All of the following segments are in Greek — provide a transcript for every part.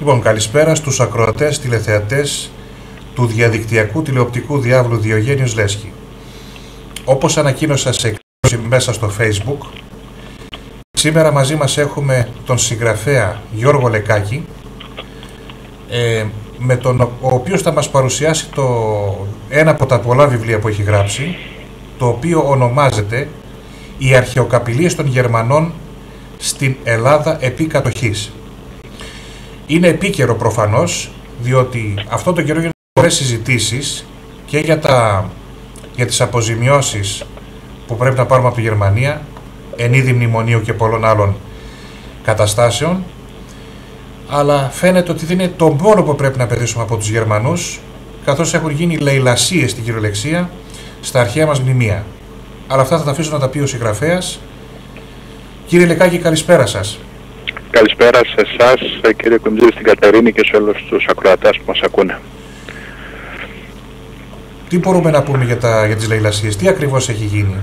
Λοιπόν, καλησπέρα στους ακροατές τηλεθεατές του διαδικτυακού τηλεοπτικού διάβλου Διογένειος Λέσχη. Όπως ανακοίνωσα σε εκδήλωση μέσα στο Facebook, σήμερα μαζί μας έχουμε τον συγγραφέα Γιώργο Λεκάκη, με τον ο οποίος θα μας παρουσιάσει ένα από τα πολλά βιβλία που έχει γράψει, το οποίο ονομάζεται «Οι αρχαιοκαπηλίες των Γερμανών στην Ελλάδα επί κατοχής». Είναι επίκαιρο προφανώς, διότι αυτό το καιρό γίνονται πολλές συζητήσεις και για τις αποζημιώσεις που πρέπει να πάρουμε από τη Γερμανία, εν είδη μνημονίου και πολλών άλλων καταστάσεων, αλλά φαίνεται ότι δεν είναι το μόνο που πρέπει να απαιτήσουμε από τους Γερμανούς, καθώς έχουν γίνει λαιλασίες στην κυριολεξία στα αρχαία μας μνημεία. Αλλά αυτά θα τα αφήσω να τα πει ο συγγραφέας. Κύριε Λεκάκη, καλησπέρα σας. Καλησπέρα σε εσάς, κύριε Κουντζή, στην Κατερίνη και σε όλους τους ακροατάς που μας ακούνε. Τι μπορούμε να πούμε για τις λαιλασίες, τι ακριβώς έχει γίνει?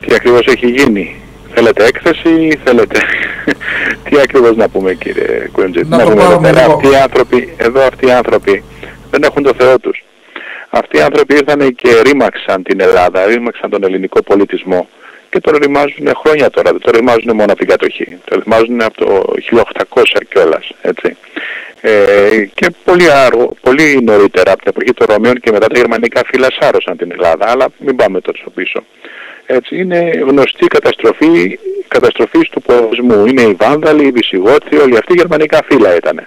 Τι ακριβώς έχει γίνει? Θέλετε έκθεση, θέλετε... Τι ακριβώς να πούμε, κύριε Κουντζή? Να το πάρουμε λίγο. Αυτοί οι άνθρωποι δεν έχουν το Θεό τους. Αυτοί οι άνθρωποι ήρθαν και ρήμαξαν την Ελλάδα, ρήμαξαν τον ελληνικό πολιτισμό. Και τον ρημάζουν χρόνια τώρα, δεν τον ρημάζουν μόνο από την κατοχή. Τον ρημάζουν από το 1800 κιόλας, έτσι. Και πολύ νωρίτερα, από την εποχή των Ρωμαίων και μετά τα γερμανικά φύλλα σάρωσαν την Ελλάδα, αλλά μην πάμε τόσο πίσω. Έτσι, είναι γνωστή καταστροφή του πολιτισμού. Είναι οι Βάνδαλοι, οι Βυσιγότοι, όλοι αυτοί γερμανικά φύλλα ήταν.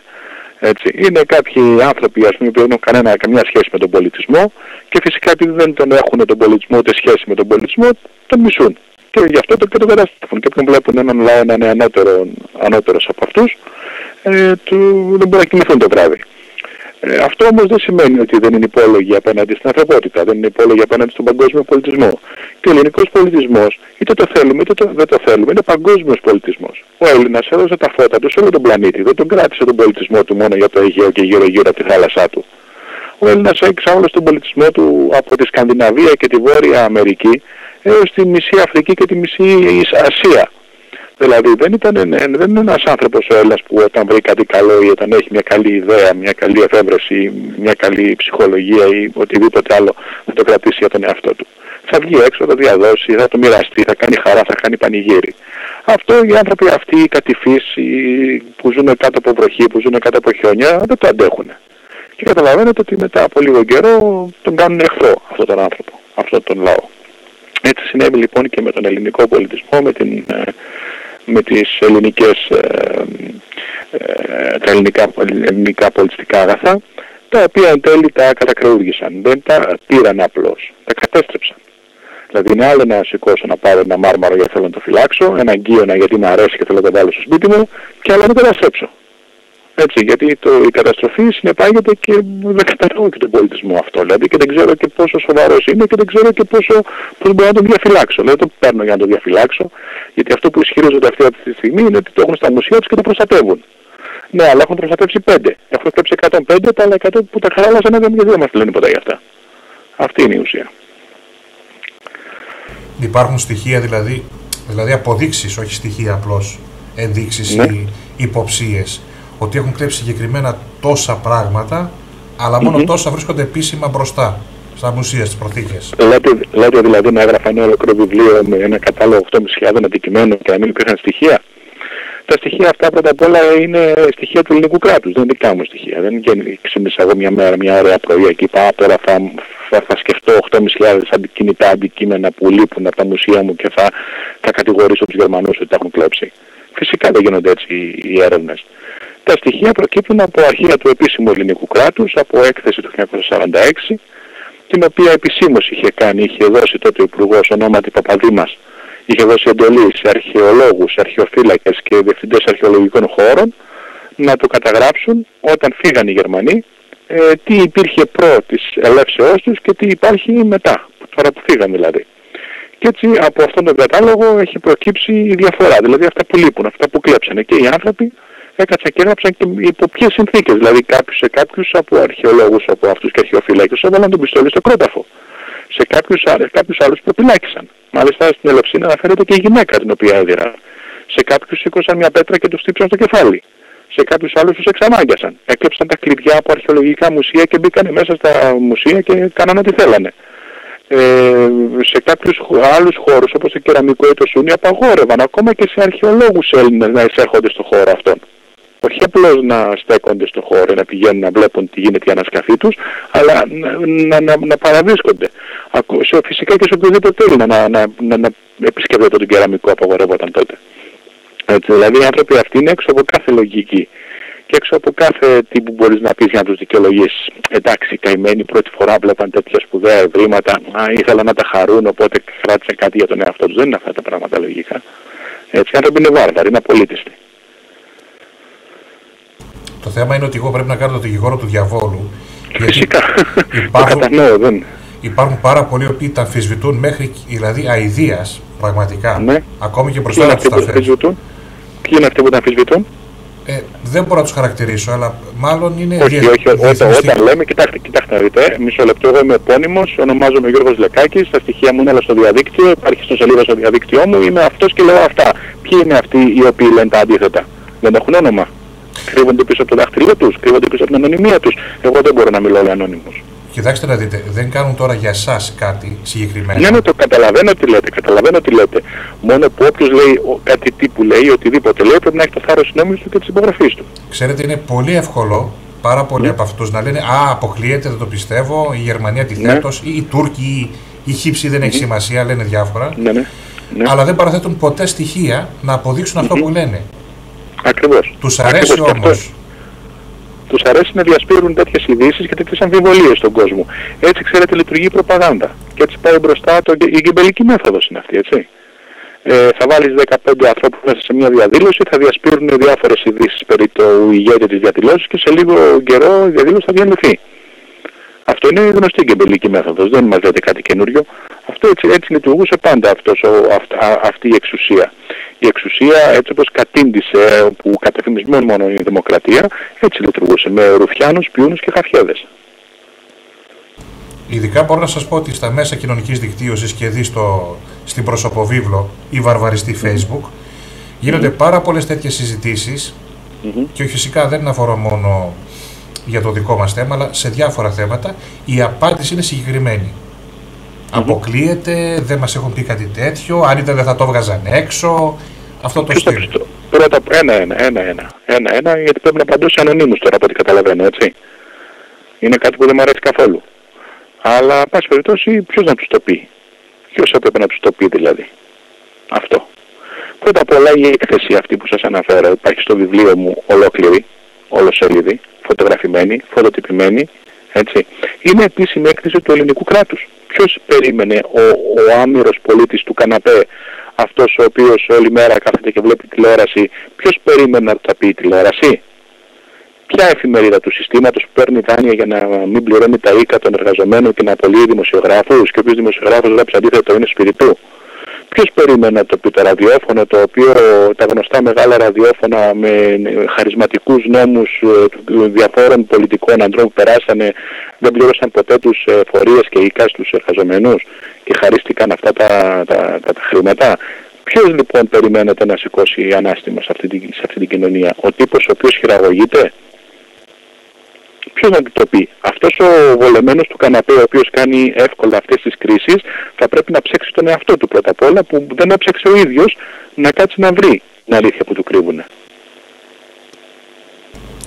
Έτσι. Είναι κάποιοι άνθρωποι, ας πούμε, που δεν έχουν καμιά σχέση με τον πολιτισμό και φυσικά επειδή δεν τον έχουν τον πολιτισμό ούτε σχέση με τον πολιτισμό, τον μισούν. Και γι' αυτό και τον καταστρέφουν. Και όποιον βλέπουν έναν λαό να είναι ανώτερος από αυτούς, δεν μπορεί να κοιμηθούν το βράδυ. Αυτό όμως δεν σημαίνει ότι δεν είναι υπόλογοι απέναντι στην ανθρωπότητα, δεν είναι υπόλογοι απέναντι στον παγκόσμιο πολιτισμό. Και ο ελληνικός πολιτισμός, είτε το θέλουμε είτε δεν το θέλουμε, είναι παγκόσμιος πολιτισμός. Ο Έλληνας έδωσε τα φώτα του σε όλο τον πλανήτη, δεν τον κράτησε τον πολιτισμό του μόνο για το Αιγαίο και γύρω-γύρω από τη θάλασσά του. Ο Έλληνας έδειξε όλο τον πολιτισμό του από τη Σκανδιναβία και τη Βόρεια Αμερική έως τη μισή Αφρική και τη μισή Ασία. Δηλαδή δεν είναι ένας άνθρωπος ο Έλληνας που όταν βρει κάτι καλό ή όταν έχει μια καλή ιδέα, μια καλή εφεύρεση, μια καλή ψυχολογία ή οτιδήποτε άλλο θα το κρατήσει για τον εαυτό του. Θα βγει έξω, θα το διαδώσει, θα το μοιραστεί, θα κάνει χαρά, θα κάνει πανηγύρι. Αυτό οι άνθρωποι αυτοί, οι κατηφείς, που ζουν κάτω από βροχή, που ζουν κάτω από χιόνια, δεν το αντέχουν. Και καταλαβαίνετε ότι μετά από λίγο καιρό τον κάνουν εχθρό αυτόν τον άνθρωπο, αυτόν τον λαό. Έτσι συνέβη λοιπόν και με τον ελληνικό πολιτισμό, με τις τα ελληνικά πολιτιστικά αγαθά, τα οποία εν τέλει τα κατακρεούργησαν. Δεν τα πήραν απλώς, τα κατέστρεψαν. Δηλαδή είναι άλλο να σηκώσω να πάρω ένα μάρμαρο γιατί θέλω να το φυλάξω, ένα αγκίωνα γιατί μου αρέσει και θέλω να το βάλω στο σπίτι μου, και άλλο να το καταστρέψω. Έτσι, γιατί η καταστροφή συνεπάγεται και δεν κατανοώ και τον πολιτισμό αυτό. Δηλαδή και δεν ξέρω και πόσο σοβαρός είναι και δεν ξέρω και πώς μπορώ να τον διαφυλάξω. Δηλαδή το παίρνω για να τον διαφυλάξω, γιατί αυτό που ισχυρίζονται αυτή τη στιγμή είναι ότι το έχουν στα μουσεία τους και το προστατεύουν. Ναι, αλλά έχουν προστατεύσει 5. Έχουν προστατεύσει 105, τα άλλα 100 που τα χαράλασαν δεν μας λένε ποτέ για αυτά. Αυτή είναι η ουσία. Υπάρχουν στοιχεία δηλαδή αποδείξεις, όχι στοιχεία απλώς, ενδείξεις ή υποψίες, ότι έχουν κλέψει συγκεκριμένα τόσα πράγματα, αλλά μόνο τόσα βρίσκονται επίσημα μπροστά στα μουσεία, στις προθήκες. Λέτε δηλαδή να έγραφα ένα ολόκληρο βιβλίο με ένα κατάλογο 8.500 αντικειμένων και να μην υπήρχαν στοιχεία? Τα στοιχεία αυτά πρώτα απ' όλα είναι στοιχεία του ελληνικού κράτους, δεν είναι δικά μου στοιχεία. Δεν ξύπνησα εγώ μια ωραία πρωί και είπα τώρα θα σκεφτώ 8.500 κινητά αντικείμενα που λείπουν από τα μουσεία μου και θα κατηγορήσω τους Γερμανούς ότι τα έχουν κλέψει. Φυσικά δεν γίνονται έτσι οι έρευνες. Τα στοιχεία προκύπτουν από αρχεία του επίσημου ελληνικού κράτους, από έκθεση του 1946, την οποία επισήμως είχε δώσει τότε ο Υπουργός ονόματι Παπαδήμας, είχε δώσει εντολή σε αρχαιολόγους, αρχαιοφύλακες και διευθυντές αρχαιολογικών χώρων να το καταγράψουν όταν φύγαν οι Γερμανοί, τι υπήρχε προ της ελεύσεώς τους και τι υπάρχει μετά, τώρα που φύγαν δηλαδή. Και έτσι από αυτόν τον κατάλογο έχει προκύψει η διαφορά, δηλαδή αυτά που λείπουν, αυτά που κλέψανε και οι άνθρωποι έκατσαν και έγραψαν και υπό ποιες συνθήκες, δηλαδή κάποιους από αρχαιολόγους από αυτούς και αρχαιοφύλακες έβαλαν τον πιστόλι στο κρόταφο. Σε κάποιους άλλους προπυλάκησαν. Μάλιστα στην Ελευσίνα αναφέρεται και η γυναίκα την οποία έδιραν. Σε κάποιους σήκωσαν μια πέτρα και τους χτύπησαν στο κεφάλι. Σε κάποιους άλλους τους εξανάγκασαν. Έκλεψαν τα κλειδιά από αρχαιολογικά μουσεία και μπήκαν μέσα στα μουσεία και κάναν ό,τι θέλανε. Σε κάποιους άλλους χώρους όπως το κεραμικό ή το σούνι απαγόρευαν ακόμα και σε αρχαιολόγους Έλληνες να εισέρχονται στο χώρο αυτόν. Όχι απλώς να στέκονται στο χώρο, να πηγαίνουν να βλέπουν τι γίνεται η ανασκαφή τους, αλλά να παραβρίσκονται. Φυσικά και σε οποιοδήποτε Έλληνα να επισκέπτεται τον κεραμικό απαγορεύονταν τότε. Έτσι, δηλαδή οι άνθρωποι αυτοί είναι έξω από κάθε λογική και έξω από κάθε τι που μπορείς να πεις για να τους δικαιολογήσεις. Εντάξει, καημένοι πρώτη φορά βλέπαν τέτοια σπουδαία ευρήματα, ήθελαν να τα χαρούν, οπότε κράτησαν κάτι για τον εαυτό τους. Δεν είναι αυτά τα πράγματα λογικά. Έτσι, οι άνθρωποι είναι βάρβαροι, είναι απολύτιστοι. Το θέμα είναι ότι εγώ πρέπει να κάνω το δικηγόρο του διαβόλου. Φυσικά. Υπάρχουν πάρα πολλοί οποίοι τα αμφισβητούν μέχρι δηλαδή αηδίας, πραγματικά. Ναι. Ακόμη και μπροστά από τους ταφές. Ποιοι είναι αυτοί που τα αμφισβητούν? Δεν μπορώ να τους χαρακτηρίσω, αλλά μάλλον είναι... Όχι, όταν λέμε, κοιτάξτε να δείτε, μισό λεπτό, εγώ είμαι επώνυμος, ονομάζομαι Γιώργος Λεκάκης, τα στοιχεία μου είναι όλα στο διαδίκτυο, υπάρχει στο σελίδα στο διαδίκτυό μου, είμαι αυτός και λέω αυτά. Ποιοι είναι αυτοί οι οποίοι λένε τα αντίθετα? Δεν έχουν όνομα. Κρύβονται πίσω από το δάχτυλό τους, κρύβονται πίσω από την ανωνυμία τους. Εγώ δεν μπορώ να μιλώ για ανώνυμους. Κοιτάξτε να δείτε, δεν κάνουν τώρα για εσάς κάτι συγκεκριμένο. Ναι, το καταλαβαίνω τι λέτε. Μόνο που όποιος λέει κάτι τύπου λέει, οτιδήποτε λέει, πρέπει να έχει το θάρρος της νόμιμης του και της υπογραφής του. Ξέρετε, είναι πολύ εύκολο, πάρα πολλοί από αυτούς να λένε αποκλείεται, δεν το πιστεύω, η Γερμανία αντιθέτως, ή οι Τούρκοι, η χύψη δεν έχει σημασία, λένε διάφορα. Ναι. Αλλά δεν παραθέτουν ποτέ στοιχεία να αποδείξουν αυτό που λένε. Ακριβώς. Τους αρέσει όμως. Τους αρέσει να διασπείρουν τέτοιες ειδήσεις και τέτοιες αμφιβολίες στον κόσμο. Έτσι, ξέρετε, λειτουργεί η προπαγάνδα. Και έτσι πάει μπροστά η γκεμπελική μέθοδος είναι αυτή, έτσι. Θα βάλεις 15 ανθρώπους μέσα σε μια διαδήλωση, θα διασπείρουν διάφορες ειδήσεις περί του ηγέτη της διαδηλώσης και σε λίγο καιρό η διαδήλωση θα διαλυθεί. Αυτό είναι η γνωστή γκεμπελική μέθοδος, δεν μας λέτε κάτι καινούριο. Αυτό έτσι λειτουργούσε πάντα αυτή η εξουσία. Η εξουσία, έτσι όπως κατήντησε, που κατεφημισμένο μόνο η δημοκρατία, έτσι λειτουργούσε, με ρουφιάνους, πιούνους και χαφιέδες. Ειδικά μπορώ να σας πω ότι στα μέσα κοινωνικής δικτύωσης και δει στην προσωποβίβλο ή βαρβαριστή Facebook γίνονται πάρα πολλές τέτοιες συζητήσεις και φυσικά δεν αφορά μόνο για το δικό μας θέμα, αλλά σε διάφορα θέματα η απάντηση είναι συγκεκριμένη. Αποκλείεται, δεν μας έχουν πει κάτι τέτοιο, αν ήταν δεν θα το βγάζαν έξω, αυτό το στυλ. Πρώτα ένα, γιατί πρέπει να απαντώ σε ανωνύμους τώρα από ό,τι καταλαβαίνω, έτσι. Είναι κάτι που δεν μου αρέσει καθόλου. Αλλά, πάση περιπτώσει, ποιος να τους το πει? Ποιος έπρεπε να τους το πει δηλαδή? Αυτό. Πρώτα απ' όλα η έκθεση αυτή που σας αναφέρω υπάρχει στο βιβλίο μου ολόκληρη, ολοσέλιδη, φωτογραφημένη, φωτοτυπημένη, έτσι. Είναι επίσημη έκθεση του ελληνικού κράτους. Ποιος περίμενε ο άμυρος πολίτης του καναπέ, αυτός ο οποίος όλη μέρα κάθεται και βλέπει τηλεόραση, ποιος περίμενε να τα πει η τηλεόραση? Ποια εφημερίδα του συστήματος που παίρνει δάνεια για να μην πληρώνει τα οίκα των εργαζομένων και να απολύει δημοσιογράφους και ο οποίος δημοσιογράφος γράψει αντίθετο είναι σπίτι του? Ποιος περίμενε να το πει το ραδιόφωνο, το οποίο τα γνωστά μεγάλα ραδιόφωνα με χαρισματικούς νόμους διαφόρων πολιτικών αντρών που περάσανε, δεν πλήρωσαν ποτέ τους φορείες και οικά στους εργαζομένους και χαρίστηκαν αυτά τα χρήματα? Ποιος λοιπόν περιμένετε να σηκώσει ανάστημα σε αυτή την κοινωνία? Ο τύπος ο οποίος χειραγωγείται? Ποιος να το πει? Αυτός ο βολεμένος του καναπέ, ο οποίος κάνει εύκολα αυτές τις κρίσεις, θα πρέπει να ψέξει τον εαυτό του πρώτα απ' όλα, που δεν έψαξε ο ίδιος να κάτσει να βρει την αλήθεια που του κρύβουνε.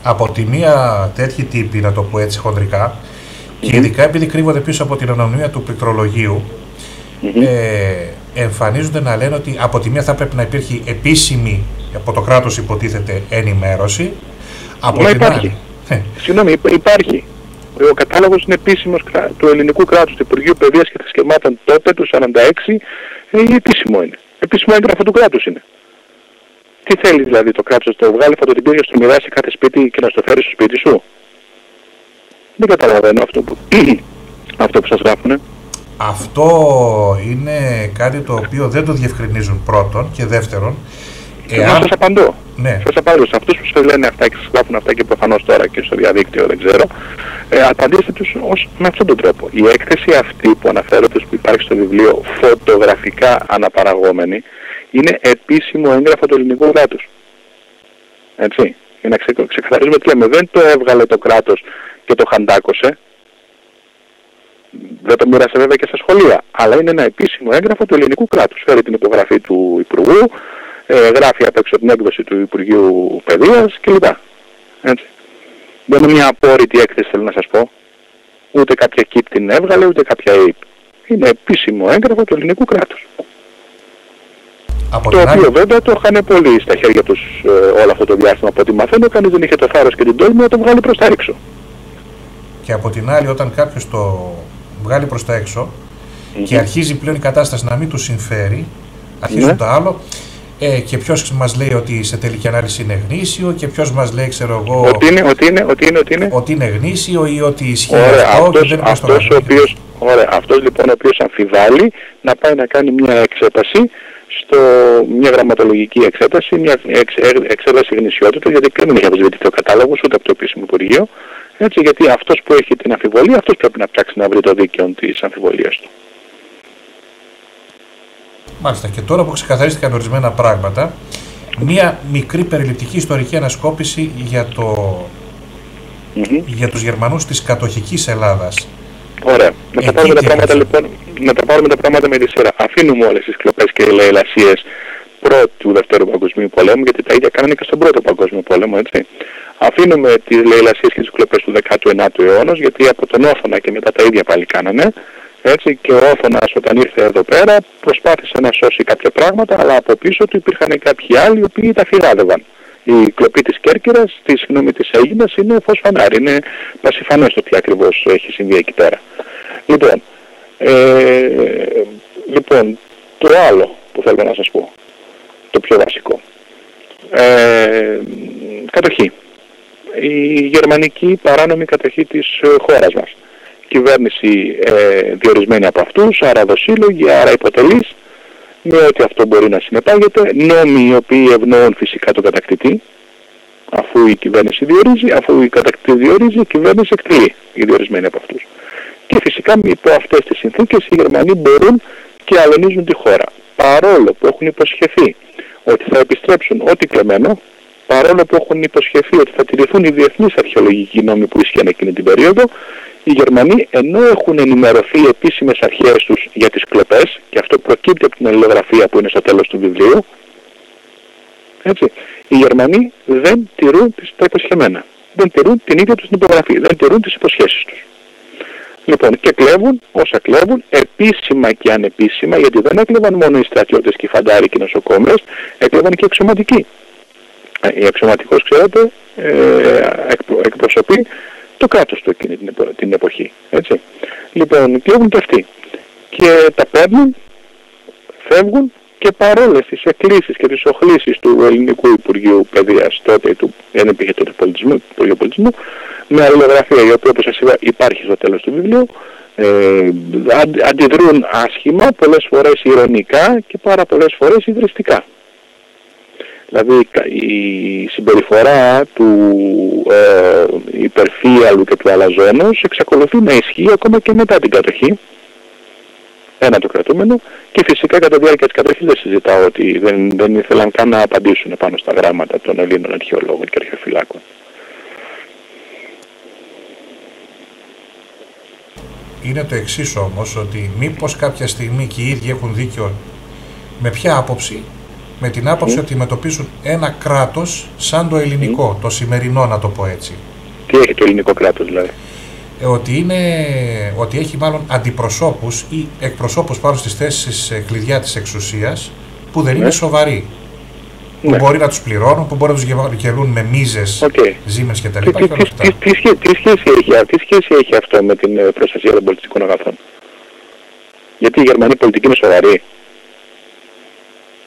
Από τη μία τέτοιοι τύποι, να το πω έτσι χοντρικά, και ειδικά επειδή κρύβονται πίσω από την ανωνυμία του πληκτρολογίου, εμφανίζονται να λένε ότι από τη μία θα πρέπει να υπήρχε επίσημη, από το κράτος υποτίθεται, ενημέρωση. Από την άλλη. Συγγνώμη, υπάρχει. Ο κατάλογος είναι επίσημος του ελληνικού κράτους, του Υπουργείου Παιδείας και Θρησκευμάτων τότε, του 1946, επίσημο είναι. Επίσημο έγγραφο του κράτους είναι. Τι θέλει δηλαδή το κράτος, το βγάλει φωτοτυπία και στο μοιράσει σε κάθε σπίτι και να στο φέρει στο σπίτι σου? Δεν καταλαβαίνω αυτό που σας γράφουνε. Αυτό είναι κάτι το οποίο δεν το διευκρινίζουν πρώτον και δεύτερον. Σας απαντώ. Ναι. Σας απαντώ σε αυτούς που σας λένε αυτά και σας γράφουν αυτά και προφανώς τώρα και στο διαδίκτυο, δεν ξέρω. Απαντήστε τους με αυτόν τον τρόπο. Η έκθεση αυτή που αναφέρονται, που υπάρχει στο βιβλίο, φωτογραφικά αναπαραγόμενη, είναι επίσημο έγγραφο του ελληνικού κράτους. Έτσι. Για να ξεκαθαρίζουμε τι λέμε. Δεν το έβγαλε το κράτος και το χαντάκωσε. Δεν το μοίρασε βέβαια και στα σχολεία. Αλλά είναι ένα επίσημο έγγραφο του ελληνικού κράτους. Φέρει την υπογραφή του Υπουργού, γράφει απ' έξω την έκδοση του Υπουργείου Παιδείας κλπ. Έτσι. Δεν είναι μια απόρριτη έκθεση, θέλω να σας πω. Ούτε κάποια ΚΙΠ την έβγαλε, ούτε κάποια ΑΕΠ. Είναι επίσημο έγγραφο του ελληνικού κράτους. Το οποίο βέβαια το είχαν πολύ στα χέρια τους όλο αυτό το διάστημα. Από ό,τι μαθαίνω, κανείς δεν είχε το θάρρος και την τόλμη να το βγάλει προς τα έξω. Και από την άλλη, όταν κάποιος το βγάλει προς τα έξω και αρχίζει πλέον η κατάσταση να μην του συμφέρει, αρχίζουν το άλλο. Και ποιος μας λέει ότι σε τελική ανάλυση είναι γνήσιο και ποιος μας λέει, ξέρω εγώ, ότι είναι γνήσιο ή ότι ισχύει αυτό και δεν είναι στο αυτός λοιπόν ο οποίος αμφιβάλλει να πάει να κάνει μια εξέταση, μια γραμματολογική εξέταση, μια εξέταση γνησιότητας, γιατί πλέον δεν έχει αμφισβητηθεί ο κατάλογος ούτε από το επίσημο Υπουργείο, έτσι, γιατί αυτός που έχει την αμφιβολία, αυτός πρέπει να ψάξει να βρει το δίκαιο της αμφιβολίας του. Μάλιστα, και τώρα που ξεκαθαρίστηκαν ορισμένα πράγματα, μία μικρή περιληπτική ιστορική ανασκόπηση για τους Γερμανούς της κατοχικής Ελλάδας. Ωραία. Να τα πάρουμε τα πράγματα λοιπόν, με τη σειρά. Αφήνουμε όλες τις κλοπές και λαιλασίες πρώτου Δευτέρου Παγκοσμίου Πολέμου, γιατί τα ίδια κάνανε και στον Πρώτο Παγκόσμιο Πόλεμο, έτσι. Αφήνουμε τις λαιλασίες και τις κλοπές του 19ου αιώνα, γιατί από τον Όθωνα και μετά τα ίδια πάλι κάνανε. Έτσι, και ο Όθωνας όταν ήρθε εδώ πέρα προσπάθησε να σώσει κάποια πράγματα, αλλά από πίσω του υπήρχαν κάποιοι άλλοι οι οποίοι τα φυγάδευαν. Η κλοπή της Κέρκυρας, της Αίγινας, είναι φως φανάρι, είναι πασιφανές το τι ακριβώς έχει συμβεί εκεί πέρα. Λοιπόν, το άλλο που θέλω να σας πω, το πιο βασικό. Κατοχή. Η γερμανική παράνομη κατοχή της χώρας μας. Κυβέρνηση διορισμένη από αυτούς, άρα δοσύλλογοι, άρα υποτελείς, με ό,τι αυτό μπορεί να συνεπάγεται, νόμοι οι οποίοι ευνοούν φυσικά τον κατακτητή, αφού η κυβέρνηση διορίζει, αφού η κατακτητή διορίζει, η κυβέρνηση εκτελεί, οι διορισμένοι από αυτούς. Και φυσικά υπό αυτές τις συνθήκες οι Γερμανοί μπορούν και αλωνίζουν τη χώρα. Παρόλο που έχουν υποσχεθεί ότι θα επιστρέψουν ό,τι κλεμμένο, παρόλο που έχουν υποσχεθεί ότι θα τηρηθούν οι διεθνείς αρχαιολογικοί νόμοι που ίσχυαν εκείνη την περίοδο, οι Γερμανοί, ενώ έχουν ενημερωθεί οι επίσημες αρχές τους για τις κλοπές, και αυτό προκύπτει από την αλληλογραφία που είναι στο τέλος του βιβλίου, έτσι, οι Γερμανοί δεν τηρούν τα υποσχεμένα. Δεν τηρούν την ίδια τους την υπογραφή, δεν τηρούν τις υποσχέσεις τους. Λοιπόν, και κλέβουν όσα κλέβουν, επίσημα και ανεπίσημα, γιατί δεν έκλεβαν μόνο οι στρατιώτες και οι φαντάροι και οι νοσοκόμες, έκλεβαν και οι αξιωματικοί. Η αξιωματικός, ξέρετε, εκπροσωπεί το κράτος του εκείνη την εποχή. Έτσι. Λοιπόν, κλέβουν και αυτοί. Και τα παίρνουν, φεύγουν, και παρόλες τις εκκλήσεις και τις οχλήσεις του Ελληνικού Υπουργείου Παιδείας, τότε δεν υπήρχε τότε Υπουργείο Πολιτισμού, με αλληλογραφία, η οποία, όπως σας είπα, υπάρχει στο τέλος του βιβλίου, αντιδρούν άσχημα, πολλές φορές ειρωνικά και πάρα πολλές φορές ιδρυστικά. Δηλαδή η συμπεριφορά του υπερφύαλου και του αλαζόνος εξακολουθεί να ισχύει ακόμα και μετά την κατοχή, ένα το κρατούμενο, και φυσικά κατά τη διάρκεια της κατοχής δεν συζητάω ότι δεν ήθελαν καν να απαντήσουν πάνω στα γράμματα των Ελλήνων αρχαιολόγων και αρχαιοφυλάκων. Είναι το εξής όμως, ότι μήπως κάποια στιγμή και οι ίδιοι έχουν δίκιο, με ποια άποψη? Με την άποψη ότι αντιμετωπίζουν ένα κράτος σαν το ελληνικό, το σημερινό, να το πω έτσι. Τι έχει το ελληνικό κράτος δηλαδή? Ότι έχει μάλλον αντιπροσώπους ή εκπροσώπους πάνω στις θέσεις κλειδιά της εξουσίας που δεν είναι σοβαροί. Που μπορεί να τους πληρώνουν, που μπορεί να τους γελούν με μίζες, ζήμες κτλ. Τι σχέση έχει αυτό με την προστασία των πολιτιστικών αγαθών? Γιατί η γερμανική πολιτική είναι σοβαρή?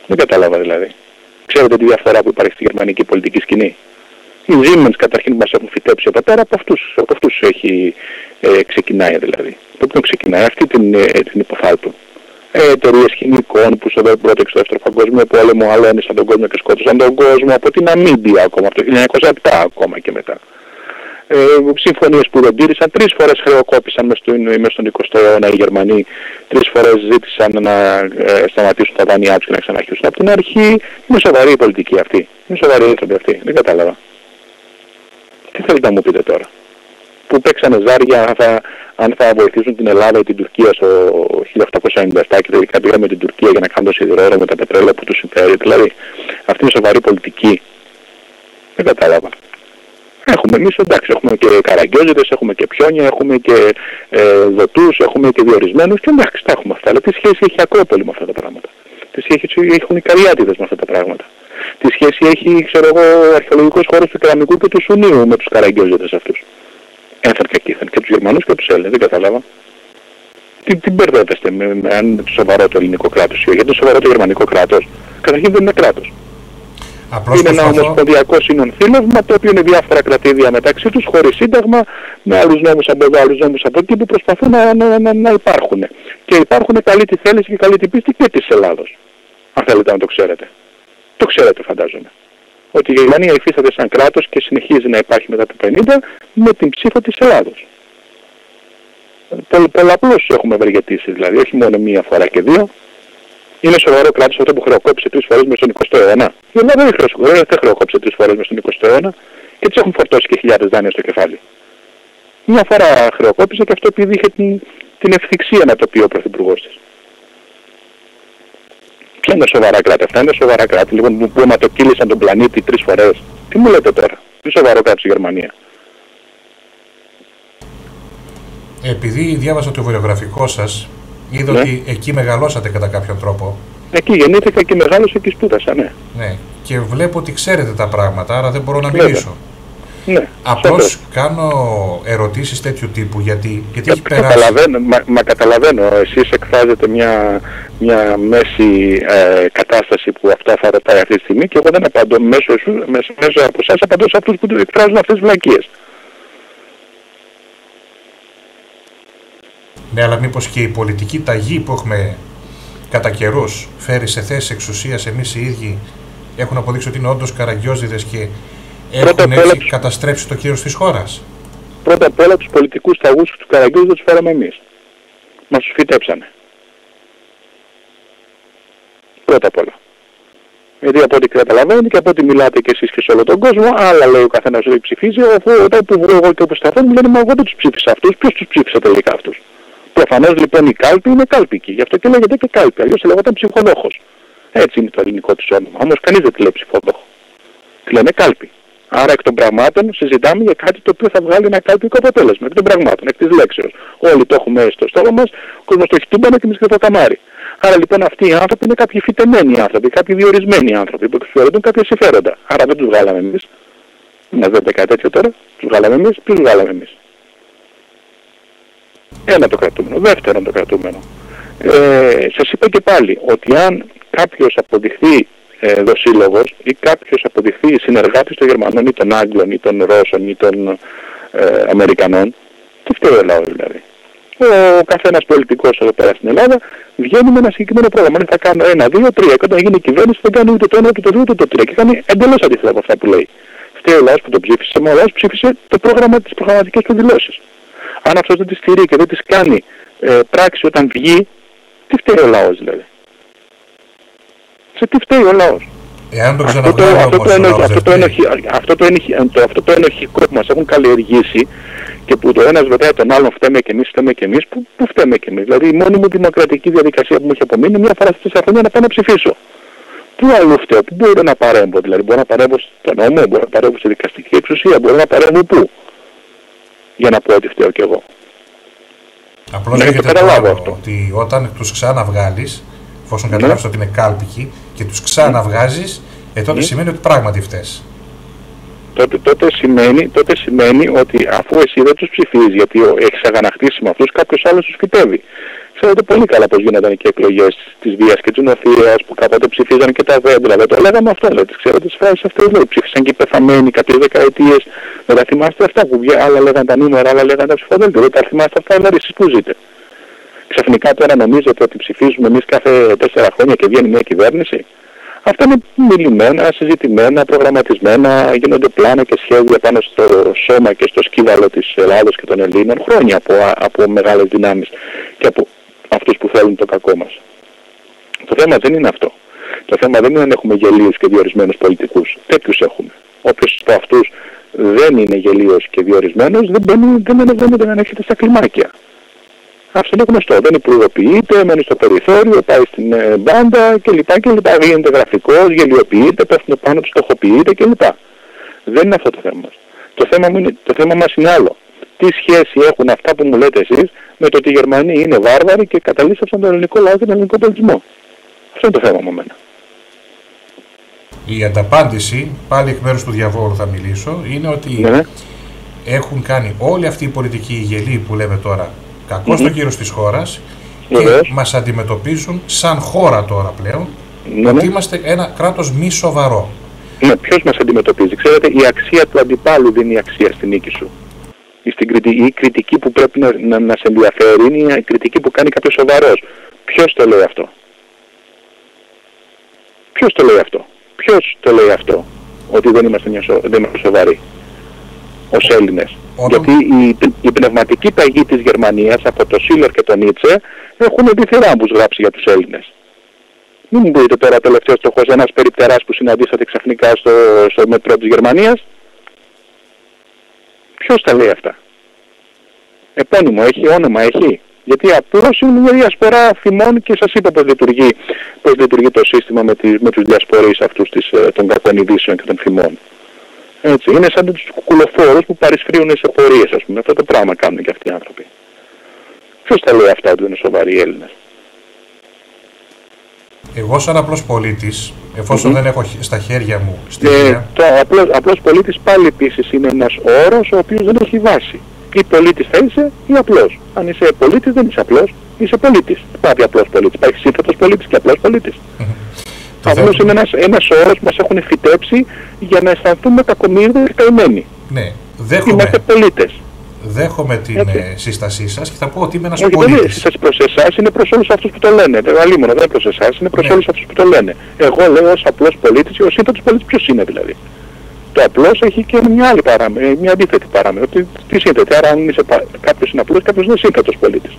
Δεν κατάλαβα δηλαδή. Ξέρετε τη διαφορά που υπάρχει στη γερμανική πολιτική σκηνή? Οι Siemens καταρχήν μας έχουν φυτέψει από πέρα, από αυτούς ξεκινάει δηλαδή. Από ποιον ξεκινάει? Αυτή την υποφάλτουν. Εταιρείες χημικών που στο πρώτο και στο δεύτερο παγκόσμιο πόλεμο αλώνησαν τον κόσμο και σκότωσαν τον κόσμο, από την Ναμίμπια ακόμα, από το 1907 ακόμα και μετά. Συμφωνίες που δεν τήρησαν, 3 φορές χρεοκόπησαν μες στον 20ο αιώνα οι Γερμανοί, 3 φορές ζήτησαν να σταματήσουν τα δάνειά τους και να ξαναρχίσουν από την αρχή. Είναι σοβαρή η πολιτική αυτή. Είναι σοβαροί άνθρωποι αυτοί. Δεν κατάλαβα. θέλετε να μου πείτε τώρα? Που παίξανε ζάρια αν θα βοηθήσουν την Ελλάδα ή την Τουρκία στο 1897 και τελικά πήγαμε την Τουρκία για να κάνουν το σιδηρόδρομο με τα πετρέλαια που τους συμφέρει. Δηλαδή, αυτή είναι σοβαρή πολιτική. Δεν κατάλαβα. Έχουμε εμείς, εντάξει, έχουμε και καραγκιόζηδες, έχουμε και πιόνια, έχουμε και δοτούς, έχουμε και διορισμένους και εντάξει, τα έχουμε αυτά. Αλλά τι σχέση έχει η Ακρόπολη με αυτά τα πράγματα? Τι σχέση έχουν οι Καριάτιδες με αυτά τα πράγματα? Τι σχέση έχει, ξέρω εγώ, ο αρχαιολογικός χώρος του Κεραμικού και του Σουνίου με τους καραγκιόζηδες αυτούς? Ένθεν και κήθεν, και τους Γερμανούς και τους Έλληνες, δεν κατάλαβα. Τι μπερδεύεστε αν είναι το σοβαρό το ελληνικό κράτος ή όχι? Γιατί το σοβαρό το γερμανικό κράτος? Καταρχήν δεν είναι κράτος. Απλώς είναι ένα ομοσπονδιακό συνονθήλευμα το οποίο είναι διάφορα κρατήδια μεταξύ τους, χωρίς σύνταγμα, με άλλους νόμους από εδώ, άλλους νόμους από εκεί που προσπαθούν να υπάρχουν. Και υπάρχουν καλή τη θέληση και καλή την πίστη και της Ελλάδος. Αν θέλετε να το ξέρετε. Το ξέρετε φαντάζομαι. Ότι η Γερμανία υφίσταται σαν κράτος και συνεχίζει να υπάρχει μετά το 50 με την ψήφο της Ελλάδος. Πολλαπλώς έχουμε ευεργετήσει δηλαδή, όχι μόνο μία φορά και δύο. Είναι σοβαρό κράτος αυτό που χρεοκόπησε 3 φορές μες στον 20ο αιώνα? Η Ελλάδα δεν χρεοκόπησε 3 φορές μες στον 20ο αιώνα και τις έχουν φορτώσει και χιλιάδες δάνεια στο κεφάλι. Μια φορά χρεοκόπησε και αυτό επειδή είχε την ευθυξία να το πει ο πρωθυπουργός της. Ποια είναι σοβαρά κράτη? Αυτά είναι σοβαρά κράτη λοιπόν, που αιματοκύλησαν τον πλανήτη 3 φορές. Τι μου λέτε τώρα? Τι σοβαρό κράτος η Γερμανία? Επειδή διάβασα το βιογραφικό σας, είδα ότι εκεί μεγαλώσατε κατά κάποιον τρόπο. Εκεί γεννήθηκα και μεγάλωσα, εκεί σπούδασα, ναι. Ναι. Και βλέπω ότι ξέρετε τα πράγματα, άρα δεν μπορώ να μιλήσω. Ναι. Απλώς κάνω ερωτήσεις τέτοιου τύπου, γιατί έχει περάσει. Καταλαβαίνω. Εσείς εκφράζετε μια μέση κατάσταση που αυτά θα ρωτάει αυτή τη στιγμή και εγώ δεν απαντώ μέσω από εσάς, απαντώ σε αυτούς που εκφράζουν αυτές τις βλακίες. Ναι, αλλά μήπως και η πολιτική ταγή που έχουμε κατά καιρούς φέρει σε θέσεις εξουσίας εμείς οι ίδιοι έχουν αποδείξει ότι είναι όντως καραγκιόζηδες και έχουν έτσι καταστρέψει το κύρος της χώρας? Πρώτα απ' όλα τους πολιτικούς ταγούς του καραγκιόζηδες τους φέραμε εμείς. Μας τους φυτέψανε. Πρώτα απ' όλα. Γιατί από ό,τι καταλαβαίνετε και από ό,τι μιλάτε και εσείς και σε όλο τον κόσμο, άλλα λέει ο καθένας ότι ψηφίζει, όταν που βρω εγώ και όπου σταθώ μου λένε μα εγώ δεν τους ψήφισα αυτούς, ποιος τους ψήφισε τελικά αυτούς? Προφανώς λοιπόν η κάλπη είναι κάλπικη, γι' αυτό και λέγεται και κάλπη, αλλιώς λέγονταν ψυχοδόχος. Έτσι είναι το ελληνικό της όνομα, όμως κανείς δεν τη λέει ψυχοδόχο. Τη λένε κάλπη. Άρα εκ των πραγμάτων συζητάμε για κάτι το οποίο θα βγάλει ένα κάλπικο αποτέλεσμα. Εκ των πραγμάτων, εκ της λέξεως. Όλοι το έχουμε στο στόμα μας, ο κόσμος το έχει τούμπανο και εμείς και το καμάρι. Άρα λοιπόν αυτοί οι άνθρωποι είναι κάποιοι φυτεμένοι άνθρωποι, κάποιοι διορισμένοι άνθρωποι που εξυπηρετούν κάποια συμφέροντα. Άρα δεν τους βγάλαμε εμείς. Να δείτε κάτι τέτοιο τώρα, τους βγάλαμε εμείς, ποιους βγάλαμε εμείς? Ένα το κρατούμενο. Δεύτερον το κρατούμενο. Σας είπα και πάλι ότι αν κάποιος αποδειχθεί δοσύλλογος ή κάποιος αποδειχθεί συνεργάτης των Γερμανών ή των Άγγλων ή των Ρώσων ή των Αμερικανών, τι φταίει ο λαός δηλαδή? Ο καθένας πολιτικός εδώ πέρα στην Ελλάδα βγαίνει με ένα συγκεκριμένο πρόγραμμα. Αν θα κάνω 1, 2, 3 και όταν γίνει η κυβέρνηση δεν κάνει ούτε το 1, ούτε το 2, ούτε το 3 και κάνει εντελώς αντίθετα από αυτά που λέει. Φταίει ο λαός που τον ψήφισε, μα ο λαός ψήφισε το πρόγραμμα της προγραμματικής του δηλώσεις. Αν αυτός δεν τις στηρεί και δεν τις κάνει πράξη όταν βγει, τι φταίει ο λαός δηλαδή? Σε τι φταίει ο λαός? Αυτό το ενοχικό που μας έχουν καλλιεργήσει και που το ένας ρωτάει τον άλλον φταίμε και εμείς, πού φταίμε και εμείς? Δηλαδή η μόνη μου δημοκρατική διαδικασία που μου έχει απομείνει μια φορά στις 4 χρόνια να πάω να ψηφίσω. Πού αλλού φταίω? Πού μπορώ να παρέμβω? Δηλαδή μπορώ να παρέμβω στον νόμο, μπορώ να παρέμβω στη δικαστική εξουσία, μπορώ να παρέμβω πού? Για να πω ότι φταίω κι εγώ. Απλώς λέγεται τώρα ότι όταν τους ξαναβγάλεις, εφόσον καταλάβεις ότι είναι κάλπικοι και τους ξαναβγάζεις, τότε σημαίνει ότι πράγματι φταίς. Τότε σημαίνει ότι αφού εσύ δεν τους ψηφίζεις γιατί έχεις αγανακτήσει με αυτούς, κάποιος άλλος τους φυτεύει. Ξέρετε πολύ καλά πως γίνονταν και εκλογές της βίας και της νοθείας που κάποτε ψηφίζαν και τα δέντρα. Δεν το λέγαμε αυτό, δηλαδή ξέρετε τις φράσεις αυτές, δηλαδή ψήφισαν και οι πεθαμένοι κάποιες δεκαετίες. Δεν τα θυμάστε αυτά που άλλα λέγαν τα νούμερα, άλλα λέγαν τα ψηφοδέλτια. Δεν τα θυμάστε αυτά, δηλαδή εσείς που ζείτε? Ξαφνικά τώρα νομίζετε ότι ψηφίζουμε εμείς κάθε 4 χρόνια και βγαίνει μια κυβέρνηση? Αυτά είναι μιλημένα, συζητημένα, προγραμματισμένα, γίνονται πλάνα και σχέδια πάνω στο σώμα και στο σκύβαλο της Ελλάδος και των Ελλήνων χρόνια από μεγάλες δυνάμεις και από αυτούς που θέλουν το κακό μας. Το θέμα δεν είναι αυτό. Το θέμα δεν είναι αν έχουμε γελίους και διορισμένους πολιτικούς. Τέτοιους έχουμε. Όποιος από αυτούς δεν είναι γελίος και διορισμένος, δεν ανεβαίνεται να ανέχεται στα κλιμάκια. Αυτό είναι γνωστό. Δεν υπουργοποιείται, μένει στο περιθώριο, πάει στην μπάντα κλπ. Γίνεται γραφικός, γελιοποιείται, πέφτουν πάνω του, στοχοποιείται κλπ. Δεν είναι αυτό το θέμα μας. Το θέμα μας είναι άλλο. Τι σχέση έχουν αυτά που μου λέτε εσείς με το ότι οι Γερμανοί είναι βάρβαροι και καταλήξαν τον ελληνικό λαό και τον ελληνικό πολιτισμό. Αυτό είναι το θέμα μου εμένα. Η ανταπάντηση, πάλι εκ μέρους του διαβόλου θα μιλήσω, είναι ότι έχουν κάνει όλη αυτή η πολιτική γελή που λέμε τώρα κακό στο κύρος της χώρας και μας αντιμετωπίζουν σαν χώρα τώρα πλέον ότι είμαστε ένα κράτος μη σοβαρό. Ναι, ποιος μας αντιμετωπίζει? Ξέρετε, η αξία του αντιπάλου δεν είναι η αξία στην νίκη σου. Η κριτική που πρέπει να σε ενδιαφέρει είναι η κριτική που κάνει κάποιος σοβαρός. Ποιος το λέει αυτό? Ποιος το λέει αυτό? Ποιος το λέει αυτό? Ότι δεν είμαστε σοβαροί ως Έλληνες. Γιατί η πνευματική ταγή της Γερμανίας από το Σίλερ και τον Νίτσε έχουν διθυράμπους γράψει για τους Έλληνες. Μην μου πείτε τώρα τελευταίο στοχός ένας περιπτεράς που συναντήσατε ξαφνικά στο μετρό της Γερμανίας. Ποιος τα λέει αυτά? Επώνυμο έχει, όνομα έχει? Γιατί απλώς είναι μια διασπορά θυμών και σας είπα πώς λειτουργεί το σύστημα με τους διασπορείς αυτούς των κακών ειδήσεων και των θυμών. Έτσι, είναι σαν τους κουκουλοφόρους που παρισφρίουν σε πορείες, ας πούμε. Αυτό το πράγμα κάνουν και αυτοί οι άνθρωποι. Ποιος τα λέει αυτά ότι δεν είναι σοβαροί οι Έλληνες? Εγώ σαν απλός πολίτης, εφόσον δεν έχω στα χέρια μου στοιχεία... Το απλός πολίτης πάλι επίσης είναι ένας όρος ο οποίος δεν έχει βάση. Ή πολίτης θα είσαι ή απλός. Αν είσαι πολίτης δεν είσαι απλός, είσαι πολίτης. Υπάρχει απλός πολίτης, υπάρχει σύνθετος πολίτης και απλός πολίτης. Απλώς είναι ένας όρος που μας έχουν φυτέψει για να αισθανθούμε κακομοίρδες και καημένοι. Ναι, είμαστε πολίτες. Δέχομαι την σύστασή σας και θα πω ότι είμαι ένας πολίτης. Όχι, η σύσταση προς εσάς είναι προς όλους αυτούς που το λένε. Αλίμονο, δεν είναι προς εσάς, είναι προς όλους αυτούς που το λένε. Εγώ λέω ως απλός πολίτης, ο σύνθετος πολίτης ποιος είναι δηλαδή? Το απλός έχει και μια αντίθετη παράμετρο. Τι σύνθετη? Άρα αν κάποιος είναι απλός, κάποιος δεν είναι σύνθετος πολίτης.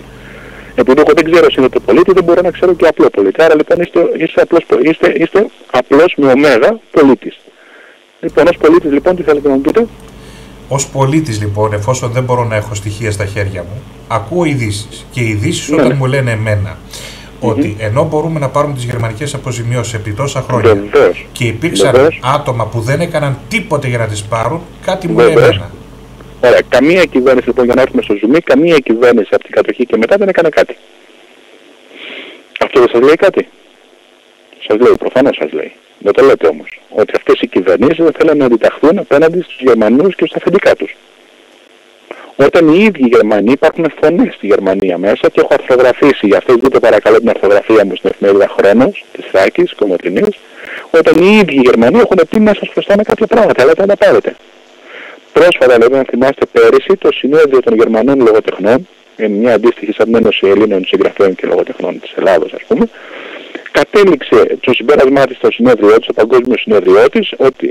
Επειδή εγώ δεν ξέρω σύνθετο πολίτη, δεν μπορώ να ξέρω και απλό πολίτη. Άρα λοιπόν είστε απλός με ωμέγα πολίτης. Λοιπόν, ως πολίτης λοιπόν τι θέλετε να μου πείτε? Ως πολίτης λοιπόν, εφόσον δεν μπορώ να έχω στοιχεία στα χέρια μου, ακούω ειδήσεις. Και οι ειδήσεις όταν μου λένε εμένα ότι ενώ μπορούμε να πάρουμε τις γερμανικές αποζημιώσεις επί τόσα χρόνια και υπήρξαν άτομα που δεν έκαναν τίποτε για να τις πάρουν, κάτι μου λέει εμένα. Ωραία, καμία κυβέρνηση λοιπόν, για να έρθουμε στο ζουμί, καμία κυβέρνηση από την κατοχή και μετά δεν έκανε κάτι. Αυτό δεν σας λέει κάτι? Σας λέει, προφανώς σας λέει. Δεν το λέτε όμως. Ότι αυτές οι κυβερνήσεις δεν θέλουν να αντιταχθούν απέναντι στους Γερμανούς και στα αφεντικά τους. Όταν οι ίδιοι Γερμανοί, υπάρχουν φωνές στη Γερμανία μέσα και έχω αρθρογραφήσει, γι' αυτό δείτε παρακαλώ την αρθρογραφία μου στην εφημερίδα Χρόνος της Θράκης, Κομοτηνής, όταν οι ίδιοι Γερμανοί έχουν πει να σας χρωστάμε κάποια πράγματα, αλλά δεν τα πάρετε. Πρόσφατα, δηλαδή, αν θυμάστε πέρυσι, το συνέδριο των Γερμανών λογοτεχνών, μια αντίστοιχη σαν Ένωση Ελλήνων Συγγραφέων και Λογοτεχνών της Ελλάδος, ας πούμε, κατέληξε το συμπέρασμά της στο συνέδριό της, στο παγκόσμιο συνέδριό της, ότι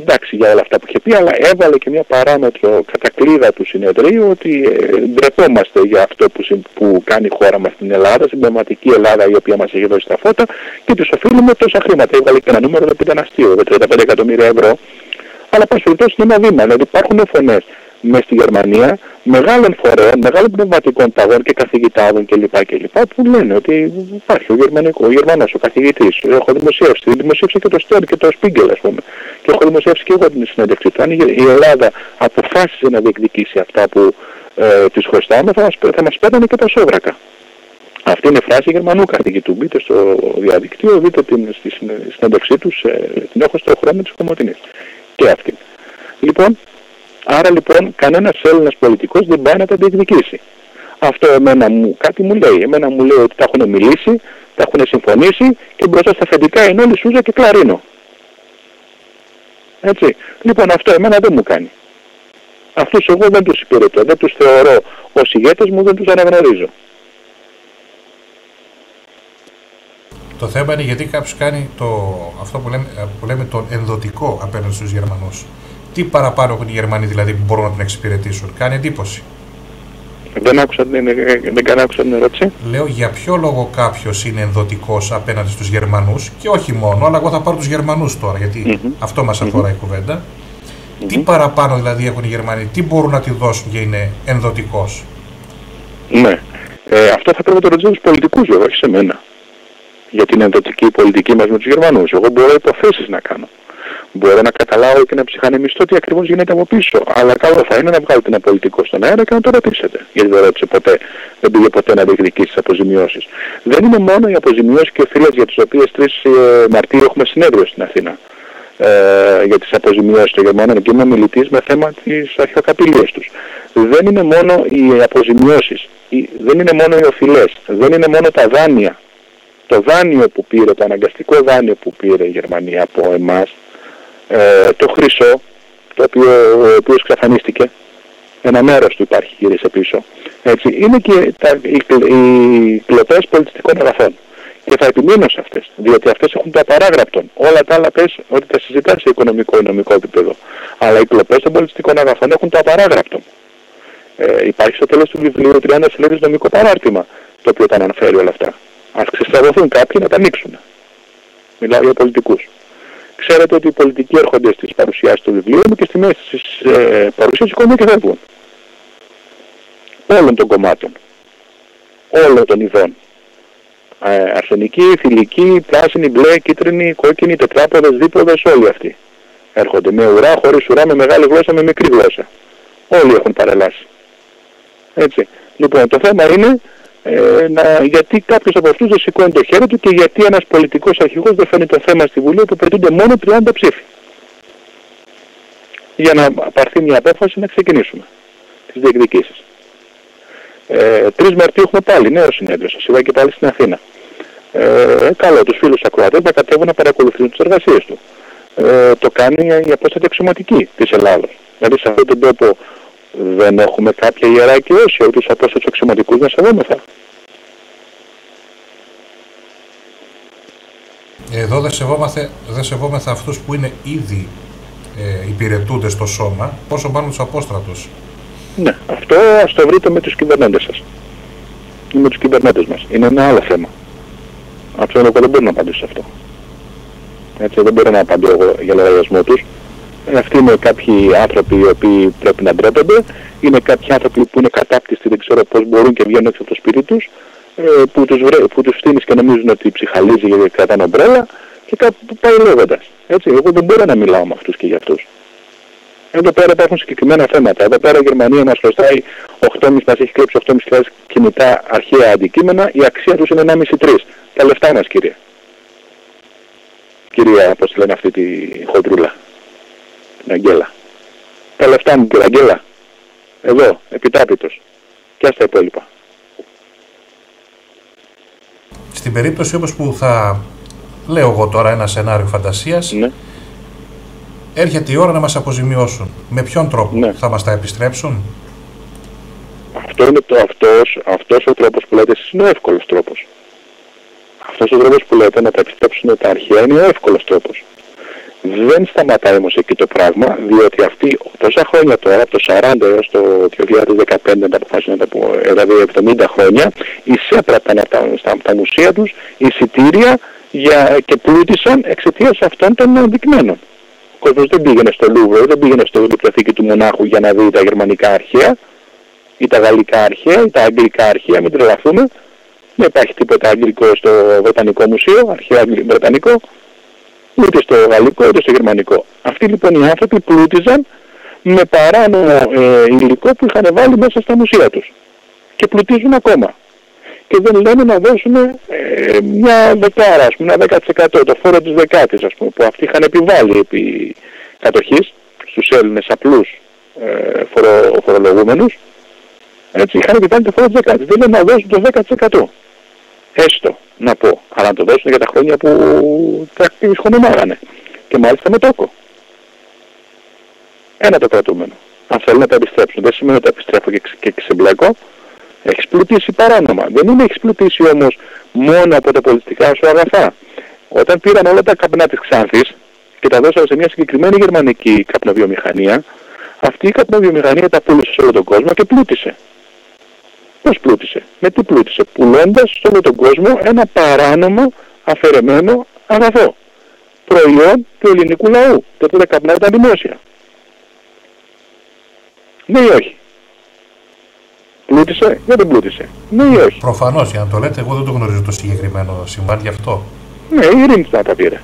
εντάξει για όλα αυτά που είχε πει, αλλά έβαλε και μια παράμετρο κατακλείδα του συνεδρίου ότι ντρεπόμαστε για αυτό που κάνει η χώρα μας στην Ελλάδα, στην πνευματική Ελλάδα η οποία μας έχει δώσει τα φώτα και τους οφείλουμε τόσα χρήματα. Έβαλε και ένα νούμερο που ήταν αστείο, 35 εκατομμύρια ευρώ. Αλλά πάση περιπτώσει είναι ένα βήμα. Δηλαδή υπάρχουν φωνές μες στη Γερμανία μεγάλων φορέων, μεγάλων πνευματικών ταγών και καθηγητάδων κλπ. Που λένε ότι υπάρχει ο Γερμανός, ο καθηγητής. Έχω δημοσίευσει και το Στέρν και το Σπίγκελ, ας πούμε. Και έχω δημοσιεύσει και εγώ την συνέντευξη του. Αν η Ελλάδα αποφάσισε να διεκδικήσει αυτά που της χρωστάμε, θα μας παίρνανε και τα σόβρακα. Αυτή είναι φράση Γερμανού καθηγητού. Μπείτε στο διαδικτύο, δείτε στη συνέντευξή τους, την έχω στο Χρόνο της Κομοτηνής. Και αυτή. Λοιπόν, άρα λοιπόν κανένας Έλληνας πολιτικός δεν πάει να τα διεκδικήσει. Αυτό κάτι μου λέει. Εμένα μου λέει ότι τα έχουν μιλήσει, τα έχουν συμφωνήσει και μπροστά στα αφεντικά είναι όλοι Σούζα και Κλαρίνο. Έτσι. Λοιπόν, αυτό εμένα δεν μου κάνει. Αυτούς εγώ δεν τους υπηρετώ, δεν τους θεωρώ ως ηγέτες μου, δεν τους αναγνωρίζω. Το θέμα είναι γιατί κάποιος κάνει αυτό που λέμε τον ενδοτικό απέναντι στους Γερμανούς. Τι παραπάνω έχουν οι Γερμανοί δηλαδή που μπορούν να τον εξυπηρετήσουν? Κάνει εντύπωση. Δεν άκουσα την ερώτηση. Λέω για ποιο λόγο κάποιος είναι ενδοτικός απέναντι στους Γερμανούς και όχι μόνο, αλλά εγώ θα πάρω τους Γερμανούς τώρα γιατί αυτό μας αφορά η κουβέντα. Τι παραπάνω δηλαδή έχουν οι Γερμανοί, τι μπορούν να τη δώσουν και είναι ενδοτικός? Ναι. Αυτό θα πρέπει να το ρωτήσω τους πολιτικούς, εγώ, όχι σε μένα. Για την ενδοτική πολιτική μας με τους Γερμανούς. Εγώ μπορώ υποθέσεις να κάνω. Μπορώ να καταλάβω και να ψυχανεμιστώ τι ακριβώς γίνεται από πίσω. Αλλά καλό θα είναι να βγάλετε ένα πολιτικό στον αέρα και να το ρωτήσετε. Γιατί δεν ρώτησε ποτέ, δεν πήγε ποτέ να διεκδικήσει τις αποζημιώσεις. Δεν είναι μόνο οι αποζημιώσεις και οφείλες για τις οποίες 3 Μαρτίου έχουμε συνέδριο στην Αθήνα. Για τις αποζημιώσεις των Γερμανών και είμαι μιλητής με θέμα της αρχαιοκαπηλείας τους. Δεν είναι μόνο οι αποζημιώσεις, δεν είναι μόνο οι οφειλές, δεν είναι μόνο τα δάνεια. Το δάνειο που πήρε, το αναγκαστικό δάνειο που πήρε η Γερμανία από εμάς, το χρυσό, το οποίο εξαφανίστηκε, ένα μέρος του υπάρχει, γύρισε πίσω, έτσι, είναι και οι κλοπές πολιτιστικών αγαθών. Και θα επιμείνω σε αυτές, διότι αυτές έχουν το απαράγραπτον. Όλα τα άλλα πες ότι τα συζητάς σε οικονομικό ή νομικό επίπεδο. Αλλά οι κλοπές των πολιτιστικών αγαθών έχουν το απαράγραπτον. Υπάρχει στο τέλος του βιβλίου 30 σελίδες νομικό παράρτημα, το οποίο τα αναφέρει όλα αυτά. Ας ξεστραβωθούν κάποιοι να τα ανοίξουν. Μιλάω για πολιτικούς. Ξέρετε ότι οι πολιτικοί έρχονται στις παρουσιάσεις του βιβλίου μου και στη μέση της παρουσίασης κομμάτια και φεύγουν. Όλων των κομμάτων. Όλων των ειδών. Αρσενική, θηλυκή, πράσινη, μπλε, κίτρινη, κόκκινη, τετράποδες, δίποδες, όλοι αυτοί. Έρχονται με ουρά, χωρίς ουρά, με μεγάλη γλώσσα, με μικρή γλώσσα. Όλοι έχουν παρελάσει. Έτσι. Λοιπόν, το θέμα είναι γιατί κάποιος από αυτούς δεν σηκώνει το χέρι του και γιατί ένας πολιτικός αρχηγός δεν φέρνει το θέμα στη Βουλή που απαιτούνται μόνο 30 ψήφοι. Για να πάρθει μια απόφαση να ξεκινήσουμε τις διεκδικήσεις. 3 Μαρτίου έχουμε πάλι νέο συνέδριο, σας είπα και πάλι στην Αθήνα. Καλό τους φίλους ακροατές να κατέβουν να παρακολουθήσουν τις εργασίες του. Το κάνει η απόστατη αξιωματική της Ελλάδος. Δηλαδή σε αυτόν τον τόπο δεν έχουμε κάποια ιερά και όσια ούτε τους απόστατους αξιωματικούς να σεβόμεθα. Εδώ δεν σεβόμεθα αυτούς που είναι ήδη υπηρετούνται στο σώμα, πόσο πάνω τους απόστρατους. Ναι, αυτό ας το βρείτε με τους κυβερνέντες σας. Ή με τους κυβερνέντες μας. Είναι ένα άλλο θέμα. Αυτό εγώ δεν μπορώ να απαντήσω σε αυτό. Έτσι, δεν μπορώ να απαντώ εγώ για λογαριασμό τους. Αυτοί είναι κάποιοι άνθρωποι οι οποίοι πρέπει να ντρέπονται. Είναι κάποιοι άνθρωποι που είναι κατάπτυστοι, δεν ξέρω πώς μπορούν και βγαίνουν έξω από το σπίτι τους. Που τους φτύνεις και νομίζουν ότι ψυχαλίζει γιατί κρατάνε ομπρέλα και κάπου πάει λέγοντας. Έτσι, εγώ δεν μπορώ να μιλάω με αυτούς και για αυτούς. Εδώ πέρα υπάρχουν συγκεκριμένα θέματα. Εδώ πέρα η Γερμανία μας χρωστάει 8,5, μας έχει κλέψει 8.500 κινητά αρχαία αντικείμενα, η αξία τους είναι 1,5-3. Τα λεφτά μας, κύριε. Κυρία, πώς λένε αυτή τη χοντρούλα. Την Αγγέλα. Τα λεφτά μου, κύριε Αγγέλα. Εδώ, επιτάπητος. Και ας τα υπόλοιπα. Στην περίπτωση όπως που θα λέω εγώ τώρα ένα σενάριο φαντασίας, ναι. Έρχεται η ώρα να μας αποζημιώσουν. Με ποιον τρόπο θα μας τα επιστρέψουν? Αυτός ο τρόπος που λέτε εσείς είναι ο εύκολος τρόπος. Αυτός ο τρόπος που λέτε να τα επιστρέψουν τα αρχαία είναι ο εύκολος τρόπος. Δεν σταματάει όμως εκεί το πράγμα, διότι αυτοί τόσα χρόνια τώρα, από το 40 έως το 2015, τα αποφάσισαν δηλαδή 70 χρόνια, εισέπραπταν από τα μουσεία τους εισιτήρια και πλούτησαν εξαιτίας αυτών των αντικειμένων. Ο κόσμος δεν πήγαινε στο Λούβρο, δεν πήγαινε στο βιβλιοθήκη του Μονάχου για να δει τα γερμανικά αρχαία ή τα γαλλικά αρχαία ή τα αγγλικά αρχαία, μην τρελαθούμε. Δεν υπάρχει τίποτα αγγλικό στο Βρετανικό Μουσείο, αρχαία βρετανικό, ούτε στο γαλλικό ούτε στο γερμανικό. Αυτοί λοιπόν οι άνθρωποι πλούτιζαν με παράνομο υλικό που είχαν βάλει μέσα στα μουσεία τους. Και πλουτίζουν ακόμα. Και δεν λένε να δώσουν μια δεκάρα, ας πούμε, ένα 10%, το φόρο της δεκάτης, ας πούμε, που αυτοί είχαν επιβάλει επί κατοχής στους Έλληνες απλούς φορολογούμενους. Έτσι, είχαν επιβάλει το φόρο της δεκάτης. Δεν λένε να δώσουν το 10%. Έστω, να πω. Αλλά να το δώσουν για τα χρόνια που τα σχονομάγανε. Και μάλιστα με τόκο. Ένα το κρατούμενο. Αν θέλουν να τα επιστρέψουν, δεν σημαίνει ότι τα επιστρέφω και ξεμπλέκω. Έχεις πλουτίσει παράνομα. Δεν είναι έχεις πλουτίσει όμως μόνο από τα πολιτικά σου αγαθά. Όταν πήραν όλα τα καπνά της Ξάνθης και τα δώσαν σε μια συγκεκριμένη γερμανική καπνοβιομηχανία, αυτή η καπνοβιομηχανία τα πούλησε σε όλο τον κόσμο και πλούτησε. Πώς πλούτησε? Με τι πλούτησε? Πουλώντας σε όλο τον κόσμο ένα παράνομο αφαιρεμένο αγαθό. Προϊόν του ελληνικού λαού. Τότε τα καπνά ήταν δημόσια. Ναι ή όχι? Πλούτησε ή δεν πλούτησε? Ναι ή όχι? Προφανώς, για να το λέτε, εγώ δεν το γνωρίζω το συγκεκριμένο συμβάν γι' αυτό. Ναι, η ειρήνη τα πήρε.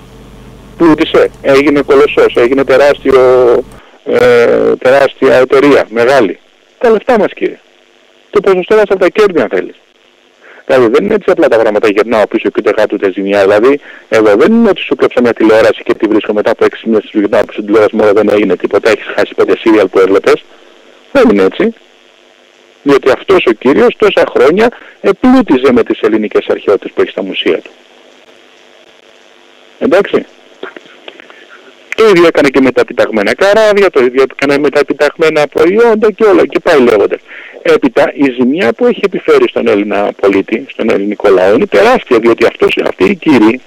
Πλούτησε, έγινε κολοσσός, έγινε τεράστια εταιρεία, μεγάλη. Τα λεφτά μας, κύριε. Το ποσοστό μας από τα κέρδη, αν θέλεις. Δηλαδή δεν είναι έτσι απλά τα πράγματα, γυρνάω πίσω και ούτε κάτω ούτε ζημιά. Δηλαδή εδώ δεν είναι ότι σου κλέψα μια τηλεόραση και τη βρίσκω μετά από 6 μήνες σου γυρνάω πίσω την τηλεόραση, μόνο δεν έγινε τίποτα, έχεις χάσει 5 σύριαλ που έβλεπες. Δεν είναι έτσι. Διότι αυτός ο κύριος τόσα χρόνια επλούτιζε με τις ελληνικές αρχαιότητες που έχει στα μουσεία του. Εντάξει. Το ίδιο έκανε και με τα επιταγμένα καράβια, το ίδιο έκανε με τα επιταγμένα προϊόντα και όλα και πάει λέγοντας. Έπειτα η ζημιά που έχει επιφέρει στον Έλληνα πολίτη, στον ελληνικό λαό, είναι τεράστια, διότι αυτοί οι κύριοι,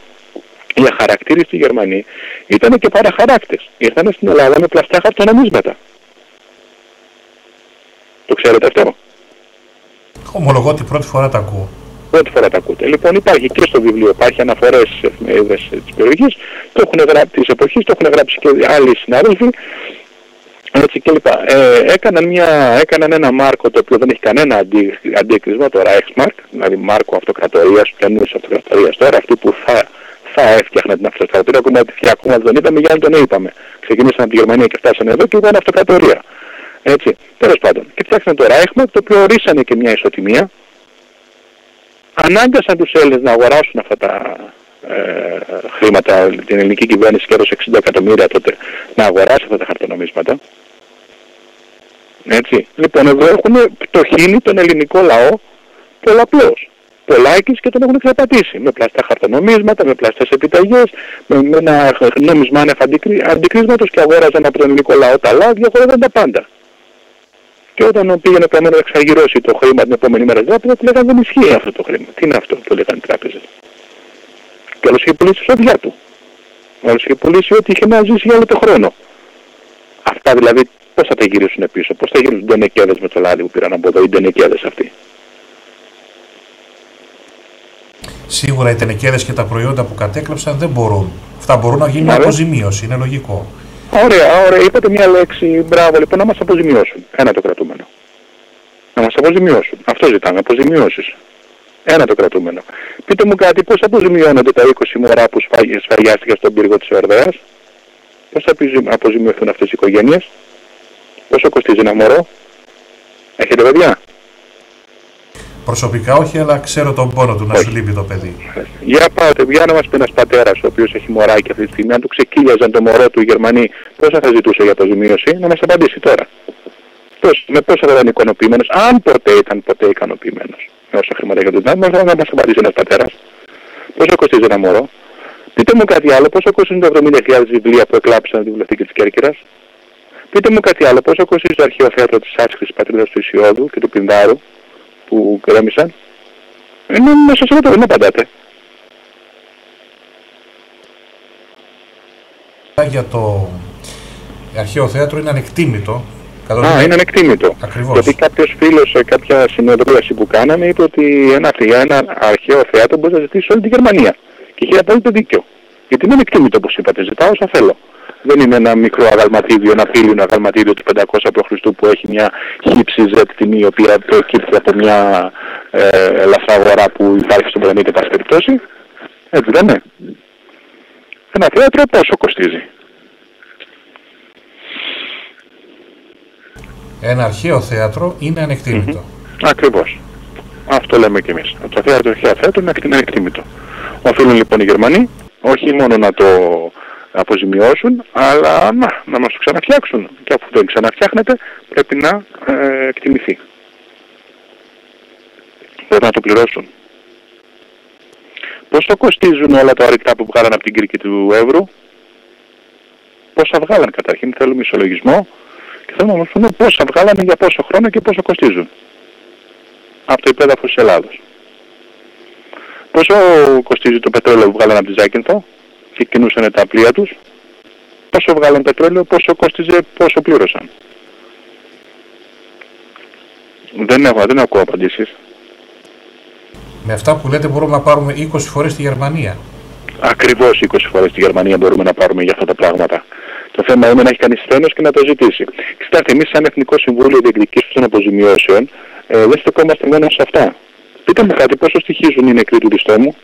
οι αχαρακτήριστοι Γερμανοί, ήταν και παραχαράκτες. Ήρθαν στην Ελλάδα με πλαστά χαρτονομίσματα. Το ξέρετε αυτό? Ομολογώ ότι πρώτη φορά τα ακούω. Πρώτη φορά τα ακούτε. Λοιπόν, υπάρχει και στο βιβλίο, υπάρχει αναφορές στις εφημερίδες της περιοχής, το έχουν γράψει της εποχής, το έχουν γράψει και άλλοι συνάδελφοι, έτσι και λοιπά. Έκαναν ένα μάρκο το οποίο δεν έχει κανένα αντίκρισμα, το Reichsmark, δηλαδή μάρκο αυτοκρατορίας, καινούργιας αυτοκρατορίας τώρα, αυτή που θα έφτιαχνε την αυτοκρατορία, ακόμα δεν είπαμε, για να τον είπαμε. Ξεκινήσαν από τη Γερμανία και φτάσανε εδώ και ήταν αυτοκρατορία. Έτσι, τέλος πάντων. Και φτιάξαν το Reichsmark, το οποίο ορίσανε και μια ισοτιμία. Ανάγκασαν τους Έλληνες να αγοράσουν αυτά τα χρήματα, την ελληνική κυβέρνηση και έδωσε 60 εκατομμύρια τότε να αγοράσει αυτά τα χαρτονομίσματα. Έτσι. Λοιπόν, εδώ έχουν πτωχύνει τον ελληνικό λαό πολλαπλώς. Πολλάκις και τον έχουν εξαπατήσει. Με πλαστά χαρτονομίσματα, με πλαστές επιταγές, με ένα νόμισμα άνευ αντικρίσματος και αγόραζαν από τον ελληνικό λαό τα λάδια, αγόραζαν τα πάντα. Και όταν πήγαινε επομένως να εξαργυρώσει το χρήμα την επόμενη μέρα στην τράπεζα, του λέγανε δεν ισχύει αυτό το χρήμα. Τι είναι αυτό, το λέγανε οι τράπεζες. Και όλος είχε πουλήσει τη σοδιά του. Όλος είχε πουλήσει ό,τι είχε να ζήσει για όλο το χρόνο. Αυτά δηλαδή πώς θα τα γυρίσουν πίσω, πώς θα γίνουν ντενεκέδες με το λάδι που πήραν από εδώ, οι ντενεκέδες αυτοί. Σίγουρα οι τενεκέδες και τα προϊόντα που κατέκλεψαν δεν μπορούν. Αυτά μπορούν να γίνουν αποζημίωση, είναι λογικό. Ωραία, είπατε μια λέξη, μπράβο λοιπόν, να μας αποζημιώσουν. Ένα το κρατούμενο. Να μας αποζημιώσουν. Αυτό ζητάμε, αποζημιώσεις. Ένα το κρατούμενο. Πείτε μου κάτι, πώς αποζημιώνονται τα 20 μωρά που σφαγιάστηκαν στον πύργο της Ορδέας? Πώς θα αποζημιωθούν αυτές οι οικογένειες? Πόσο κοστίζει ένα μωρό? Έχετε παιδιά? Προσωπικά όχι, αλλά ξέρω τον πόνο του να σου λείπει το παιδί. Για πάτε, για να μας πει ένας πατέρας ο οποίος έχει μωράκι αυτή τη στιγμή, αν του ξεκύλιαζαν το μωρό του οι Γερμανοί, πόσα θα ζητούσε για αποζημίωση? Να μας απαντήσει τώρα. Με πόσα θα ήταν ικανοποιημένος, αν ποτέ ήταν ικανοποιημένος με όσα χρήματα για τον τάμα, να μας απαντήσει ένας πατέρας. Πόσο κοστίζει ένα μωρό? Πείτε μου κάτι άλλο, πόσο κοστίζουν τα 70.000 βιβλία που εκλάψαν τη βιβλιοθήκη της Κέρκυρας? Πείτε μου κάτι άλλο, πόσο κοστίζει το αρχαίο θέατρο της Άσκησης Πατρίδας του Ισιώδου και του Πινδάρου που γκρέμισαν? Να σας ρωτώ, δεν απαντάτε. Για το αρχαίο θέατρο είναι ανεκτήμητο. Είναι ανεκτήμητο. Ακριβώς. Γιατί κάποιος φίλος σε κάποια συνεδρίαση που κάναμε είπε ότι για ένα αρχαίο θέατρο μπορεί να ζητήσει όλη τη Γερμανία. Και είχε απόλυτο δίκιο. Γιατί είναι ανεκτήμητο όπως είπατε, ζητάω όσα θέλω. Δεν είναι ένα μικρό αγαλματίδιο, ένα πύλινο αγαλματίδιο του 500 π.Χ. που έχει μια χύψη Z τιμή, η οποία προκύπτει από μια ελαφρά αγορά που υπάρχει στον πλανήτη, πάση περιπτώσει. Έτσι δεν είναι? Ένα θέατρο πόσο κοστίζει? Ένα αρχαίο θέατρο είναι ανεκτήμητο. Ακριβώς. Αυτό λέμε κι εμείς. Το αρχαίο θέατρο είναι ανεκτήμητο. Οφείλουν λοιπόν οι Γερμανοί όχι μόνο να το αποζημιώσουν, αλλά να μας το ξαναφτιάξουν. Και αφού δεν ξαναφτιάχνεται, πρέπει να εκτιμηθεί. Πρέπει να το πληρώσουν. Πόσο κοστίζουν όλα τα ορυκτά που βγάλαν από την Κρήτη του Εύρου? Πόσα βγάλαν καταρχήν? Θέλουμε ισολογισμό και θέλουμε να μας πούνε πόσα βγάλανε, για πόσο χρόνο και πόσο κοστίζουν από το υπέδαφος της Ελλάδος. Πόσο κοστίζει το πετρέλαιο που βγάλαν από τη Ζάκυνθο και κινούσαν τα πλοία τους? Πόσο βγάλαν πετρέλαιο, πόσο κόστιζε, πόσο πλήρωσαν? Δεν ακούω απαντήσεις. Με αυτά που λέτε μπορούμε να πάρουμε 20 φορές στη Γερμανία. Ακριβώς 20 φορές στη Γερμανία μπορούμε να πάρουμε για αυτά τα πράγματα. Το θέμα είναι να έχει κανείς θρένος και να το ζητήσει. Κοιτάξτε, εμείς σαν Εθνικό Συμβούλιο Διεκδικήσεων των Αποζημιώσεων δεν στεκόμαστε μόνο σε αυτά. Πείτε μου κάτι, πόσο στοιχίζουν οι νεκροί του Διστόμου,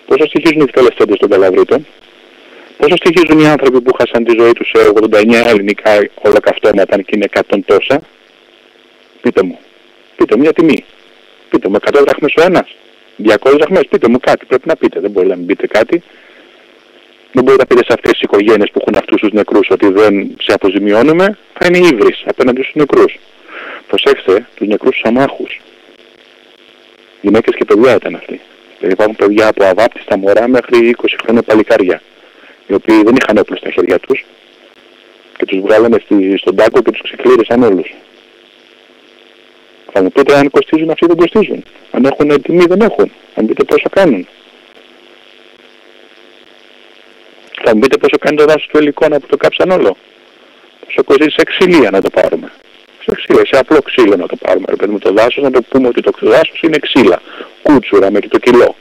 πόσο στοιχίζουν οι εκτελεστέντες των Καλαβρίτων, πόσο στοιχίζουν οι άνθρωποι που χάσαν τη ζωή τους σε 89 ελληνικά ολοκαυτώματα και είναι 100 τόσα. Πείτε μου μια τιμή. Πείτε μου 100 δραχμές ο ένας, 200 δραχμές, πείτε μου κάτι, πρέπει να πείτε, δεν μπορεί να μην πείτε κάτι. Δεν μπορείτε να πείτε σε αυτές τις οικογένειες που έχουν αυτούς τους νεκρούς ότι δεν σε αποζημιώνουμε, θα είναι ύβρις απέναντι στους νεκρούς. Προσέξτε τους νεκρούς τους αμάχους. Γυναίκες και παιδιά ήταν αυτοί. Δηλαδή υπάρχουν παιδιά από αβάπτιστα μωρά μέχρι 20 χρόνια παλικάρια, οι οποίοι δεν είχαν όπλο στα χέρια τους και τους βγάλανε στον τάγκο και τους ξεκλήρισαν όλους. Θα μου πείτε αν κοστίζουν, αυτοί δεν κοστίζουν. Αν έχουν τιμή, δεν έχουν. Θα μου πείτε πόσο κάνουν. Θα μου πείτε πόσο κάνει το δάσος του Ελικόνα που το κάψαν όλο. Πόσο κοστίζει σε ξυλία να το πάρουμε. Σε ξύλα, σε απλό ξύλο να το πάρουμε. Ρε παιδί μου, το δάσος να το πούμε ότι το δάσος είναι ξύλα. Κούτσουρα με και το κιλό.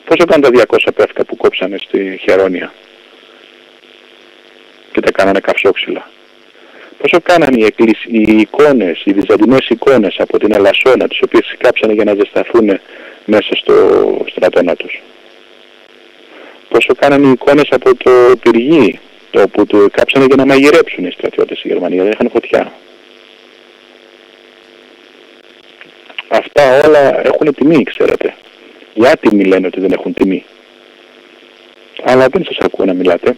Πόσο κάνουν τα 200 πεύκα που κόψανε στη Χερόνια και τα κάνανε καυσόξυλα. Πόσο κάνανε οι εικόνες, οι βυζαντινές εικόνες από την Ελασσόνα, τις οποίες κάψανε για να ζεσταθούν μέσα στο στρατόνα τους. Πόσο κάνανε οι εικόνες από το πυργί, όπου το κάψανε για να μαγειρέψουν οι στρατιώτες οι Γερμανοί, δεν είχαν φωτιά. Αυτά όλα έχουν τιμή, ξέρετε. Οι άτιμοι λένε ότι δεν έχουν τιμή. Αλλά δεν σας ακούω να μιλάτε.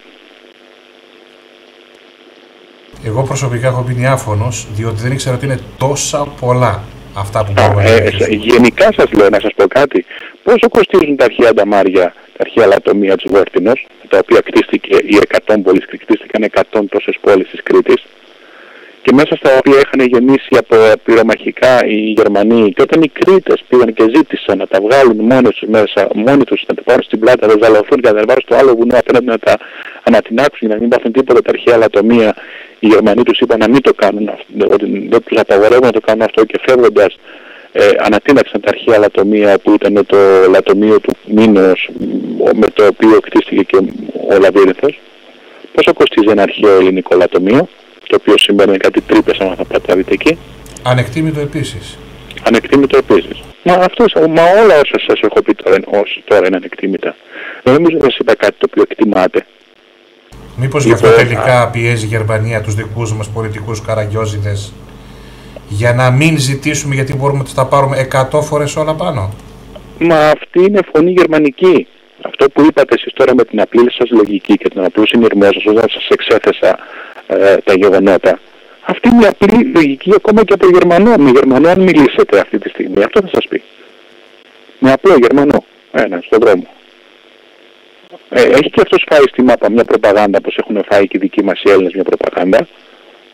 Εγώ προσωπικά έχω μπει άφωνος, διότι δεν ήξερα ότι είναι τόσα πολλά αυτά που μπορούμε να διαχειριστούμε. Γενικά σας λέω να σας πω κάτι. Πόσο κοστίζουν τα αρχαία νταμάρια, τα αρχαία λατομεία της Βόρτινος, τα οποία κτίστηκε, οι 100 πόλεις κτίστηκαν 100 τόσες πόλεις της Κρήτης, και μέσα στα οποία είχαν γεννήσει από πυρομαχικά οι Γερμανοί, και όταν οι Κρήτες πήγαν και ζήτησαν να τα βγάλουν μόνοι τους, να τα πάρουν στην πλάτη, να τα ζαλωθούν και να τα βάλουν στο άλλο βουνό απέναντι να τα ανατινάξουν για να μην πάθουν τίποτα τα αρχαία λατομεία, οι Γερμανοί τους είπαν να μην το κάνουν, ότι δεν τους απαγορεύουν να το κάνουν αυτό, και φεύγοντας ανατείναξαν τα αρχαία λατομεία που ήταν το λατομείο του Μήνος με το οποίο κτίστηκε και ο Λαβύρινθος. Πόσο κοστίζει ένα αρχαίο ελληνικό λατομείο, το οποίο σήμερα είναι κάτι τρύπες άμα θα πάτε δείτε εκεί. Ανεκτήμητο επίσης. Ανεκτήμητο επίσης. Μα όλα όσα σας έχω πει τώρα είναι ανεκτήμητα. Δεν νομίζω να σας είπα κάτι το οποίο εκτιμάτε. Μήπως γι' αυτό τελικά πιέζει η Γερμανία τους δικούς μας πολιτικούς καραγκιόζιδες για να μην ζητήσουμε, γιατί μπορούμε να τα πάρουμε 100 φορές όλα πάνω. Μα αυτή είναι φωνή γερμανική. Αυτό που είπατε εσείς τώρα με την απλή σας λογική και τον απλό συνειρμό σας όταν σας εξέθεσα τα γεγονότα. Αυτή είναι η απλή λογική ακόμα και από Γερμανό. Με Γερμανό αν μιλήσετε αυτή τη στιγμή, αυτό θα σας πει. Με απλό Γερμανό, στον δρόμο. Έχει και αυτός φάει στη μάπα μια προπαγάνδα, πως έχουν φάει και οι δικοί μας οι Έλληνες μια προπαγάνδα,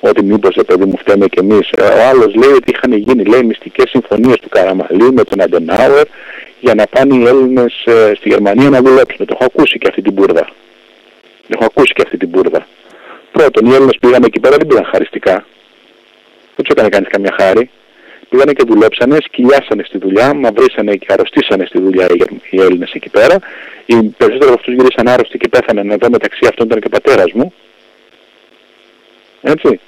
ότι μήπως παιδί μου φταίμε κι εμείς. Ο άλλος λέει ότι είχαν γίνει, λέει, μυστικές συμφωνίες του Καραμαλή με τον Αντενάουερ για να πάνε οι Έλληνες στη Γερμανία να δουλέψουν. Το έχω ακούσει και αυτή την μπουρδα. Πρώτον, οι Έλληνες πήγαν εκεί πέρα, δεν πήγαν χαριστικά. Δεν τους έκανε κανείς καμιά χάρη. Πήγανε και δουλέψανε, σκυλιάσανε στη δουλειά, μαυρίσανε και αρρωστήσανε στη δουλειά οι Έλληνες εκεί πέρα. Οι περισσότεροι από αυτούς γυρίσαν άρρωστοι και πέθαναν. Εδώ μεταξύ αυτών ήταν και ο πατέρας μου. Έτσι.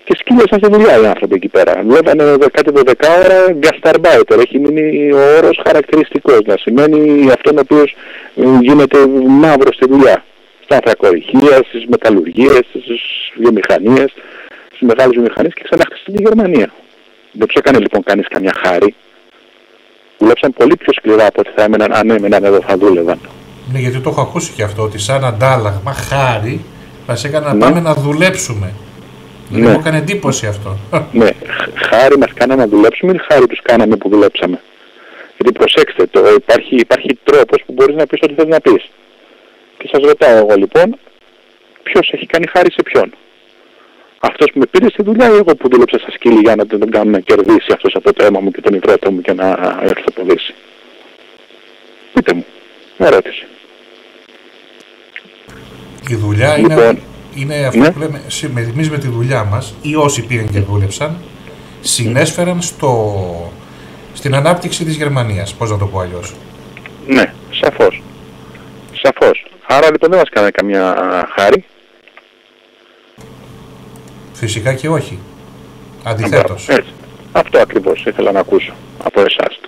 Και σκύλιασαν στη δουλειά οι άνθρωποι εκεί πέρα. Δουλεύανε κάτι 12 ώρα γκασταρμπάιτερ. Έχει μείνει ο όρος χαρακτηριστικός. Να σημαίνει αυτόν ο οποίος γίνεται μαύρο στη δουλειά. Στα ανθρακοριχεία, στις μεταλλουργίες, στις βιομηχανίες, στις μεγάλες βιομηχανίες, και ξανά στη Γερμανία. Δεν τους έκανε λοιπόν κανείς καμιά χάρη. Δουλέψαν πολύ πιο σκληρά από ό,τι θα έμεναν, αν έμεναν εδώ θα δούλευαν. Ναι, γιατί το έχω ακούσει και αυτό, ότι σαν αντάλλαγμα χάρη μας έκανε να πάμε να δουλέψουμε. Δηλαδή μου έκανε εντύπωση αυτό. Ναι, χάρη μας κάναμε να δουλέψουμε ή χάρη τους κάναμε που δουλέψαμε? Γιατί προσέξτε, υπάρχει τρόπος που μπορείς να πεις ό,τι θες να πεις. Και σας ρωτάω εγώ λοιπόν, ποιος έχει κάνει χάρη σε ποιον? Αυτός που με πήρε στη δουλειά ή εγώ που δούλεψα στα σκύλη για να τον κάνω να κερδίσει αυτός από το αίμα μου και τον υδρότο μου και να έρθει από Δύση? Πείτε μου, ερώτηση. Η δουλειά λοιπόν, είναι αυτό που λέμε, εμείς με τη δουλειά μας ή όσοι πήγαν και δούλεψαν, συνέσφεραν στην ανάπτυξη της Γερμανίας, πώς να το πω αλλιώς. Ναι, σαφώς. Άρα λοιπόν δεν μας κάνανε καμιά χάρη. Φυσικά και όχι. Αντιθέτως. Αυτό ακριβώς ήθελα να ακούσω από εσάς.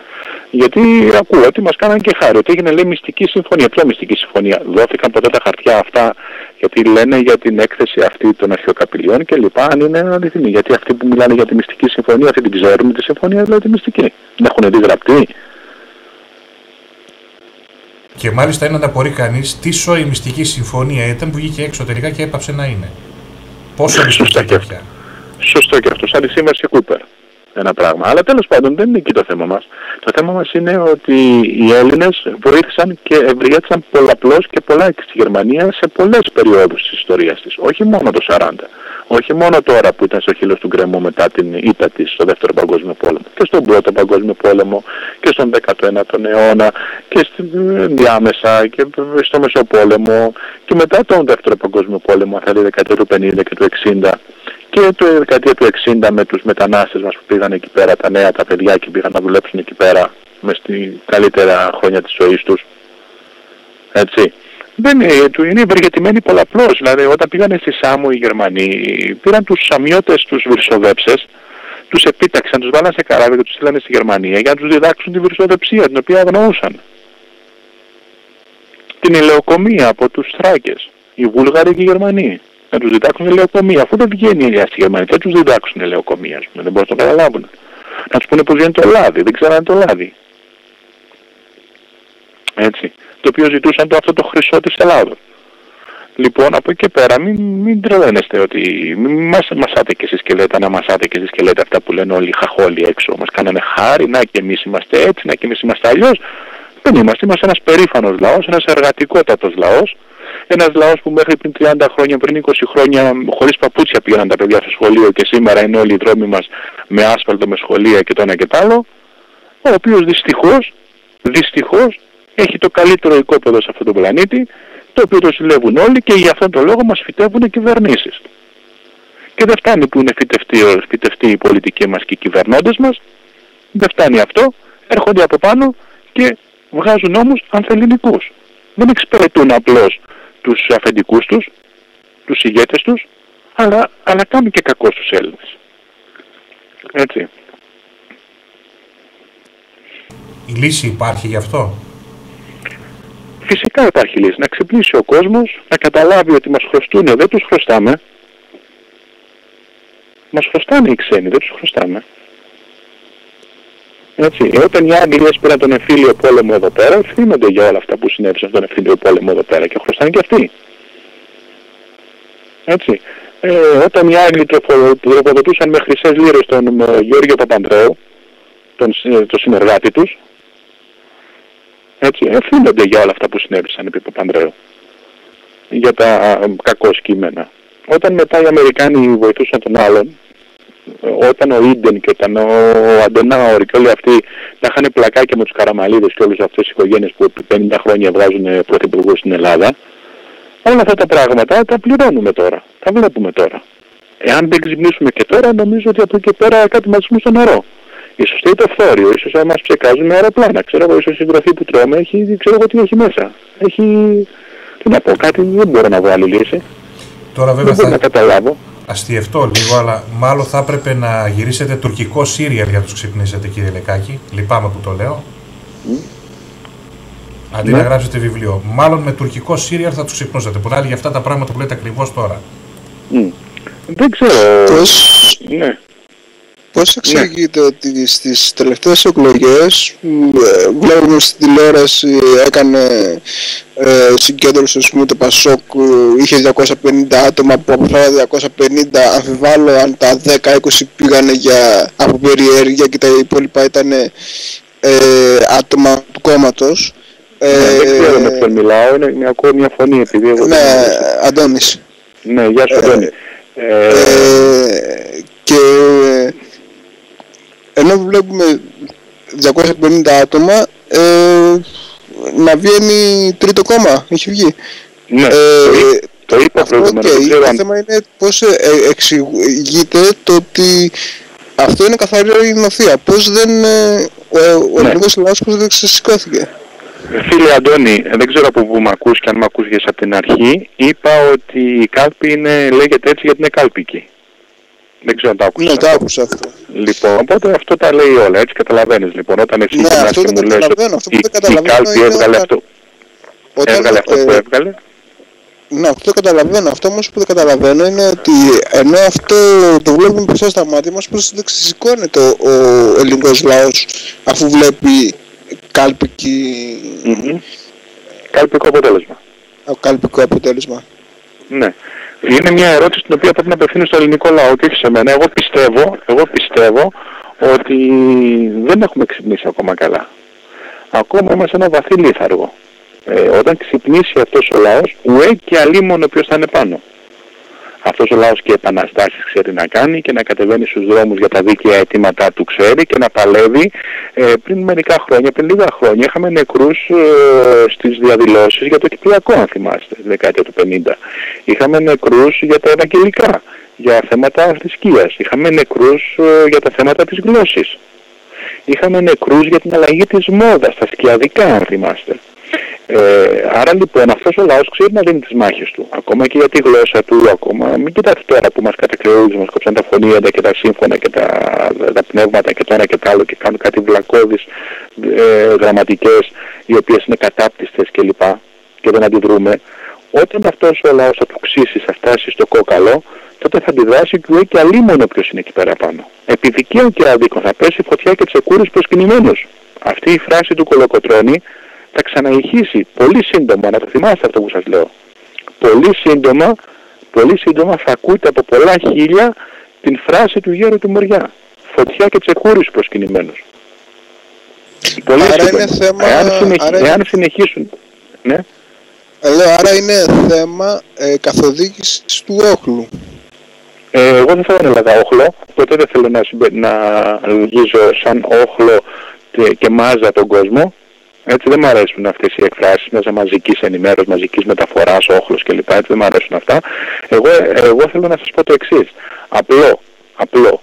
Γιατί ακούω ότι μας κάνανε και χάρη, ότι έγινε λέει μυστική συμφωνία. Ποια μυστική συμφωνία? Δόθηκαν ποτέ τα χαρτιά αυτά, γιατί λένε για την έκθεση αυτή των αρχαιοκαπηλιών και λοιπά, αν είναι αληθινή? Γιατί αυτοί που μιλάνε για τη μυστική συμφωνία, αυτή την ξέρουν τη συμφωνία, δηλαδή τη μυστική? Δεν έχουν δει γραπτή. Και μάλιστα είναι να απορεί κανείς τι σοϊ μυστική συμφωνία ήταν που βγήκε έξω τελικά και έπαψε να είναι. Πόσο μυστική και πια. Σωστό και αυτό, σαν τη σύμβαση Κούπερ. Ένα πράγμα. Αλλά τέλος πάντων δεν είναι εκεί το θέμα μας. Το θέμα μας είναι ότι οι Έλληνες βοήθησαν και ευεργέτησαν πολλαπλώς και πολλά στη Γερμανία σε πολλές περιόδους της ιστορίας της. Όχι μόνο το 40. Όχι μόνο τώρα που ήταν στο χείλος του γκρεμού μετά την ήττα της στο Δεύτερο Παγκόσμιο Πόλεμο. Και στον Πρώτο Παγκόσμιο Πόλεμο και στον 19ο αιώνα και διάμεσα και στο Μεσοπόλεμο και μετά τον Δεύτερο Παγκόσμιο Πόλεμο, θα λέει δεκαετία του 50 και του 60. Και το δεκαετία του 60 με τους μετανάστες μας που πήγαν εκεί πέρα, τα νέα, τα παιδιά και πήγαν να δουλέψουν εκεί πέρα μες στη καλύτερα χρόνια της ζωής τους. Έτσι. Είναι ευεργετημένοι πολλαπλώς. Δηλαδή όταν πήγανε στη Σάμο οι Γερμανοί, πήραν τους Σαμιώτες, τους βυρσοδέψες, τους επίταξαν, τους βάλαν σε καράβια και τους στείλανε στη Γερμανία για να τους διδάξουν τη βυρσοδεψία, την οποία αγνοούσαν. Την ελαιοκομεία από τους Θράκες, οι Βούλγαροι και οι Γερμανοί. Να τους διδάξουν ελαιοκομεία. Αφού δεν βγαίνει η ελιά στη Γερμανία, δεν τους διδάξουν ελαιοκομεία, δεν μπορούν να το καταλάβουν. Να τους πούνε πως βγαίνει το λάδι, δεν ξέρανε το λάδι. Έτσι. Το οποίο ζητούσαν αυτό το χρυσό της Ελλάδος. Λοιπόν, από εκεί και πέρα, μην τρελαίνεστε ότι μασάτε και εσείς και λέτε, να μασάτε και εσείς και λέτε αυτά που λένε όλοι οι χαχόλοι έξω. Μας κάνανε χάρη, να και εμείς είμαστε έτσι, να και εμείς είμαστε αλλιώς. Δεν είμαστε ένας περήφανος λαός, ένας εργατικότατος λαός. Ένας λαός που μέχρι πριν 30 χρόνια, πριν 20 χρόνια, χωρίς παπούτσια πήγαιναν τα παιδιά στο σχολείο και σήμερα είναι όλοι οι δρόμοι μας με άσφαλτο, με σχολεία και το ένα και το άλλο, ο οποίος δυστυχώς έχει το καλύτερο οικόπεδο σε αυτόν τον πλανήτη, το οποίο το συλλεύουν όλοι και για αυτόν τον λόγο μας φυτεύουν οι κυβερνήσεις. Και δεν φτάνει που είναι φυτευτοί οι πολιτικοί μας και οι κυβερνώντες μας, δεν φτάνει αυτό, έρχονται από πάνω και βγάζουν νόμους ανθελληνικούς. Δεν εξυπηρετούν απλώς τους αφεντικούς τους, τους ηγέτες τους, αλλά κάνουν και κακό στους Έλληνες. Έτσι. Η λύση υπάρχει γι' αυτό? Φυσικά υπάρχει λύση. Να ξυπνήσει ο κόσμος, να καταλάβει ότι μας χρωστούν, δεν τους χρωστάμε. Μας χρωστάνε οι ξένοι, δεν τους χρωστάμε. Έτσι. Όταν οι Άγγλοι έσπηραν τον εμφύλιο πόλεμο εδώ πέρα, ευθύνονται για όλα αυτά που συνέβησαν στον εμφύλιο πόλεμο εδώ πέρα και χρωστάνε και αυτοί. Έτσι. Όταν οι Άγγλοι τροφοδοτούσαν με χρυσές λίρες τον Γεώργιο Παπανδρέου, τον συνεργάτη τους, έτσι, ευθύνονται για όλα αυτά που συνέβησαν επί Παπανδρέου, για τα κακό κείμενα. Όταν μετά οι Αμερικάνοι βοηθούσαν τον άλλον, όταν ο Ίντεν και όταν ο Αντενάουρ και όλοι αυτοί να είχαν πλακάκια με τους Καραμαλίδες και όλες αυτές τις οικογένειες που επί 50 χρόνια βγάζουν πρωθυπουργούς στην Ελλάδα, όλα αυτά τα πράγματα τα πληρώνουμε τώρα, τα βλέπουμε τώρα. Εάν δεν ξυπνήσουμε και τώρα, νομίζω ότι από εκεί και πέρα κάτι μας στο νερό. Ίσως θέλει το φθόριο, ίσως να μας ψεκάζουν με αεροπλάνα. Ξέρω εγώ, ίσως η τροφή που τρώμε ξέρω εγώ τι έχει μέσα. Τι να πω, κάτι δεν μπορώ να βρω άλλη λύση. Τώρα βέβαια δεν μπορώ να καταλάβω. Αστιευτώ λίγο, αλλά μάλλον θα έπρεπε να γυρίσετε τουρκικό σύριαλ για να τους ξυπνήσετε, κύριε Λεκάκη. Λυπάμαι που το λέω. Αντί να γράψετε βιβλίο. Μάλλον με τουρκικό σύριαλ θα τους ξυπνούσατε. Που για αυτά τα πράγματα που λέτε ακριβώς τώρα. Δεν ξέρω. Ναι. Πώς εξηγείται ότι στις τελευταίες εκλογές βλέπουμε στην τηλεόραση έκανε συγκέντρωση, ας πούμε, το Πασόκ είχε 250 άτομα, που από αυτά 250 αμφιβάλλω αν τα 10-20 πήγανε από περιέργεια και τα υπόλοιπα ήταν άτομα του κόμματος. Δεν ξέρω με ποιον μιλάω, είναι ακούω μια φωνή επειδή εγώ... Ναι, Αντώνης. Ναι, γεια σου Αντώνη. Και ενώ βλέπουμε 250 άτομα να βγαίνει τρίτο κόμμα, έχει βγει. Ναι, το είπα προηγουμένως. Το θέμα είναι πώς εξηγείται το ότι αυτό είναι καθαρή νοθεία. Πώς δεν, ο ελληνικός λαός πώς δεν ξεσηκώθηκε. Φίλε Αντώνη, δεν ξέρω από πού μ' ακούς και αν μ' ακούσες από την αρχή. Είπα ότι η κάλπη λέγεται έτσι γιατί είναι κάλπικη. Δεν ξέρω αν τα άκουσες. Ναι, τα άκουσα αυτό. Λοιπόν, οπότε αυτό τα λέει όλα, έτσι καταλαβαίνεις λοιπόν. Όταν εσύ Ναι, αυτό και δεν μου λες ότι η κάλπη έβγαλε αυτό, έβγαλε αυτό που έβγαλε. Ναι, αυτό το καταλαβαίνω. Αυτό όμως που δεν καταλαβαίνω είναι ότι ενώ αυτό το βλέπουμε μπροστά στα μάτια μας, πώς δεν ξεσηκώνεται ο ελληνικός λαός αφού βλέπει Κάλπικο αποτέλεσμα. Κάλπικο αποτέλεσμα. Ναι. Είναι μια ερώτηση την οποία πρέπει να απευθύνει στο ελληνικό λαό και όχι σε μένα. Εγώ πιστεύω ότι δεν έχουμε ξυπνήσει ακόμα καλά. Ακόμα είμαστε ένα βαθύ λίθαργο. Όταν ξυπνήσει αυτός ο λαός, ουέ και αλίμονο ποιος θα είναι πάνω. Αυτός ο λαός και επαναστάσεις ξέρει να κάνει και να κατεβαίνει στους δρόμους για τα δίκαια αιτήματά του ξέρει και να παλεύει. Πριν μερικά χρόνια, πριν λίγα χρόνια, είχαμε νεκρούς στις διαδηλώσεις για το Κυπριακό, αν θυμάστε, τη δεκαετία του 50. Είχαμε νεκρούς για τα ευαγγελικά, για θέματα θρησκείας. Είχαμε νεκρούς για τα θέματα της γλώσσης. Είχαμε νεκρούς για την αλλαγή της μόδας, τα σκιαδικά, αν θυμάστε. Άρα λοιπόν αυτός ο λαός ξέρει να δίνει τις μάχες του, ακόμα και για τη γλώσσα του, ακόμα μην κοιτάτε τώρα που μας κατακλεούδουν, μας κόψαν τα φωνήεντα και τα σύμφωνα και τα πνεύματα και το ένα και το άλλο και κάνουν κάτι βλακώδεις γραμματικές οι οποίες είναι κατάπτυστες κλπ. Και δεν αντιδρούμε. Όταν αυτός ο λαός θα του ξύσει, θα φτάσει στο κόκαλο, τότε θα αντιδράσει και αλίμονο ποιος είναι εκεί πέρα πάνω. Επί δικαίων και αδίκων θα πέσει φωτιά και τσεκούρις προσκυνημένους. Αυτή η φράση του Κολοκοτρώνη θα ξαναηχήσει πολύ σύντομα, να το θυμάστε αυτό που σας λέω. Πολύ σύντομα θα ακούτε από πολλά χίλια την φράση του Γέρου του Μοριά. Φωτιά και τσεκούρις προσκυνημένους. Πολύ άρα σύντομα. Είναι θέμα... Εάν συνεχίσουν... Ναι. Άρα είναι θέμα καθοδήγησης του όχλου. Εγώ δεν θέλω να έλεγα όχλο, ποτέ δεν θέλω να λογίζω σαν όχλο και μάζα τον κόσμο. Έτσι δεν μου αρέσουν αυτές οι εκφράσεις μέσα μαζικής ενημέρωσης, μαζικής μεταφοράς, όχλος κλπ. Έτσι δεν μου αρέσουν αυτά. Εγώ θέλω να σας πω το εξής. Απλό.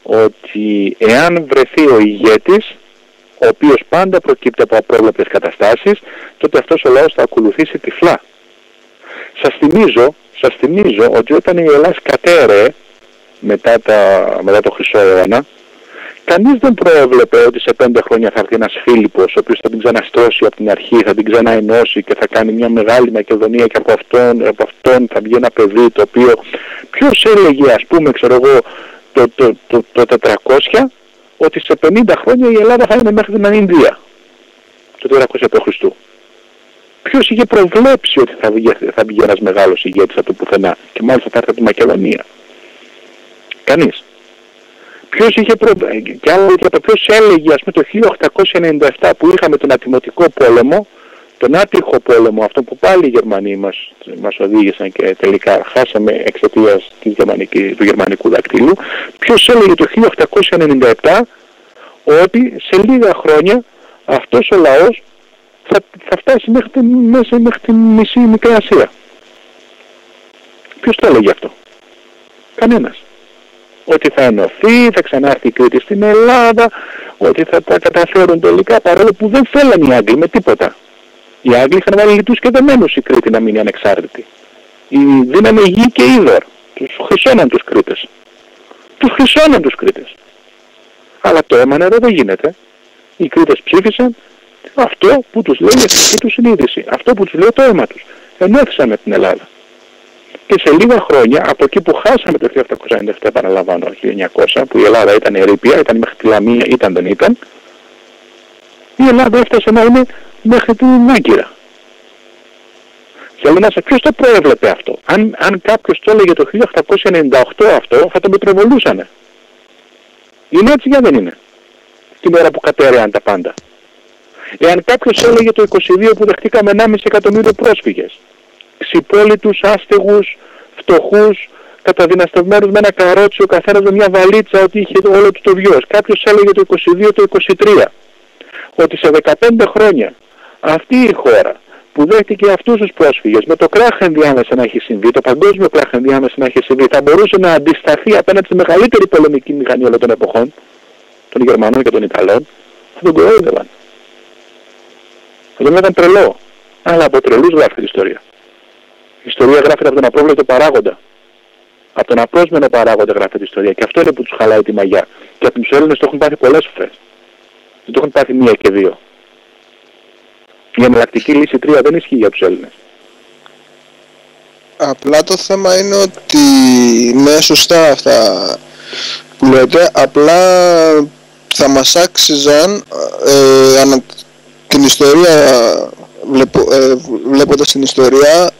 Ότι εάν βρεθεί ο ηγέτης, ο οποίος πάντα προκύπτει από απρόβλεπτες καταστάσεις, τότε αυτός ο λαός θα ακολουθήσει τυφλά. Σας θυμίζω ότι όταν η Ελλάδα κατέρεε μετά το Χρυσό αιώνα, κανείς δεν προέβλεπε ότι σε 5 χρόνια θα έρθει ένας Φίλιππος, ο οποίος θα την ξαναστρώσει από την αρχή, θα την ξαναενώσει και θα κάνει μια μεγάλη Μακεδονία και από αυτόν θα βγει ένα παιδί το οποίο... Ποιος έλεγε, ας πούμε, ξέρω εγώ, το 400, ότι σε 50 χρόνια η Ελλάδα θα είναι μέχρι την Ινδία, το 400 π.Χ. Ποιος είχε προβλέψει ότι θα βγει ένας μεγάλος ηγέτης από το πουθενά και μάλιστα θα έρθει από τη Μακεδονία? Κανείς. Ποιος έλεγε, ας πούμε, το 1897 που είχαμε τον ατιμωτικό πόλεμο, τον άτυχο πόλεμο, αυτό που πάλι οι Γερμανοί μας οδήγησαν και τελικά χάσαμε εξαιτίας του γερμανικού δακτύλου, ποιος έλεγε το 1897 ότι σε λίγα χρόνια αυτός ο λαός θα φτάσει μέχρι τη μισή Μικρή Ασία? Ποιος το έλεγε αυτό? Κανένας. Ότι θα ενωθεί, θα ξανάρθει η Κρήτη στην Ελλάδα, ότι θα τα καταφέρουν τελικά, παρόλο που δεν θέλανε οι Άγγλοι με τίποτα. Οι Άγγλοι είχαν βάλει λιτούς και δεμένους η Κρήτη να μείνει ανεξάρτητη. Δίνανε γη και είδωρ. Τους χρυσώναν τους Κρήτες. Αλλά το αίμα νερό δεν γίνεται. Οι Κρήτες ψήφισαν αυτό που τους λέει η εθνική τους συνείδηση. Αυτό που τους λέει το αίμα τους. Ενώθησαν με την Ελλάδα. Και σε λίγα χρόνια, από εκεί που χάσαμε το 1897, επαναλαμβάνω, 1900, που η Ελλάδα ήταν ερείπια, ήταν μέχρι τη Λαμία, δεν ήταν, η Ελλάδα έφτασε να είναι μέχρι την Άγκυρα. Θέλω να σας, ποιος το προέβλεπε αυτό? Αν κάποιος το έλεγε το 1898 αυτό, θα τον πετροβολούσανε. Είναι έτσι για δεν είναι? Την ώρα που κατέρεαν τα πάντα. Εάν κάποιος έλεγε το 22 που δεχτήκαμε 1,5 εκατομμύριο πρόσφυγες, ξυπόλυτους, άστεγους, φτωχούς, καταδυναστευμένους με ένα καρότσι, ο καθένας με μια βαλίτσα, ότι είχε όλο του το βιός. Κάποιος έλεγε το 22, το 23, ότι σε 15 χρόνια αυτή η χώρα που δέχτηκε αυτούς τους πρόσφυγες, με το κράχ ενδιάμεσα να έχει συμβεί, το παγκόσμιο κράχ ενδιάμεσα να έχει συμβεί, θα μπορούσε να αντισταθεί απέναντι στη μεγαλύτερη πολεμική μηχανή όλων των εποχών, των Γερμανών και των Ιταλών, θα τον κορόιδευαν. Αυτό ήταν τρελό. Αλλά από τρελούς γράφεται η ιστορία. Η ιστορία γράφεται από τον απρόβλεπτο παράγοντα. Από τον απρόσμενο παράγοντα γράφεται η ιστορία. Και αυτό είναι που τους χαλάει τη μαγιά. Και από τους Έλληνες το έχουν πάθει πολλές φορές. Δεν το έχουν πάθει 1 και 2. Η εναλλακτική λύση 3 δεν ισχύει για τους Έλληνες. Απλά το θέμα είναι ότι ναι, σωστά αυτά που λέτε, απλά θα μας άξιζαν την ιστορία, βλέποντας την ιστορία,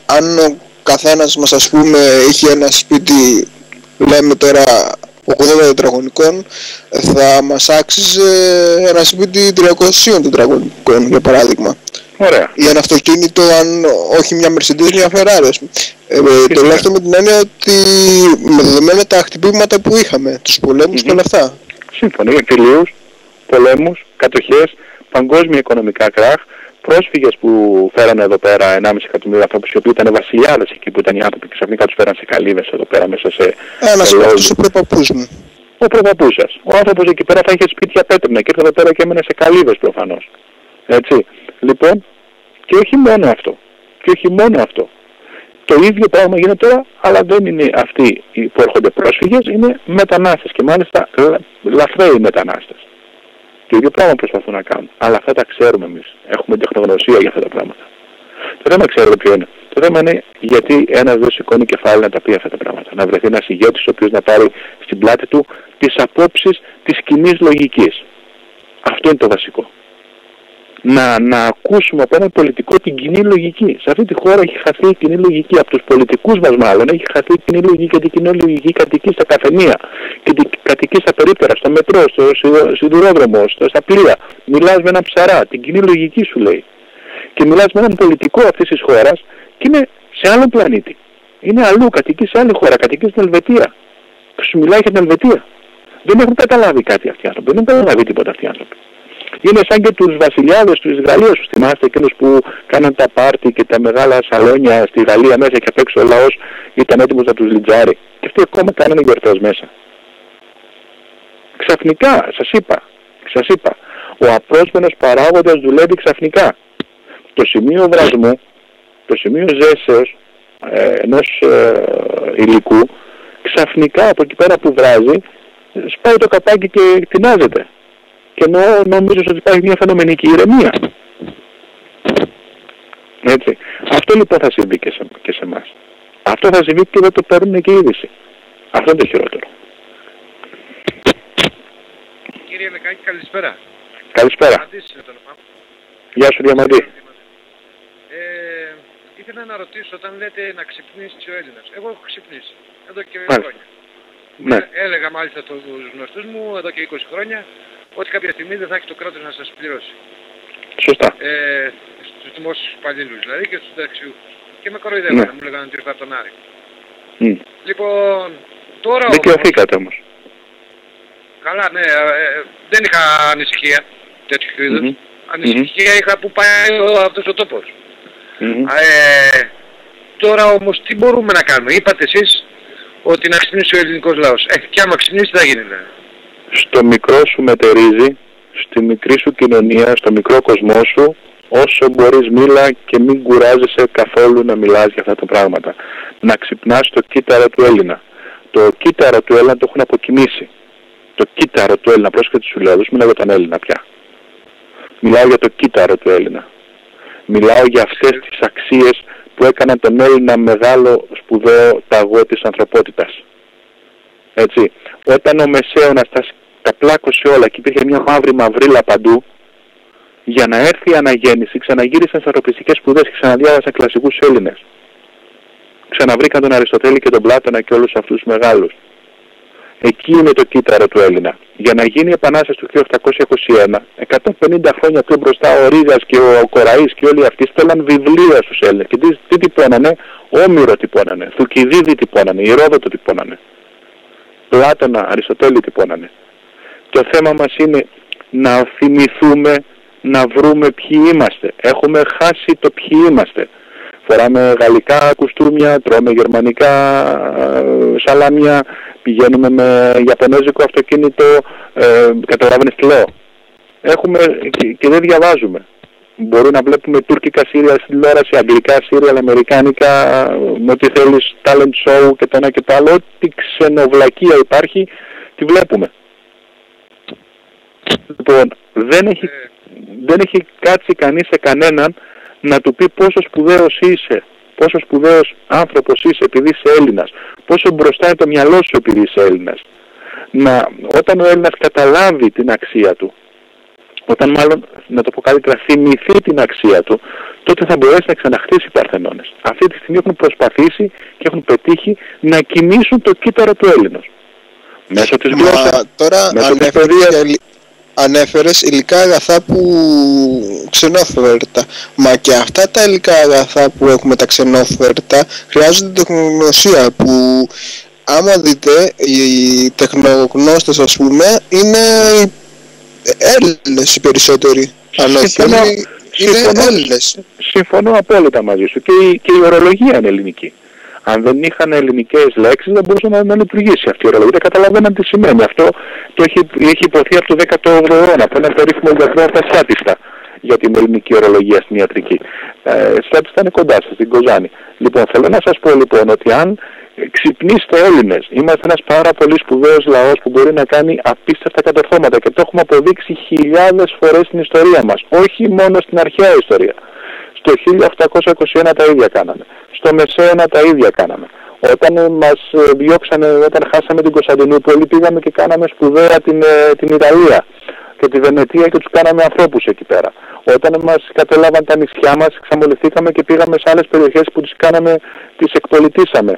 αν ο καθένας μας, ας πούμε, είχε ένα σπίτι, λέμε τώρα 80 τετραγωνικών, θα μας άξιζε ένα σπίτι 300 τετραγωνικών, για παράδειγμα. Ωραία. Ή ένα αυτοκίνητο, αν όχι μια Mercedes, μια Ferrari. Το λέω αυτό με την έννοια ότι με δεδομένα τα χτυπήματα που είχαμε, τους πολέμους και όλα αυτά. Σύμφωνα, για φιλίους, πολέμους, κατοχές, παγκόσμια οικονομικά κράχ, πρόσφυγες που φέρανε εδώ πέρα 1,5 εκατομμύριο ανθρώπους, οι οποίοι ήταν βασιλιάδες εκεί που ήταν οι άνθρωποι και ξαφνικά τους φέραν σε καλύβες εδώ πέρα μέσα σε... Ένας από αυτούς ο προπαππούς μου. Ο προπαππούς σας. Ο άνθρωπος εκεί πέρα θα είχε σπίτια πέτρινα και ήρθε εδώ πέρα και έμενε σε καλύβες προφανώς. Έτσι. Λοιπόν, και όχι μόνο αυτό. Και όχι μόνο αυτό. Το ίδιο πράγμα γίνεται τώρα, αλλά δεν είναι αυτοί που έρχονται πρόσφυγες, είναι μετανάστες και μάλιστα λαθρέοι μετανάστες. Το ίδιο πράγμα προσπαθούν να κάνουν. Αλλά αυτά τα ξέρουμε εμείς. Έχουμε τεχνογνωσία για αυτά τα πράγματα. Το θέμα ξέρετε ποιο είναι. Το θέμα είναι γιατί ένας δεν σηκώνει κεφάλι να τα πει αυτά τα πράγματα. Να βρεθεί ένας ηγέτης ο οποίος να πάρει στην πλάτη του τις απόψεις της κοινής λογικής. Αυτό είναι το βασικό. Να ακούσουμε από έναν πολιτικό την κοινή λογική. Σε αυτή τη χώρα έχει χαθεί η κοινή λογική. Από τους πολιτικούς μας μάλλον έχει χαθεί η κοινή λογική, και την κοινή λογική κατοικεί στα καφενεία, και την κατοικεί στα περίπτερα, στο μετρό, στο σιδηρόδρομο, στα πλοία. Μιλάς με έναν ψαρά, την κοινή λογική σου λέει. Και μιλάς με έναν πολιτικό αυτής της χώρας και είναι σε άλλον πλανήτη. Είναι αλλού, κατοικεί σε άλλη χώρα, κατοικεί στην Ελβετία. Και σου μιλάει για την Ελβετία. Δεν έχουν καταλάβει κάτι αυτοί οι άνθρωποι, δεν έχουν καταλάβει τίποτα αυτοί οι άνθρωποι. Είναι σαν και τους βασιλιάδες της Γαλλίας, σου θυμάστε, εκείνους που κάναν τα πάρτι και τα μεγάλα σαλόνια στη Γαλλία μέσα και απ' έξω ο λαός ήταν έτοιμος να τους λιτζάρει. Και αυτοί ακόμα κάνανε γιορτές μέσα. Ξαφνικά, σας είπα, ο απρόσμενος παράγοντας δουλεύει ξαφνικά. Το σημείο βρασμού, το σημείο ζέσεως ενός υλικού, ξαφνικά από εκεί πέρα που βράζει, σπάει το καπάκι και τεινάζεται. Και νομίζω ότι υπάρχει μια φαινομενική ηρεμία. Έτσι. Αυτό λοιπόν θα συμβεί και σε εμάς. Αυτό θα συμβεί και δεν το παίρνουν και είδηση. Αυτό είναι το χειρότερο. Κύριε Λεκάκη, καλησπέρα. Καλησπέρα. Γεια σου Διαμαντή. Ήθελα να ρωτήσω, όταν λέτε να ξυπνήσει ο Έλληνας. Εγώ έχω ξυπνήσει εδώ και χρόνια. Ναι. Έλεγα μάλιστα τους γνωστούς μου εδώ και 20 χρόνια ότι κάποια στιγμή δεν θα έχει το κράτος να σας πληρώσει. Σωστά. Στους δημόσιους υπαλλήλους δηλαδή και στους δεξιούχους. Και με κοροϊδεύανε, μου λέγανε ότι ήρθα από τον Άρη. Λοιπόν, τώρα δικαιωθήκατε όμως. Καλά, ναι, δεν είχα ανησυχία τέτοιου είδους. Ανησυχία είχα που πάει αυτός ο τόπος. Τώρα όμως τι μπορούμε να κάνουμε. Είπατε εσείς ότι να ξυπνήσει ο ελληνικός λαός. Και άμα ξυπνήσει τι θα γίνει δηλαδή. Στο μικρό σου μετερίζει, στη μικρή σου κοινωνία, στο μικρό κοσμό σου, όσο μπορείς μίλα και μην κουράζεσαι καθόλου να μιλάς για αυτά τα πράγματα. Να ξυπνάς το κύτταρο του Έλληνα. Το κύτταρο του Έλληνα το έχουν αποκοιμήσει. Το κύτταρο του Έλληνα, πρόσχετη σου λέω, δεν μιλάω για τον Έλληνα πια. Μιλάω για το κύτταρο του Έλληνα. Μιλάω για αυτές τις αξίες που έκαναν τον Έλληνα μεγάλο σπουδαίο ταγό της ανθρωπότητας. Έτσι. Όταν ο Μεσαίωνας τα πλάκωσε όλα και υπήρχε μια μαύρη μαυρίλα παντού, για να έρθει η αναγέννηση ξαναγύρισαν στις ανθρωπιστικές σπουδές και ξαναδιάβασαν κλασικούς Έλληνες. Ξαναβρήκαν τον Αριστοτέλη και τον Πλάτωνα και όλους αυτούς τους μεγάλους. Εκεί είναι το κύτταρο του Έλληνα. Για να γίνει η Επανάσταση του 1821, 150 χρόνια πιο μπροστά ο Ρήγας και ο Κοραής και όλοι αυτοί στέλναν βιβλία στους Έλληνες. Και τι τυπώνανε, Όμηρο τυπώνανε, Θουκυδίδη τυπώνανε, Ηρόδοτο τυπώνανε, Πλάτωνα, Αριστοτέλη τυπώνανε. Το θέμα μας είναι να θυμηθούμε, να βρούμε ποιοι είμαστε. Έχουμε χάσει το ποιοι είμαστε. Φοράμε γαλλικά κουστούμια, τρώμε γερμανικά σαλάμια, πηγαίνουμε με ιαπωνέζικο αυτοκίνητο, καταλάβαινες τι λέω. Έχουμε και δεν διαβάζουμε. Μπορεί να βλέπουμε τουρκικά σύριαλ στην τηλεόραση, αγγλικά σύριαλ, αμερικάνικα, με ό,τι θέλεις, talent show και το ένα και το άλλο. Ό,τι ξενοβλακία υπάρχει, τη βλέπουμε. Λοιπόν, δεν έχει κάτσει κανείς σε κανέναν να του πει πόσο σπουδαίος είσαι, πόσο σπουδαίος άνθρωπος είσαι επειδή είσαι Έλληνας, πόσο μπροστά είναι το μυαλό σου επειδή είσαι Έλληνας. Όταν ο Έλληνας καταλάβει την αξία του, όταν μάλλον, να το πω καλύτερα, θυμηθεί την αξία του, τότε θα μπορέσει να ξαναχτίσει οι Παρθενώνες. Αυτή τη στιγμή έχουν προσπαθήσει και έχουν πετύχει να κοιμήσουν το κύτταρο του Έλληνος. Μέσω της γλώσσας, τώρα μέσω της παιδείας. Ανέφερες υλικά αγαθά που ξενόφερτα. Μα και αυτά τα υλικά αγαθά που έχουμε τα ξενόφερτα χρειάζονται τεχνογνωσία που, άμα δείτε, οι τεχνογνώστες, ας πούμε, είναι Έλληνες οι περισσότεροι. Είναι Έλληνες. Συμφωνώ απόλυτα μαζί σου. Και η ορολογία είναι ελληνική. Αν δεν είχαν ελληνικές λέξεις δεν μπορούσε να λειτουργήσει αυτή η ορολογία. Δεν καταλαβαίναν τι σημαίνει. Αυτό το έχει υποθεί από το 18ο αιώνα, από έναν περίφημο γιατρό από τα Σάτιστα, για την ελληνική ορολογία στην ιατρική. Σάτιστα είναι κοντά σας, στην Κοζάνη. Λοιπόν, θέλω να σας πω λοιπόν ότι αν ξυπνήστε Έλληνες, είμαστε ένας πάρα πολύ σπουδαίος λαός που μπορεί να κάνει απίστευτα κατορθώματα και το έχουμε αποδείξει χιλιάδες φορές στην ιστορία μας, όχι μόνο στην αρχαία ιστορία. Στο 1821 τα ίδια κάναμε. Στο Μεσαίωνα τα ίδια κάναμε. Όταν μας διώξανε, όταν χάσαμε την Κωνσταντινούπολη, πήγαμε και κάναμε σπουδαία την Ιταλία και τη Βενετία και τους κάναμε ανθρώπους εκεί πέρα. Όταν μας κατέλαβαν τα νησιά μας, εξαμολυθήκαμε και πήγαμε σε άλλες περιοχές που τις εκπολιτήσαμε.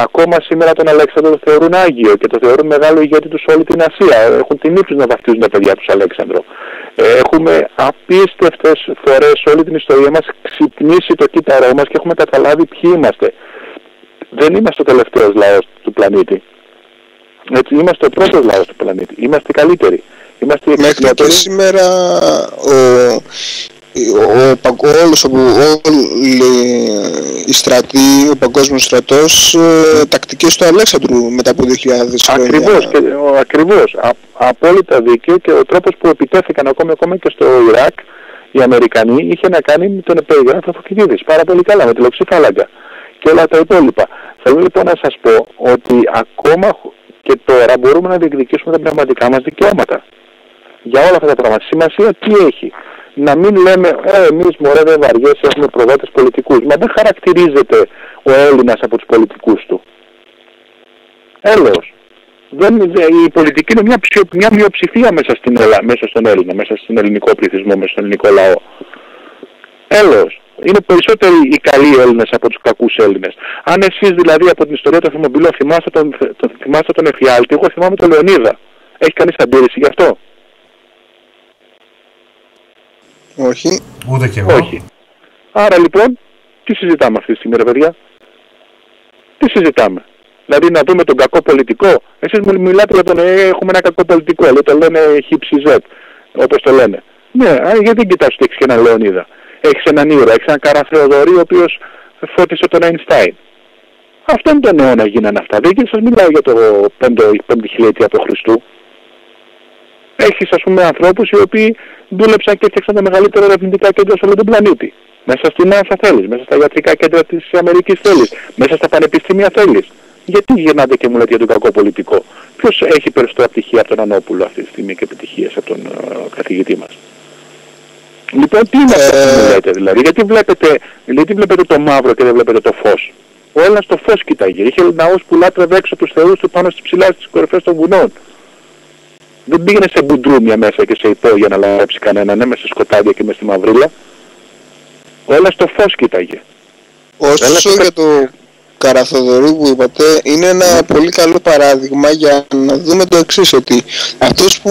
Ακόμα σήμερα τον Αλέξανδρο το θεωρούν Άγιο και το θεωρούν μεγάλο ηγέτη τους σε όλη την Ασία. Έχουν τιμή τους να βαφτίζουν τα παιδιά τους Αλέξανδρο. Έχουμε απίστευτες φορές σε όλη την ιστορία μας ξυπνήσει το κύτταρό μας και έχουμε καταλάβει ποιοι είμαστε. Δεν είμαστε ο τελευταίος λαός του πλανήτη. Έτσι, είμαστε ο πρώτος λαός του πλανήτη. Είμαστε οι καλύτεροι. Είμαστε οι μέχρι και σήμερα όλοι οι στρατοί, ο παγκόσμιος στρατός, τακτικές του Αλέξανδρου μετά από 2000 χρόνια. Ακριβώς. Απόλυτα δίκαιο και ο τρόπος που επιτέθηκαν ακόμα και στο Ιράκ οι Αμερικανοί είχε να κάνει με τον περιγράφο Φωκιδίδης. Πάρα πολύ καλά, με τη λοξιφάλαγγα και όλα τα υπόλοιπα. Θέλω λοιπόν να σας πω ότι ακόμα και τώρα μπορούμε να διεκδικήσουμε τα πνευματικά μας δικαιώματα. Για όλα αυτά τα πράγματα. Σημασία τι έχει? Να μην λέμε εμείς μωρέ δεν βαριέσαι, έχουμε προδότες πολιτικούς. Μα δεν χαρακτηρίζεται ο Έλληνας από τους πολιτικούς του. Έλεος. Η πολιτική είναι μια μειοψηφία μέσα στον Έλληνα, μέσα στον ελληνικό πληθυσμό, μέσα στον ελληνικό λαό. Έλεος. Είναι περισσότεροι οι καλοί Έλληνες από τους κακούς Έλληνες. Αν εσείς δηλαδή από την ιστορία των Θερμοπυλών θυμάστε τον Εφιάλτη, εγώ θυμάμαι τον Λεωνίδα. Έχει κανείς αντίρρηση γι' αυτό? Όχι. Ούτε και εγώ. Όχι. Άρα λοιπόν, τι συζητάμε αυτή τη στιγμή ρε παιδιά? Τι συζητάμε? Δηλαδή να δούμε τον κακό πολιτικό? Εσείς μιλάτε για τον έχουμε ένα κακό πολιτικό, λέει, το λένε χιψιζέτ, όπως το λένε. Ναι, γιατί δεν κοιτάς ότι έχεις και έναν Λεωνίδα? Έχεις έναν ήρωα, έχεις έναν Καραθεοδωρή ο οποίος φώτισε τον Αϊνστάιν. Αυτόν τον αιώνα γίνανε αυτά. Δεν σας μιλάω για το 5η χιλιετία από Χριστού. Έχεις ας πούμε ανθρώπους οι οποίοι δούλεψαν και έφτιαξαν τα μεγαλύτερα ερευνητικά κέντρα σε όλο τον πλανήτη. Μέσα στην NASA θέλεις, μέσα στα ιατρικά κέντρα της Αμερικής θέλεις, μέσα στα πανεπιστήμια θέλεις. Γιατί γυρνάτε και μου λέτε για τον κακό πολιτικό? Ποιος έχει περισσότερα πτυχία από τον Ανώπουλο αυτή τη στιγμή και επιτυχίες από τον καθηγητή μας? Λοιπόν, τι είναι αυτό που μου λέτε δηλαδή? Γιατί βλέπετε το μαύρο και δεν βλέπετε το φως? Ο Έλληνας το φως κοιτάγε. Είχε ναός που λάτρευε έξω τους θεούς του πάνω στις ψηλά στις κορυφές των βουνών. Δεν πήγαινε σε μπουντρούμια μέσα και σε υπόγεια να λάψει κανέναν, μέσα σε σκοτάδια και μέσα στη μαυρίλα. Ο Έλληνας το φως κοίταγε. Όσο για το Καραθοδωρή που είπατε, είναι ένα πολύ καλό παράδειγμα για να δούμε το εξής, ότι αυτός που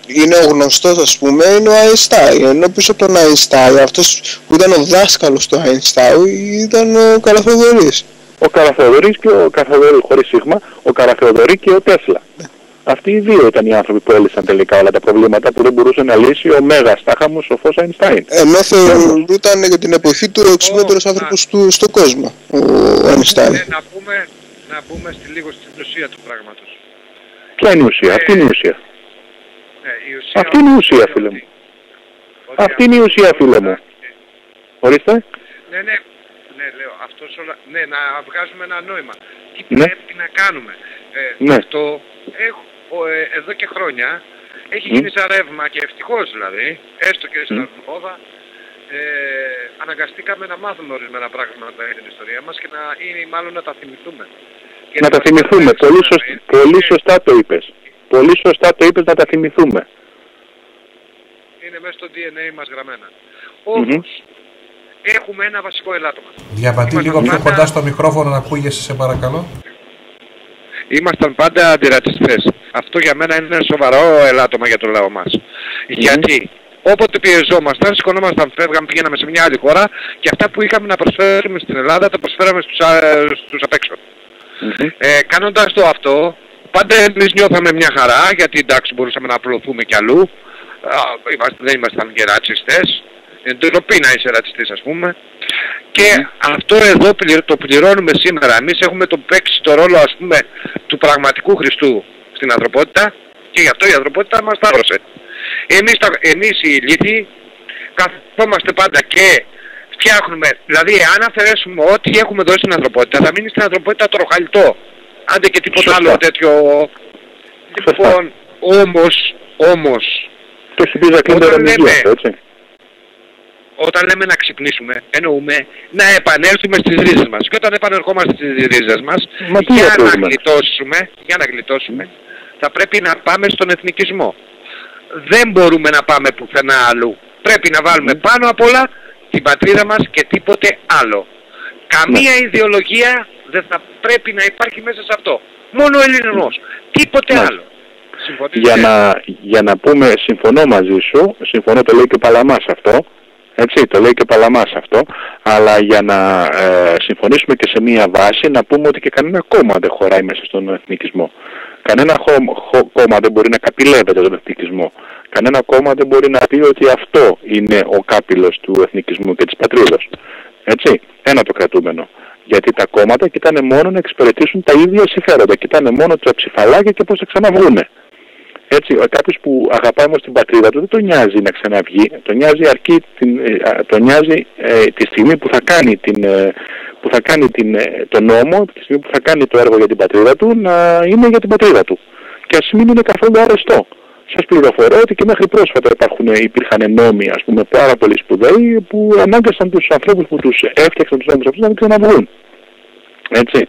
είναι ο γνωστός ας πούμε είναι ο Αϊνστάιν, ενώ πίσω από τον Αϊνστάιν αυτός που ήταν ο δάσκαλος του Αϊνστάιν ήταν ο Καραθοδωρής. Ο Καραθεοδωρής και ο Καραθεοδωρή, χωρίς σίγμα, ο Καραθεοδωρή και ο Τέσλα. Αυτοί οι δύο ήταν οι άνθρωποι που έλυσαν τελικά όλα τα προβλήματα που δεν μπορούσε να λύσει ο μέγας τάχαμος σοφός Αϊνστάιν. Ενώ θεωρούταν για την εποχή του ο εξυπνότερος άνθρωπος στον κόσμο, ο Αϊνστάιν. Να πούμε λίγο στην ουσία του πράγματος. Ποια είναι η ουσία? Αυτή είναι η ουσία. Αυτή είναι η ουσία, φίλε μου. Αυτή είναι η ουσία, φίλε μου. Ορίστε. Ναι, λέω, ναι, να βγάζουμε ένα νόημα. Τι πρέπει να κάνουμε. Αυτό εδώ και χρόνια έχει γίνει σαν ρεύμα και ευτυχώς δηλαδή, έστω και στην Ελλάδα, αναγκαστήκαμε να μάθουμε ορισμένα πράγματα για την ιστορία μας και μάλλον να τα θυμηθούμε. Και να τα θυμηθούμε. Πολύ σωστά το είπες. Πολύ σωστά το είπες, να τα θυμηθούμε. Είναι μέσα στο DNA μας γραμμένα. Όμως, έχουμε ένα βασικό ελάττωμα. Διαβατή λίγο πιο κοντά στο μικρόφωνο να ακούγεσαι, σε παρακαλώ. Ήμασταν πάντα αντιρατσιστές. Αυτό για μένα είναι ένα σοβαρό ελάττωμα για το λαό μας. Γιατί όποτε πιεζόμασταν, σηκωνόμασταν, φεύγαμε, πήγαιναμε σε μια άλλη χώρα και αυτά που είχαμε να προσφέρουμε στην Ελλάδα τα προσφέραμε στους απ' έξω. Κάνοντας το αυτό, πάντα εμείς νιώθαμε μια χαρά, γιατί εντάξει μπορούσαμε να απλωθούμε κι αλλού. Δεν ήμασταν και ρατσιστές. Ντροπή να είσαι ρατσιστής, ας πούμε. Και αυτό εδώ το πληρώνουμε σήμερα. Εμείς έχουμε παίξει το ρόλο, ας πούμε, του πραγματικού Χριστού στην ανθρωπότητα και γι' αυτό η ανθρωπότητα μας τα έδωσε. Εμείς οι ηλίθιοι καθόμαστε πάντα και φτιάχνουμε, δηλαδή αν αφαιρέσουμε ό,τι έχουμε δώσει στην ανθρωπότητα θα μείνει στην ανθρωπότητα το ροχαλιτό. Άντε και τίποτα άλλο τέτοιο. Λοιπόν, όμως το συμπίζα κλείνω έτσι. Όταν λέμε να ξυπνήσουμε, εννοούμε να επανέλθουμε στις ρίζες μας. Και όταν επανερχόμαστε στις ρίζες μας, για να γλιτώσουμε, θα πρέπει να πάμε στον εθνικισμό. Δεν μπορούμε να πάμε πουθενά αλλού. Πρέπει να βάλουμε πάνω απ' όλα την πατρίδα μας και τίποτε άλλο. Καμία ιδεολογία δεν θα πρέπει να υπάρχει μέσα σε αυτό. Μόνο ο ελληνισμός. Τίποτε άλλο. Για να πούμε, συμφωνώ μαζί σου, συμφωνώ, το λέει και ο Παλαμάς αυτό. Έτσι, το λέει και ο Παλαμάς αυτό, αλλά για να συμφωνήσουμε και σε μία βάση, να πούμε ότι και κανένα κόμμα δεν χωράει μέσα στον εθνικισμό. Κανένα κόμμα δεν μπορεί να καπηλεύεται τον εθνικισμό. Κανένα κόμμα δεν μπορεί να πει ότι αυτό είναι ο κάπηλος του εθνικισμού και της πατρίδας. Έτσι, ένα το κρατούμενο. Γιατί τα κόμματα κοιτάνε μόνο να εξυπηρετήσουν τα ίδια συμφέροντα, κοιτάνε μόνο τα ψηφαλάκια και πώς θα ξαναβγούνε. Έτσι, κάποιος που αγαπάει όμως την πατρίδα του δεν τον νοιάζει να ξαναβγεί, τον νοιάζει τη στιγμή που θα κάνει, τον νόμο, τη στιγμή που θα κάνει το έργο για την πατρίδα του, να είναι για την πατρίδα του. Και ας μην είναι καθόλου αρεστό. Σας πληροφορώ ότι και μέχρι πρόσφατα υπήρχαν νόμοι, ας πούμε, πάρα πολύ σπουδαίοι, που ανάγκασαν τους ανθρώπους που τους έφτιαξαν τους νόμους αυτούς να μην ξαναβγούν. Έτσι.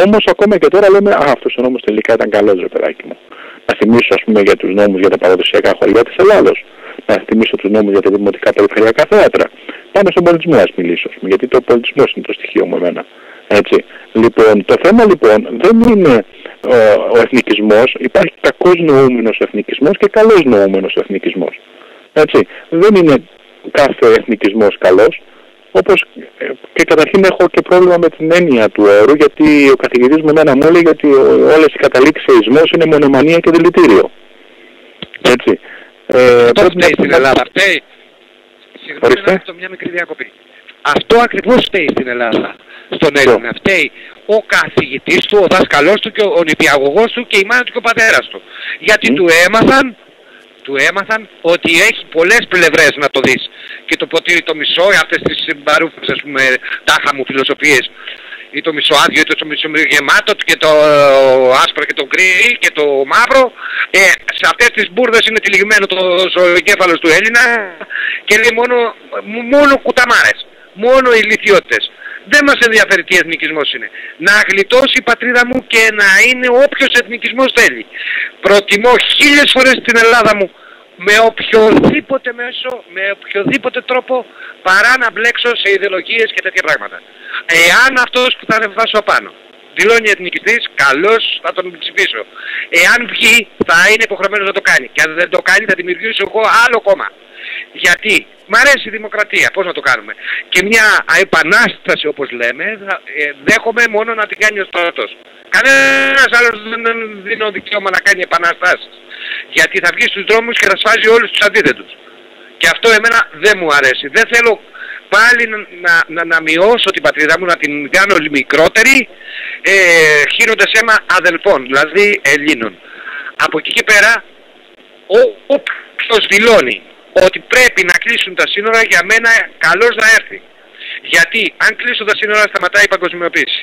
Όμως ακόμα και τώρα λέμε, αυτός ο νόμος τελικά ήταν καλός, ρε παιδάκι μου. Να θυμίσω, ας πούμε, για τους νόμους για τα παραδοσιακά χωριά της Ελλάδος. Να θυμίσω τους νόμους για τα δημοτικά περιφερειακά θέατρα. Πάνω στον πολιτισμό ας μιλήσω, ας πούμε, γιατί το πολιτισμός είναι το στοιχείο μου εμένα. Έτσι. Λοιπόν, το θέμα λοιπόν δεν είναι ο εθνικισμός. Υπάρχει κακός νοούμενος εθνικισμός και καλός νοούμενος εθνικισμός. Έτσι. Δεν είναι κάθε εθνικισμός καλός. Όπως και καταρχήν έχω και πρόβλημα με την έννοια του όρου, γιατί ο καθηγητής μου εμένα μου έλεγε ότι όλες οι καταλήξεις σε ισμός είναι μονομανία και δηλητήριο. Έτσι. Αυτό φταίει στην Ελλάδα. Συγγνώμη να έχω μια μικρή διακοπή. Αυτό ακριβώς φταίει στην Ελλάδα. Στον Έλληνα φταίει ο καθηγητής του, ο δάσκαλός του και ο νηπιαγωγός του και η μάνα του και ο πατέρας του. Γιατί του έμαθαν ότι έχει πολλές πλευρές να το δεις. Και το ποτήρι το μισό, αυτές τις μπαρούφες, ας πούμε, τάχα μου φιλοσοφίες, ή το μισοάδιο ή το μισογεμάτο και το άσπρο και το γκρι και το μαύρο, σε αυτές τις μπουρδες είναι τυλιγμένο ο εγκέφαλος του Έλληνα και λέει μόνο κουταμάρες, μόνο ηλιθιότητες. Δεν μας ενδιαφέρει τι εθνικισμός είναι. Να γλιτώσει η πατρίδα μου και να είναι όποιος εθνικισμός θέλει. Προτιμώ 1000 φορές την Ελλάδα μου με οποιοδήποτε μέσο, με οποιοδήποτε τρόπο, παρά να μπλέξω σε ιδεολογίες και τέτοια πράγματα. Εάν αυτός που θα ανεβάσω απάνω δηλώνει εθνικιστής, καλώς θα τον ψηφίσω. Εάν βγει θα είναι υποχρεωμένος να το κάνει. Και αν δεν το κάνει θα δημιουργήσω εγώ άλλο κόμμα. Γιατί μ' αρέσει η δημοκρατία, πώς να το κάνουμε. Και μια επανάσταση όπως λέμε, δέχομαι μόνο να την κάνει ο στρατός. Κανένας άλλος δεν δίνει δικαίωμα να κάνει επαναστάσεις. Γιατί θα βγει στους δρόμους και θα σφάζει όλους τους αντίθετους. Και αυτό εμένα δεν μου αρέσει. Δεν θέλω πάλι να μειώσω την πατρίδα μου, να την κάνω μικρότερη, χύνοντας αίμα αδελφών, δηλαδή Ελλήνων. Από εκεί και πέρα, όποιος δηλώνει ότι πρέπει να κλείσουν τα σύνορα για μένα καλώς να έρθει. Γιατί αν κλείσω τα σύνορα σταματάει η παγκοσμιοποίηση.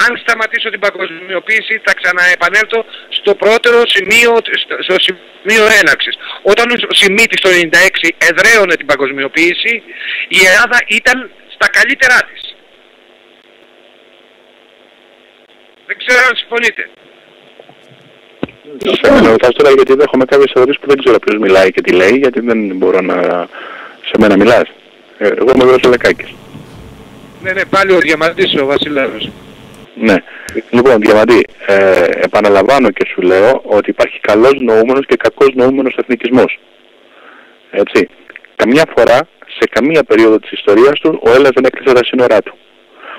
Αν σταματήσω την παγκοσμιοποίηση θα ξαναεπανέλθω στο πρώτερο σημείο, στο σημείο έναρξης. Όταν ο Σιμίτης το 1996 εδραίωνε την παγκοσμιοποίηση, η Ελλάδα ήταν στα καλύτερά της. Δεν ξέρω αν συμφωνείτε. Σε μένα τώρα, γιατί δέχομαι κάποιες ερωτήσεις που δεν ξέρω ποιος μιλάει και τι λέει, γιατί δεν μπορώ να... σε μένα μιλάς. Εγώ είμαι ο Βεροσολεκάκης. Ναι, πάλι ο Διαμαντής ο Βασιλεύος. Ναι. Λοιπόν, Διαμαντή, επαναλαμβάνω και σου λέω ότι υπάρχει καλός νοούμενος και κακός νοούμενος εθνικισμός. Έτσι. Καμιά φορά, σε καμία περίοδο της ιστορίας του, ο Έλληνας δεν έκλεισε τα σύνορά του.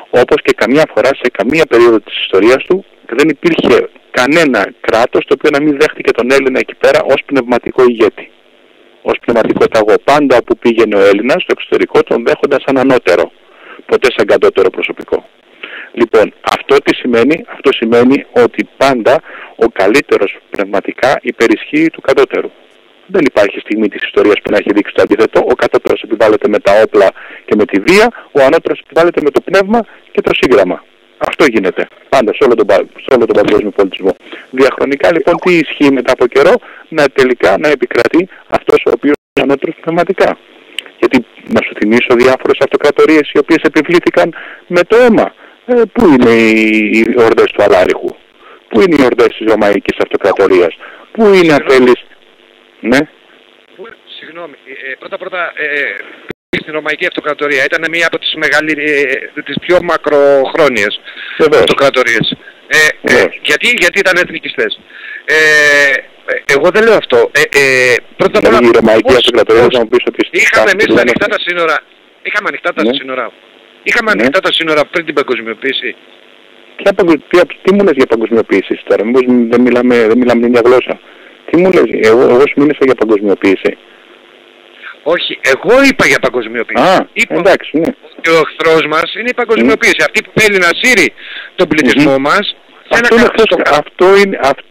Όπως και καμιά φορά, σε καμία περίοδο της ιστορίας του, δεν υπήρχε κανένα κράτος το οποίο να μην δέχτηκε τον Έλληνα εκεί πέρα ως πνευματικό ηγέτη. Ως πνευματικό ταγό. Πάντα όπου πήγαινε ο Έλληνας, στο εξωτερικό τον δέχονταν σαν ανώτερο. Ποτέ σαν κατώτερο προσωπικό. Λοιπόν, αυτό τι σημαίνει? Αυτό σημαίνει ότι πάντα ο καλύτερος πνευματικά υπερισχύει του κατώτερου. Δεν υπάρχει στιγμή της ιστορίας που να έχει δείξει το αντίθετο. Ο κατώτερος επιβάλλεται με τα όπλα και με τη βία, ο ανώτερος επιβάλλεται με το πνεύμα και το σύγγραμμα. Αυτό γίνεται πάντα σε όλο τον παγκόσμιο πολιτισμό. Διαχρονικά λοιπόν τι ισχύει μετά από καιρό? Τελικά να επικρατεί αυτός ο οποίος είναι ανώτερος πνευματικά. Γιατί να σου θυμίσω διάφορες αυτοκρατορίες οι οποίες επιβλήθηκαν με το αίμα. Πού είναι οι ορδές του Αλάριχου? Πού είναι οι ορδές της Ρωμαϊκής Αυτοκρατορίας? Πού είναι αν θέλεις? Ναι. Συγγνώμη, πρώτα στην Ρωμαϊκή Αυτοκρατορία ήταν μία από τις τις πιο μακροχρόνιες αυτοκρατορίες. Γιατί ήταν εθνικιστές. Εγώ δεν λέω αυτό. Πρώτα απ' όλα, η Ρωμαϊκή Αυτοκρατορία να μου πεις ότι είχαμε εμείς ανοιχτά τα σύνορα. Είχαμε ανοιχτά τα σύνορα. Είχαμε ανοιχτά τα σύνορα πριν την παγκοσμιοποίηση. Τι μου λες για παγκοσμιοποίηση τώρα? Μήπως δεν μιλάμε την ίδια γλώσσα? Τι μου λες? Εγώ σου μίλησα για παγκοσμιοποίηση. Όχι, εγώ είπα για παγκοσμιοποίηση. Εντάξει, ναι. Και ο εχθρός μας είναι η παγκοσμιοποίηση. Αυτή που θέλει να σύρει τον πληθυσμό μας.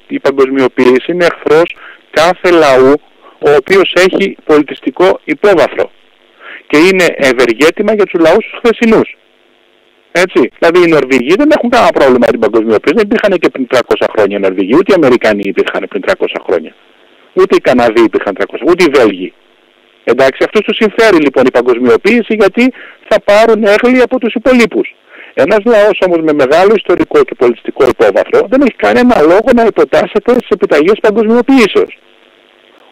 Η παγκοσμιοποίηση είναι εχθρός κάθε λαού ο οποίος έχει πολιτιστικό υπόβαθρο. Και είναι ευεργέτημα για τους λαούς τους χθεσινούς. Έτσι. Δηλαδή οι Νορβηγοί δεν έχουν κανένα πρόβλημα με την παγκοσμιοποίηση. Δεν υπήρχαν και πριν 300 χρόνια οι Νορβηγοί, ούτε οι Αμερικανοί υπήρχαν πριν 300 χρόνια. Ούτε οι Καναδοί υπήρχαν 300, ούτε οι Βέλγοι. Εντάξει, αυτούς τους συμφέρει λοιπόν η παγκοσμιοποίηση γιατί θα πάρουν έγκλη από τους υπολείπους. Ένας λαός όμως με μεγάλο ιστορικό και πολιτιστικό υπόβαθρο δεν έχει κανένα λόγο να υποτάσσεται στις επιταγές παγκοσμιοποίησεως.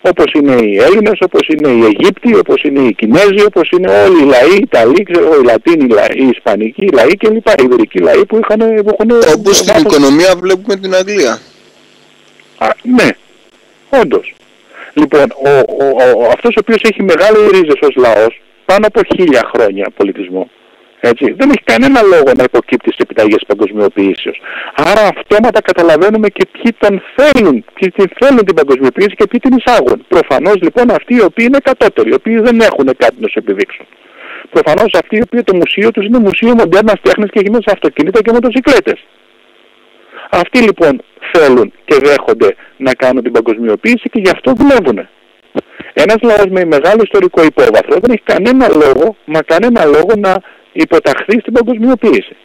Όπως είναι οι Έλληνες, όπως είναι οι Αιγύπτιοι, όπως είναι οι Κινέζοι, όπως είναι όλοι οι λαοί, οι Ιταλοί, οι Λατίνοι, οι Ισπανικοί λαοί κλπ. Οι Ιβηρικοί λαοί που έχουν... Όπως στην οικονομία βλέπουμε την Αγγλία. Ναι, όντως. Λοιπόν, αυτός ο οποίος έχει μεγάλες ρίζες ως λαός, πάνω από 1000 χρόνια πολιτισμό, έτσι, δεν έχει κανένα λόγο να υποκύπτει στις επιταγές παγκοσμιοποίησεως. Άρα αυτόματα καταλαβαίνουμε και ποιοι τον θέλουν, ποιοι θέλουν την παγκοσμιοποίηση και ποιοι την εισάγουν. Προφανώς λοιπόν αυτοί οι οποίοι είναι κατώτεροι, οι οποίοι δεν έχουν κάτι να σου επιδείξουν. Προφανώς αυτοί οι οποίοι το μουσείο τους είναι μουσείο μοντέρνας τέχνης και γυμνές αυτοκίνητα και μοτοσυκλέτες. Αυτοί λοιπόν θέλουν και δέχονται να κάνουν την παγκοσμιοποίηση και γι' αυτό δουλεύουν. Ένας λαός με μεγάλο ιστορικό υπόβαθρο δεν έχει κανένα λόγο να υποταχθεί στην παγκοσμιοποίηση.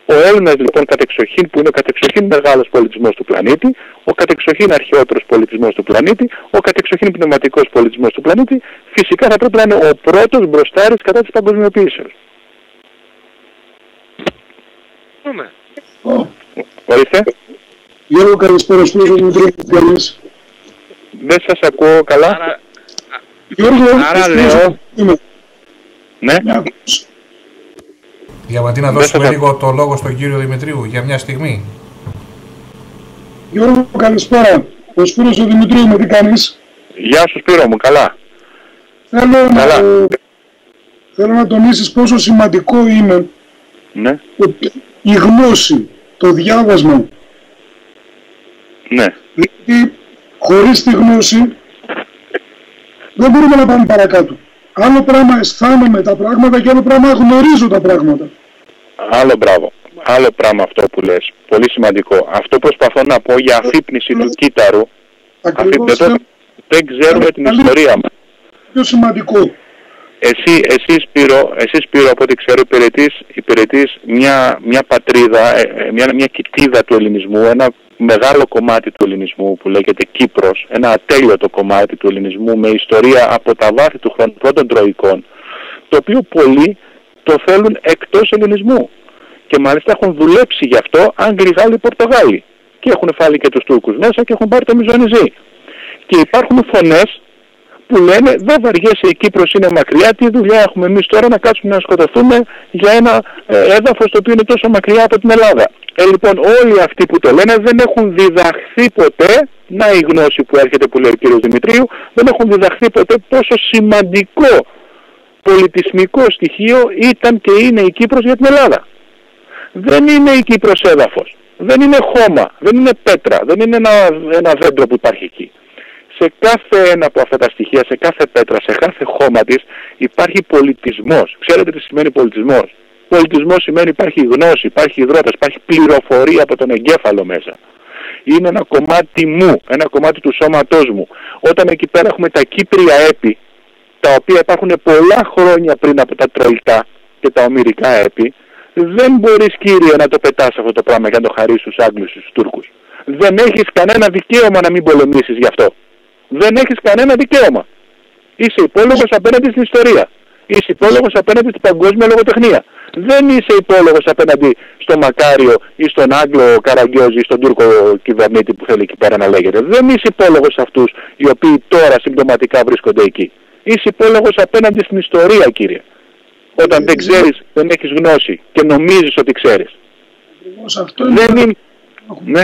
Ο Έλληνας λοιπόν κατεξοχήν, που είναι ο κατεξοχήν μεγάλος πολιτισμός του πλανήτη, ο κατεξοχήν αρχαιότερος πολιτισμός του πλανήτη, ο κατεξοχήν πνευματικός πολιτισμός του πλανήτη, φυσικά θα πρέπει να είναι ο πρώτος μπροστάρης κατά της παγκοσμιοποίησεως. Ορίστε. Γιώργο, καλησπέρα στους Δημητρίου. Δεν σας ακούω καλά. Γιώργο, άρα λέω... Ναι. Διαμαντή, να δώσουμε λίγο το λόγο στον κύριο Δημητρίου για μια στιγμή. Γιώργο, καλησπέρα. Ο Σπύρος ο Δημητρίου, με τι κάνεις? Γεια σου Σπύρο μου, καλά. Θέλω να τονίσεις πόσο σημαντικό είναι η γνώση, το διάβασμα. Ναι. Γιατί χωρίς τη γνώση δεν μπορούμε να πάμε παρακάτω. Άλλο πράγμα αισθάνομαι τα πράγματα και άλλο πράγμα γνωρίζω τα πράγματα. Άλλο πράγμα αυτό που λες. Πολύ σημαντικό. Αυτό προσπαθώ να πω για αφύπνιση του κύτταρου. Δεν ξέρουμε την ιστορία μας. πιο σημαντικό. Εσύ Σπύρο, από ό,τι ξέρω, υπηρετείς μια πατρίδα, μια κοιτίδα του ελληνισμού, ένα μεγάλο κομμάτι του ελληνισμού που λέγεται Κύπρος, ένα ατέλειωτο κομμάτι του ελληνισμού με ιστορία από τα βάθη του χρόνου πρώτων Τροικών, το οποίο πολλοί το θέλουν εκτός ελληνισμού. Και μάλιστα έχουν δουλέψει γι' αυτό Άγγλοι, Γάλλοι, Πορτογάλοι. Και έχουν φάλει και τους Τούρκους μέσα και έχουν πάρει το μιζονιζί. Και υπάρχουν φωνές που λένε δεν βαριέσαι, η Κύπρος είναι μακριά, τι δουλειά έχουμε εμείς τώρα να κάτσουμε να σκοτωθούμε για ένα έδαφος το οποίο είναι τόσο μακριά από την Ελλάδα. Λοιπόν, όλοι αυτοί που το λένε δεν έχουν διδαχθεί ποτέ, να η γνώση που έρχεται που λέει ο κύριος Δημητρίου, δεν έχουν διδαχθεί ποτέ πόσο σημαντικό πολιτισμικό στοιχείο ήταν και είναι η Κύπρος για την Ελλάδα. Δεν είναι η Κύπρος έδαφος, δεν είναι χώμα, δεν είναι πέτρα, δεν είναι ένα δέντρο που υπάρχει εκεί. Σε κάθε ένα από αυτά τα στοιχεία, σε κάθε πέτρα, σε κάθε χώμα της υπάρχει πολιτισμός. Ξέρετε τι σημαίνει πολιτισμός? Πολιτισμός σημαίνει υπάρχει γνώση, υπάρχει υδρότας, υπάρχει πληροφορία από τον εγκέφαλο μέσα. Είναι ένα κομμάτι μου, ένα κομμάτι του σώματός μου. Όταν εκεί πέρα έχουμε τα Κύπρια έπι, τα οποία υπάρχουν πολλά χρόνια πριν από τα Τροϊκά και τα Ομηρικά έπι, δεν μπορείς, κύριε, να το πετάς αυτό το πράγμα για να το χαρίσεις στους Άγγλους, στους Τούρκους. Δεν έχεις κανένα δικαίωμα να μην πολεμήσεις γι' αυτό. Δεν έχεις κανένα δικαίωμα. Είσαι υπόλογος απέναντι στην ιστορία. Είσαι υπόλογος απέναντι στην παγκόσμια λογοτεχνία. Δεν είσαι υπόλογος απέναντι στο Μακάριο ή στον Άγγλο Καραγκιόζη ή στον Τούρκο κυβερνήτη που θέλει εκεί πέρα να λέγεται. Δεν είσαι υπόλογος σε αυτούς οι οποίοι τώρα συμπτωματικά βρίσκονται εκεί. Είσαι υπόλογος απέναντι στην ιστορία, κύριε. Όταν δεν ξέρεις, δεν έχεις γνώση και νομίζεις ότι ξέρεις. Αυτό είναι... Ναι.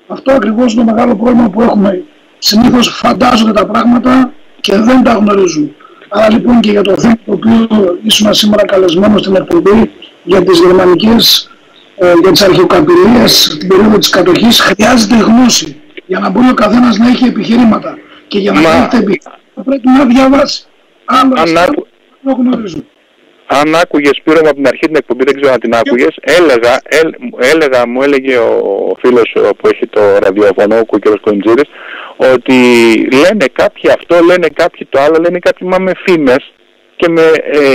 Αυτό ακριβώς είναι το μεγάλο πρόβλημα που έχουμε. Συνήθως φαντάζονται τα πράγματα και δεν τα γνωρίζουν. Άρα λοιπόν και για το θέμα το οποίο ήσουν σήμερα καλεσμένος στην εκπομπή για τις γερμανικές, για τις αρχαιοκαπηλείες την περίοδο της κατοχής, χρειάζεται γνώση για να μπορεί ο καθένας να έχει επιχειρήματα. Και για να έχει τα επιχειρήματα πρέπει να διαβάσει. Άλλο δεν γνωρίζουν. Αν άκουγες, Σπύρο, από την αρχή την εκπομπή, δεν ξέρω αν την άκουγες, μου έλεγε ο φίλος που έχει το ραδιοφωνό, ο κ. Κοντζήρης, ότι λένε κάποιοι αυτό, λένε κάποιοι το άλλο, λένε κάποιοι μα με φήμες και με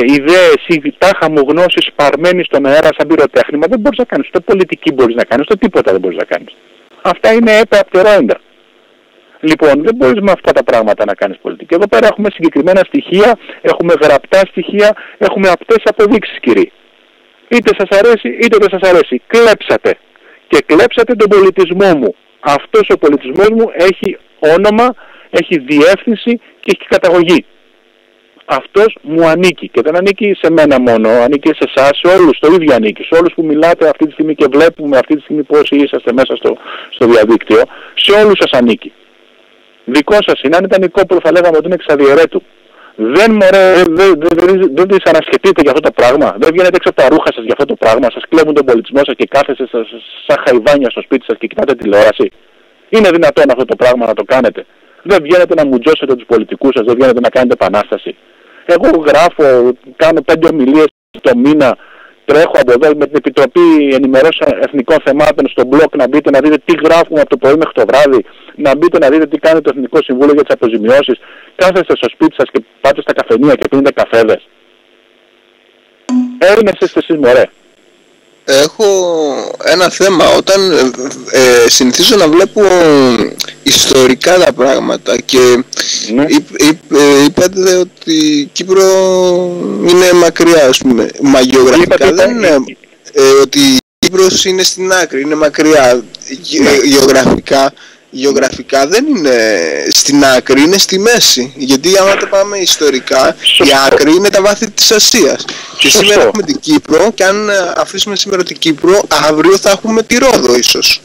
ιδέες ή τάχα μου γνώσεις σπαρμένη στον αέρα σαν πυροτέχνημα. Δεν μπορείς να κάνεις, ούτε πολιτική μπορείς να κάνεις, ούτε τίποτα δεν μπορείς να κάνεις. Αυτά είναι έπαιαπτερόεντα. Λοιπόν, δεν μπορείς με αυτά τα πράγματα να κάνεις πολιτική. Εδώ πέρα έχουμε συγκεκριμένα στοιχεία, έχουμε γραπτά στοιχεία, έχουμε απτές αποδείξεις, κύριοι. Είτε σας αρέσει, είτε δεν σας αρέσει. Κλέψατε. Και κλέψατε τον πολιτισμό μου. Αυτός ο πολιτισμός μου έχει όνομα, έχει διεύθυνση και έχει καταγωγή. Αυτός μου ανήκει και δεν ανήκει σε μένα μόνο, ανήκει σε εσάς, σε όλους, το ίδιο ανήκει. Σε όλους που μιλάτε αυτή τη στιγμή και βλέπουμε αυτή τη στιγμή πόσοι είσαστε μέσα στο διαδίκτυο, σε όλους σας ανήκει. Δικό σας είναι. Αν ήταν Νικόπουλο θα λέγαμε ότι είναι εξαδιαιρέτου. Δεν δυσανασχετείτε για αυτό το πράγμα. Δεν βγαίνετε έξω από τα ρούχα σας για αυτό το πράγμα. Σας κλέβουν τον πολιτισμό σας και κάθεστε σαν χαϊβάνια στο σπίτι σας και κοιτάτε τηλεόραση. Είναι δυνατόν αυτό το πράγμα να το κάνετε? Δεν βγαίνετε να μουτζώσετε τους πολιτικούς σας, δεν βγαίνετε να κάνετε επανάσταση. Εγώ γράφω, κάνω 5 ομιλίες το μήνα, τρέχω από εδώ με την Επιτροπή Ενημερώσεων Εθνικών Θεμάτων στο blog, να μπείτε να δείτε τι γράφουμε από το πρωί μέχρι το βράδυ, να μπείτε να δείτε τι κάνει το Εθνικό Συμβούλιο για τις αποζημιώσεις. Κάθεστε στο σπίτι σας και πάτε στα καφενεία και πίνετε καφέδες. Έλληνες είστε εσείς, μωρέ. Έχω ένα θέμα. Όταν συνηθίζω να βλέπω ιστορικά τα πράγματα και ναι. είπατε ότι η Κύπρο είναι μακριά, ας πούμε. Μα γεωγραφικά δεν είναι ότι η Κύπρος είναι στην άκρη, είναι μακριά. Γεωγραφικά δεν είναι στην άκρη, είναι στη μέση. Γιατί άμα το πάμε ιστορικά, η άκρη είναι τα βάθη της Ασίας. Και σήμερα έχουμε την Κύπρο, και αν αφήσουμε σήμερα την Κύπρο, αύριο θα έχουμε τη Ρόδο ίσως.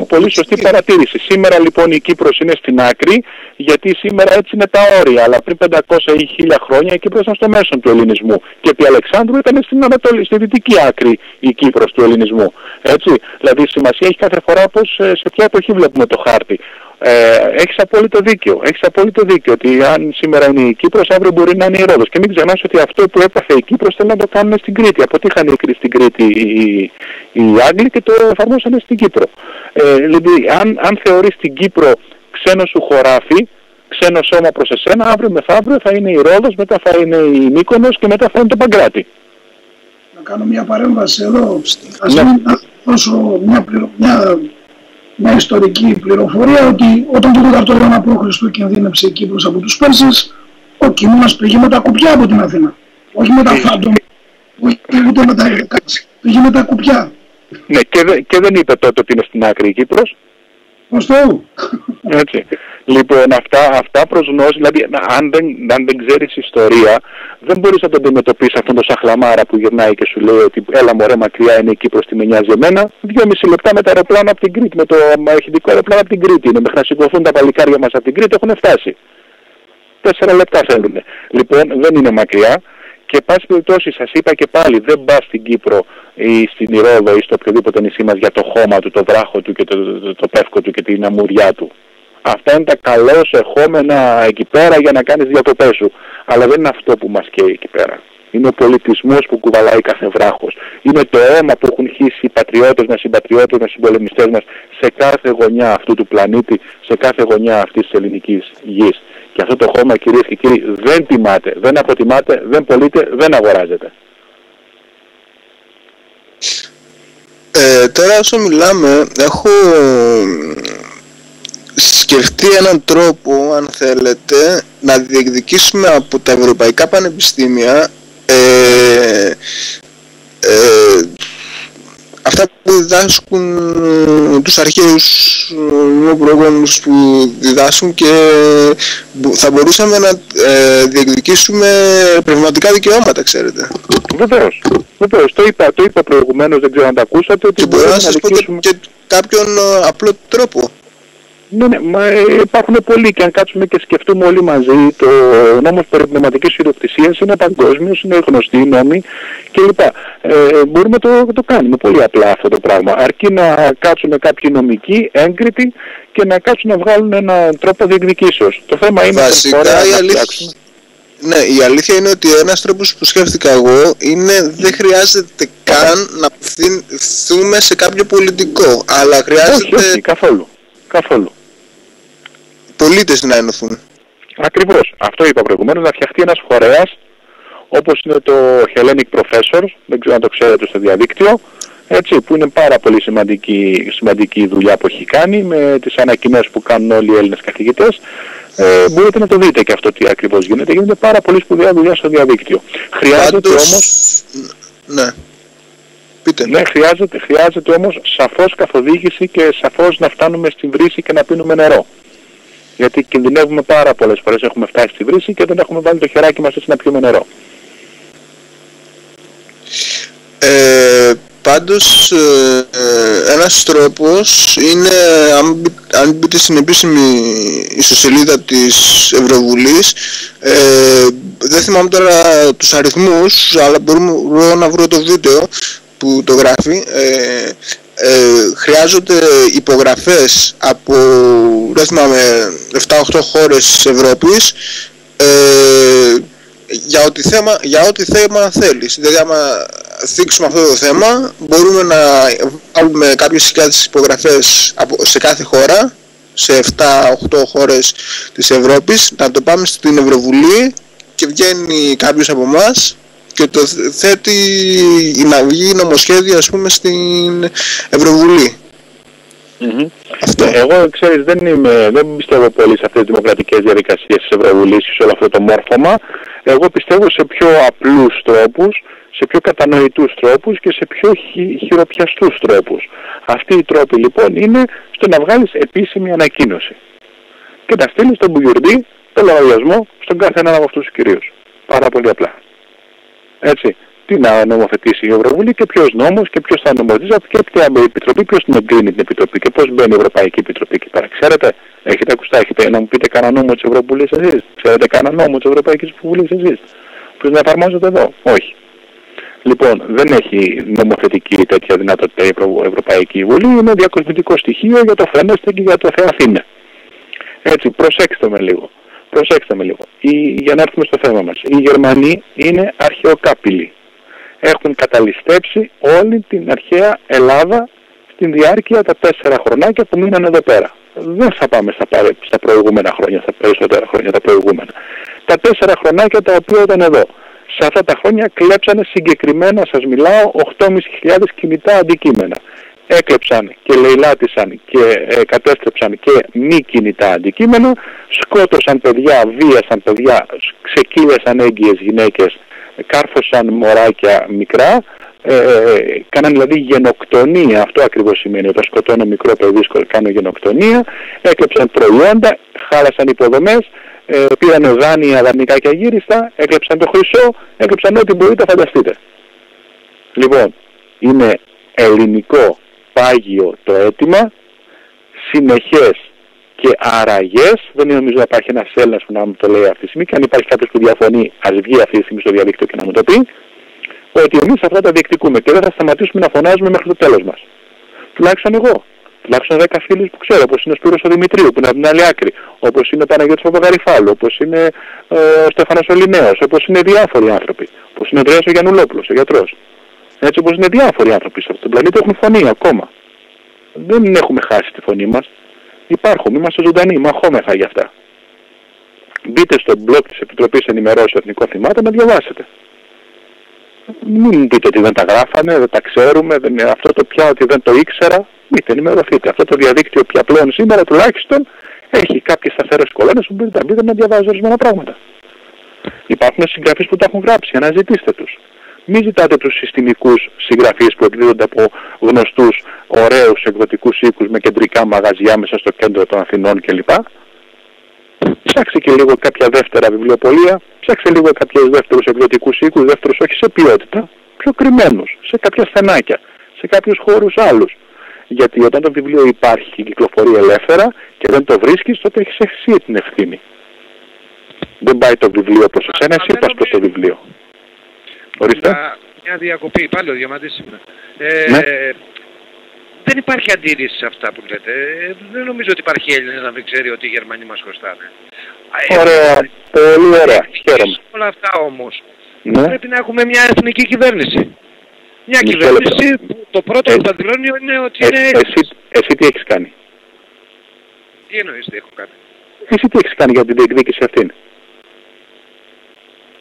Πολύ σωστή παρατήρηση. Σήμερα λοιπόν η Κύπρος είναι στην άκρη, γιατί σήμερα έτσι είναι τα όρια. Αλλά πριν 500 ή 1000 χρόνια η Κύπρος ήταν στο μέσον του ελληνισμού. Και επί Αλεξάνδρου ήταν στην Ανατολή, στη δυτική άκρη η Κύπρος του ελληνισμού. Έτσι. Δηλαδή σημασία έχει κάθε φορά πως σε ποια εποχή βλέπουμε το χάρτη. Έχεις απόλυτο δίκιο. Ότι αν σήμερα είναι η Κύπρος, αύριο μπορεί να είναι η Ρόδος. Και μην ξεχνάς ότι αυτό που έπαθε η Κύπρος θέλουν να το κάνουν στην Κρήτη. Αποτύχανε στην Κρήτη οι Άγγλοι και το εφαρμόσανε στην Κύπρο. Δηλαδή, αν θεωρείς την Κύπρο ξένο σου χωράφι, ξένο σώμα προς εσένα, αύριο μεθαύριο θα είναι η Ρόδος, μετά θα είναι η Μύκονος και μετά θα είναι το Παγκράτη. Να κάνω μια παρέμβαση εδώ. Ας Ναι. μην δώσω μια ιστορική πληροφορία ότι όταν το 4ο αιώνα π.Χ. κινδύνεψε η Κύπρος από τους Πέρσες, ο Κιμώνας πήγε με τα κουπιά από την Αθήνα. Όχι με τα φάντομα, ούτε με τα εργακάτσι. Πήγε με τα κουπιά. Ναι, και δεν είπε τότε ότι είναι στην άκρη η Κύπρος. Ως Θεού. Έτσι. Λοιπόν, αυτά προς γνώση, δηλαδή αν δεν ξέρεις ιστορία, δεν μπορείς να το αντιμετωπίσεις αυτόν τον σαχλαμάρα που γυρνάει και σου λέει ότι έλα μωρέ μακριά είναι η Κύπρος, τι με νοιάζει εμένα. 2,5 λεπτά με το αεροπλάνο από την Κρήτη, με το μαχητικό αεροπλάνο από την Κρήτη είναι, μέχρι να σηκωθούν τα παλικάρια μας από την Κρήτη έχουν φτάσει. 4 λεπτά θέλουν. Λοιπόν, δεν είναι μακριά. Και πάση περιπτώσει, σας είπα και πάλι, δεν πας στην Κύπρο ή στην Ηρώδο ή στο οποιοδήποτε νησί μας για το χώμα του, το βράχο του και το πεύκο του και την αμμουδιά του. Αυτά είναι τα καλώς εχόμενα εκεί πέρα για να κάνεις διακοπές σου. Αλλά δεν είναι αυτό που μας καίει εκεί πέρα. Είναι ο πολιτισμός που κουβαλάει κάθε βράχος. Είναι το αίμα που έχουν χύσει οι πατριώτες μας, οι συμπατριώτες μας, οι συμπολεμιστές μας σε κάθε γωνιά αυτού του πλανήτη, σε κάθε γωνιά αυτής της ελληνικής γης. Και αυτό το χώμα, κυρίες και κύριοι, δεν τιμάται, δεν αποτιμάται, δεν πωλείται, δεν αγοράζεται. Τώρα όσο μιλάμε, έχω σκεφτεί έναν τρόπο, αν θέλετε, να διεκδικήσουμε από τα ευρωπαϊκά πανεπιστήμια αυτά που διδάσκουν τους αρχαίους προγόνους που διδάσκουν και θα μπορούσαμε να διεκδικήσουμε πνευματικά δικαιώματα, ξέρετε. Βεβαίως. Το είπα προηγουμένως, δεν ξέρω αν τα ακούσατε. Και μπορώ να σας πω και κάποιον απλό τρόπο. Ναι, μα υπάρχουν πολλοί και αν κάτσουμε και σκεφτούμε όλοι μαζί, το νόμος περί πνευματικής ιδιοκτησίας είναι παγκόσμιος, είναι γνωστή νόμη κλπ. Μπορούμε να το κάνουμε πολύ απλά αυτό το πράγμα, αρκεί να κάτσουν κάποιοι νομικοί έγκριτοι και να κάτσουν να βγάλουν έναν τρόπο διεκδικήσεως. Το θέμα είναι βασικά ναι, η αλήθεια είναι ότι ένας τρόπος που σκέφτηκα εγώ είναι δεν χρειάζεται καν να απευθυνθούμε σε κάποιο πολιτικό, αλλά χρειάζεται... Όχι, καθόλου. Πολίτες να ενωθούν. Ακριβώς. Αυτό είπα προηγουμένως, να φτιαχτεί ένας φορέας όπως είναι το Hellenic Professors, δεν ξέρω αν το ξέρετε στο διαδίκτυο, έτσι, που είναι πάρα πολύ σημαντική δουλειά που έχει κάνει με τις ανακοινώσεις που κάνουν όλοι οι Έλληνες καθηγητές. Μπορείτε να το δείτε και αυτό τι ακριβώς γίνεται. Γίνεται πάρα πολύ σπουδαία δουλειά στο διαδίκτυο. Χρειάζεται όμως... Ναι. Πείτε. Ναι, χρειάζεται όμως σαφώς καθοδήγηση και σαφώς να φτάνουμε στη βρύση και να πίνουμε νερό. Γιατί κινδυνεύουμε πάρα πολλές φορές, έχουμε φτάσει στη βρύση και δεν έχουμε βάλει το χεράκι μας έτσι να πιούμε νερό. Πάντως ένας τρόπος είναι, αν μπείτε στην επίσημη ιστοσελίδα της Ευρωβουλής, δεν θυμάμαι τώρα τους αριθμούς, αλλά μπορώ να βρω το βίντεο που το γράφει. Χρειάζονται υπογραφές από, δεν θυμάμαι, 7-8 χώρες της Ευρώπης για ό,τι θέμα θέλεις. Δηλαδή άμα θίξουμε αυτό το θέμα μπορούμε να βάλουμε κάποιες χιλιάδες υπογραφές σε κάθε χώρα, σε 7-8 χώρες της Ευρώπης, να το πάμε στην Ευρωβουλή και βγαίνει κάποιος από εμάς και το θέτει να βγει νομοσχέδιο, ας πούμε, στην Ευρωβουλή. Εγώ, ξέρεις, δεν πιστεύω πολύ σε αυτές τις δημοκρατικές διαδικασίες της Ευρωβουλής, σε όλο αυτό το μόρφωμα. Εγώ πιστεύω σε πιο απλούς τρόπους, σε πιο κατανοητούς τρόπους και σε πιο χειροπιαστούς τρόπους. Αυτοί οι τρόποι λοιπόν είναι στο να βγάλεις επίσημη ανακοίνωση και να στείλεις τον Μπουγιουρντή το λογαριασμό στον κάθε έναν από αυτούς τους κυρίους. Πάρα πολύ απλά. Έτσι. Τι να νομοθετήσει η Ευρωβουλή και ποιος νόμος και ποιος θα νομοθετήσει και ποια επιτροπή, ποιος την εγκρίνει την επιτροπή και πώς μπαίνει η Ευρωπαϊκή Επιτροπή εκεί πέρα. Ξέρετε, έχετε ακουστά, έχετε να μου πείτε κανένα νόμο της Ευρωβουλής εσείς? Ξέρετε κανένα νόμο της Ευρωπαϊκής Βουλής εσείς? Ποιος να εφαρμόζεται εδώ? Όχι. Λοιπόν, δεν έχει νομοθετική τέτοια δυνατότητα η Ευρωπαϊκή Βουλή, είναι διακοσμητικό στοιχείο για το φαίνεστε και για το Θεαθήνε. Έτσι, προσέξτε με λίγο. Για να έρθουμε στο θέμα μας. Οι Γερμανοί είναι αρχαιοκάπηλοι. Έχουν καταλυστέψει όλη την αρχαία Ελλάδα στην διάρκεια τα 4 χρονάκια που μείναν εδώ πέρα. δεν θα πάμε στα προηγούμενα χρόνια, στα περισσότερα χρόνια τα προηγούμενα. Τα 4 χρονάκια τα οποία ήταν εδώ. Σε αυτά τα χρόνια κλέψανε συγκεκριμένα, σας μιλάω, 8.500 κινητά αντικείμενα. Έκλεψαν και λαιλάτισαν και κατέστρεψαν και μη κινητά αντικείμενα, σκότωσαν παιδιά, βίασαν παιδιά, ξεκύλιασαν έγκυες γυναίκες, κάρφωσαν μωράκια μικρά, κάναν δηλαδή γενοκτονία. Αυτό ακριβώς σημαίνει, όταν σκοτώνω μικρό παιδί κάνω γενοκτονία, έκλεψαν προϊόντα, χάλασαν υποδομές, πήραν δάνεια, δανεικά και αγύριστα, έκλεψαν το χρυσό, έκλεψαν ό,τι μπορείτε φανταστείτε. Λοιπόν, είναι ελληνικό πάγιο το αίτημα, συνεχές και αραγές. Δεν νομίζω να υπάρχει ένας Έλληνας που να μου το λέει αυτή τη στιγμή, και αν υπάρχει κάποιος που διαφωνεί, ας βγει αυτή τη στιγμή στο διαδίκτυο και να μου το πει, ότι εμείς αυτά τα διεκδικούμε και δεν θα σταματήσουμε να φωνάζουμε μέχρι το τέλος μας. Τουλάχιστον εγώ. Τουλάχιστον 10 φίλους που ξέρω, όπως είναι ο Σπύρος ο Δημητρίου που είναι από την άλλη άκρη, όπως είναι ο Παναγιώτης Παπαγαριφάλου, όπως είναι ο Στέφανος ο Λινέος, όπως είναι διάφοροι άνθρωποι, όπως είναι ο Ανδρέας ο Γιαννουλόπουλος, ο γιατρός. Έτσι όπως είναι διάφοροι άνθρωποι σε αυτόν τον πλανήτη έχουν φωνή ακόμα. Δεν έχουμε χάσει τη φωνή μας. Υπάρχουμε, είμαστε ζωντανοί, μαχόμεθα γι' αυτά. Μπείτε στο blog της Επιτροπής Ενημερώσεων Εθνικών Θυμάτων να διαβάσετε. Μην πείτε ότι δεν τα γράφανε, δεν τα ξέρουμε, αυτό το πια ότι δεν το ήξερα. Μπείτε, ενημερωθείτε. Αυτό το διαδίκτυο πια πλέον σήμερα τουλάχιστον έχει κάποιες σταθερές κολόνες που μπορείτε να μπείτε να διαβάζετε ορισμένα πράγματα. Υπάρχουν συγγραφείς που τα έχουν γράψει, αναζητήστε τους. Μην ζητάτε τους συστημικούς συγγραφείς που εκδίδονται από γνωστούς, ωραίους εκδοτικούς οίκους με κεντρικά μαγαζιά μέσα στο κέντρο των Αθηνών κλπ. Ψάξτε και λίγο κάποια δεύτερα βιβλιοπωλεία, ψάξτε λίγο κάποιους δεύτερους εκδοτικούς οίκους, δεύτερους όχι σε ποιότητα, πιο κρυμμένους, σε κάποια στενάκια, σε κάποιους χώρους άλλους. Γιατί όταν το βιβλίο υπάρχει και κυκλοφορεί ελεύθερα και δεν το βρίσκεις, τότε έχεις εσύ την ευθύνη. Δεν πάει το βιβλίο προς εσένα, εσύ πας προς το βιβλίο. Ορίστε. Μια διακοπή, πάλι ο Διαμαντής είμαι. Δεν υπάρχει αντίρρηση σε αυτά που λέτε. Δεν νομίζω ότι υπάρχει Έλληνας να μην ξέρει ότι οι Γερμανοί μας χρωστάνε. Ωραία, πολύ ωραία. Χαίρομαι. Όλα αυτά όμως πρέπει να έχουμε μια εθνική κυβέρνηση. Μια κυβέρνηση που το πρώτο που θα δηλώνει είναι ότι είναι... Εσύ τι έχεις κάνει? Τι εννοείς τι έχω κάνει? Εσύ τι έχεις κάνει για την διεκδίκηση αυτή?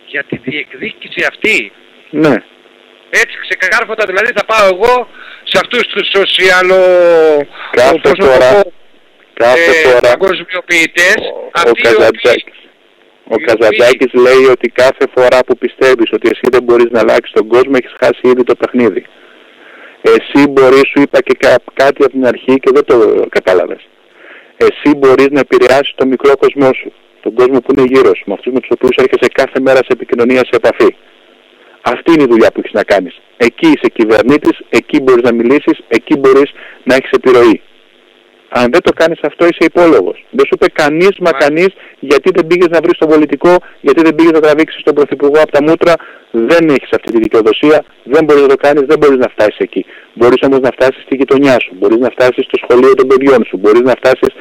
Για την διεκδίκηση αυτή? Ναι. Έτσι ξεκάρφωτα, δηλαδή θα πάω εγώ σε αυτούς τους σοσιαλο... παγκοσμιοποιητές. Ο Καζαντζάκης λέει ότι κάθε φορά που πιστεύεις ότι εσύ δεν μπορείς να αλλάξεις τον κόσμο, έχεις χάσει ήδη το παιχνίδι. Εσύ μπορείς, σου είπα και κάτι από την αρχή και δεν το κατάλαβες. Εσύ μπορείς να επηρεάσεις τον μικρό κόσμο σου, τον κόσμο που είναι γύρω σου, με αυτούς με τους οποίους έρχεσαι κάθε μέρα σε επικοινωνία, σε επαφή. Αυτή είναι η δουλειά που έχεις να κάνεις. Εκεί είσαι κυβερνήτης, εκεί μπορείς να μιλήσεις, εκεί μπορείς να έχεις επιρροή. Αν δεν το κάνεις αυτό είσαι υπόλογος. Δεν σου είπε κανείς μα κανείς γιατί δεν πήγες να βρεις τον πολιτικό, γιατί δεν πήγες να τραβήξεις τον πρωθυπουργό από τα μούτρα. Δεν έχεις αυτή τη δικαιοδοσία, δεν μπορείς να το κάνεις, δεν μπορείς να φτάσεις εκεί. Μπορείς όμως να φτάσεις στη γειτονιά σου, μπορείς να φτάσεις στο σχολείο των παιδιών σου, μπορείς να φτάσεις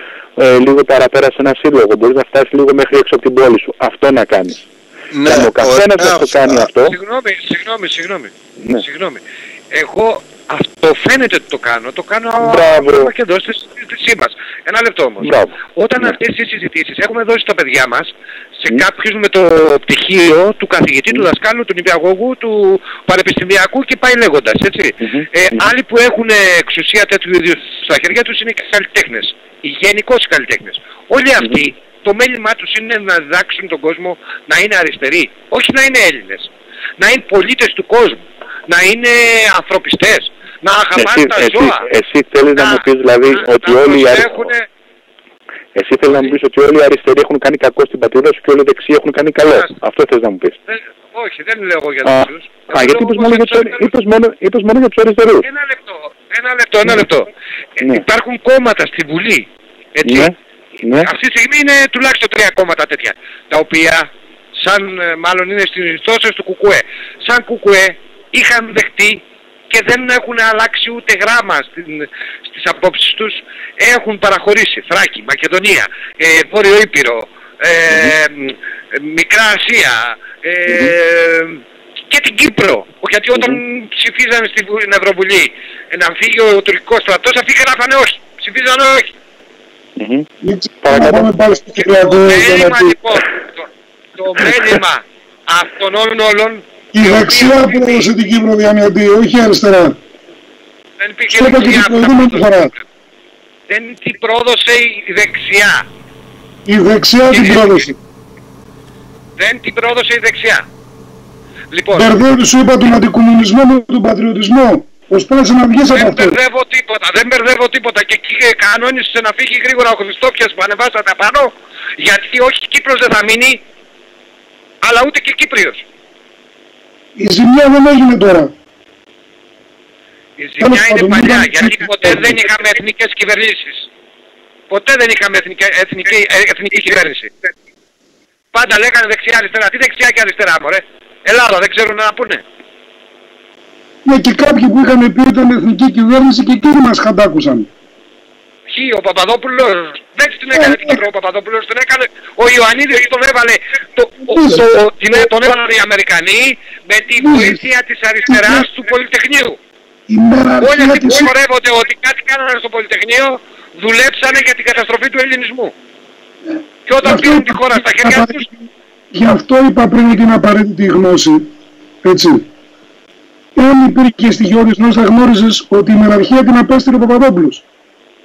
λίγο παραπέρα σε ένα σύλλογο, μπορείς να φτάσεις λίγο μέχρι έξω από την πόλη σου. Αυτό να κάνεις. Ναι, και αν ο καθένας να το κάνει αυτό... Συγγνώμη. Εγώ αυτό φαίνεται ότι το κάνω ακόμα και εδώ στη συζήτησή μας. Ένα λεπτό όμως. Όταν αυτές οι συζητήσεις έχουμε δώσει στα παιδιά μας, σε κάποιους με το πτυχίο του καθηγητή, του δασκάλου, του νηπιαγωγού, του πανεπιστημιακού και πάει λέγοντας, έτσι. Άλλοι που έχουν εξουσία τέτοιου είδους στα χέρια τους είναι και καλλιτέχνες. Γενικώς καλλιτέχνες. Όλοι αυτοί το μέλημά τους είναι να διδάξουν τον κόσμο να είναι αριστεροί, όχι να είναι Έλληνες. Να είναι πολίτες του κόσμου, να είναι ανθρωπιστές, να αγαπάνε τα ζώα. Εσύ θέλεις να μου πεις δηλαδή ότι όλοι οι αριστεροί... Εσύ θέλεις να μου πεις ότι όλοι οι αριστεροί έχουν κάνει κακό στην πατρίδα σου και όλοι οι δεξιοί έχουν κάνει καλό. Αυτό θέλεις να μου πεις. Όχι, δεν λέω εγώ για τους. Γιατί είπες μόνο για τους αριστερούς. Ένα λεπτό. Υπάρχουν κόμματα στη Βουλή, έτσι. Αυτή τη στιγμή είναι τουλάχιστον 3 κόμματα τέτοια, τα οποία μάλλον είναι στις τόσες του ΚΚΕ. Σαν ΚΚΕ είχαν δεχτεί και δεν έχουν αλλάξει ούτε γράμμα στις απόψεις τους. Έχουν παραχωρήσει Θράκη, Μακεδονία, Βόρειο Ήπειρο, Μικρά Ασία και την Κύπρο. Γιατί όταν ψηφίζανε στην Ευρωβουλή να φύγει ο τουρκικός στρατός, αυτοί γράφανε όχι. Ψηφίζανε όχι. Να πάμε πάλι στο Κυπριακό. Το μέλημα λοιπόν, το μέλημα αυτών όλων. Η δεξιά πρόδωσε την Κύπρο, Διαμιωτή, όχι αριστερά. Δεν υπήρχε δεξιά. Δεν την πρόδωσε η δεξιά. Η δεξιά την πρόδωσε. Δεν την πρόδωσε η δεξιά. Λοιπόν, μπερδεύει, σου είπα, τον αντικομμουνισμό με τον πατριωτισμό. Προσπάθησε να βγεις από αυτό. Δεν μπερδεύω τίποτα. Και εκεί κανόνισε να φύγει γρήγορα ο Χριστόφιας που ανεβάσατε απάνω. Γιατί όχι Κύπρος δεν θα μείνει, αλλά ούτε και Κύπριος. Η ζημιά δεν έγινε τώρα. Η ζημιά είναι παλιά, γιατί ποτέ δεν είχαμε εθνικές κυβερνήσεις. Ποτέ δεν είχαμε εθνική κυβέρνηση. Πάντα λέγανε δεξιά-αριστερά. Τι δεξιά και αριστερά, μωρέ. Ελλάδα δεν ξέρουν να πούνε. Ναι, και κάποιοι που είχαν πει ήταν εθνική κυβέρνηση και εκείνοι μας χαντάκουσαν. Ο Παπαδόπουλος δεν την έκανε την Κύπρο, ο Παπαδόπουλος την έκανε. Ο Ιωαννίδης τον έβαλε, τον έβαλαν οι Αμερικανοί με τη βοήθεια της αριστεράς του Πολυτεχνείου. Όλοι αυτοί που χορεύονται ότι κάτι κάνανε στο Πολυτεχνείο δουλέψανε για την καταστροφή του ελληνισμού. Και όταν πήραν τη χώρα στα χέρια τους... Γι' αυτό είπα πριν την απαραίτητη γνώση, έτσι. Εάν υπήρχε στοιχειώδης γνώση θα γνώριζες ότι η μεραρχία την απέστειλε ο Παπαδόπουλος,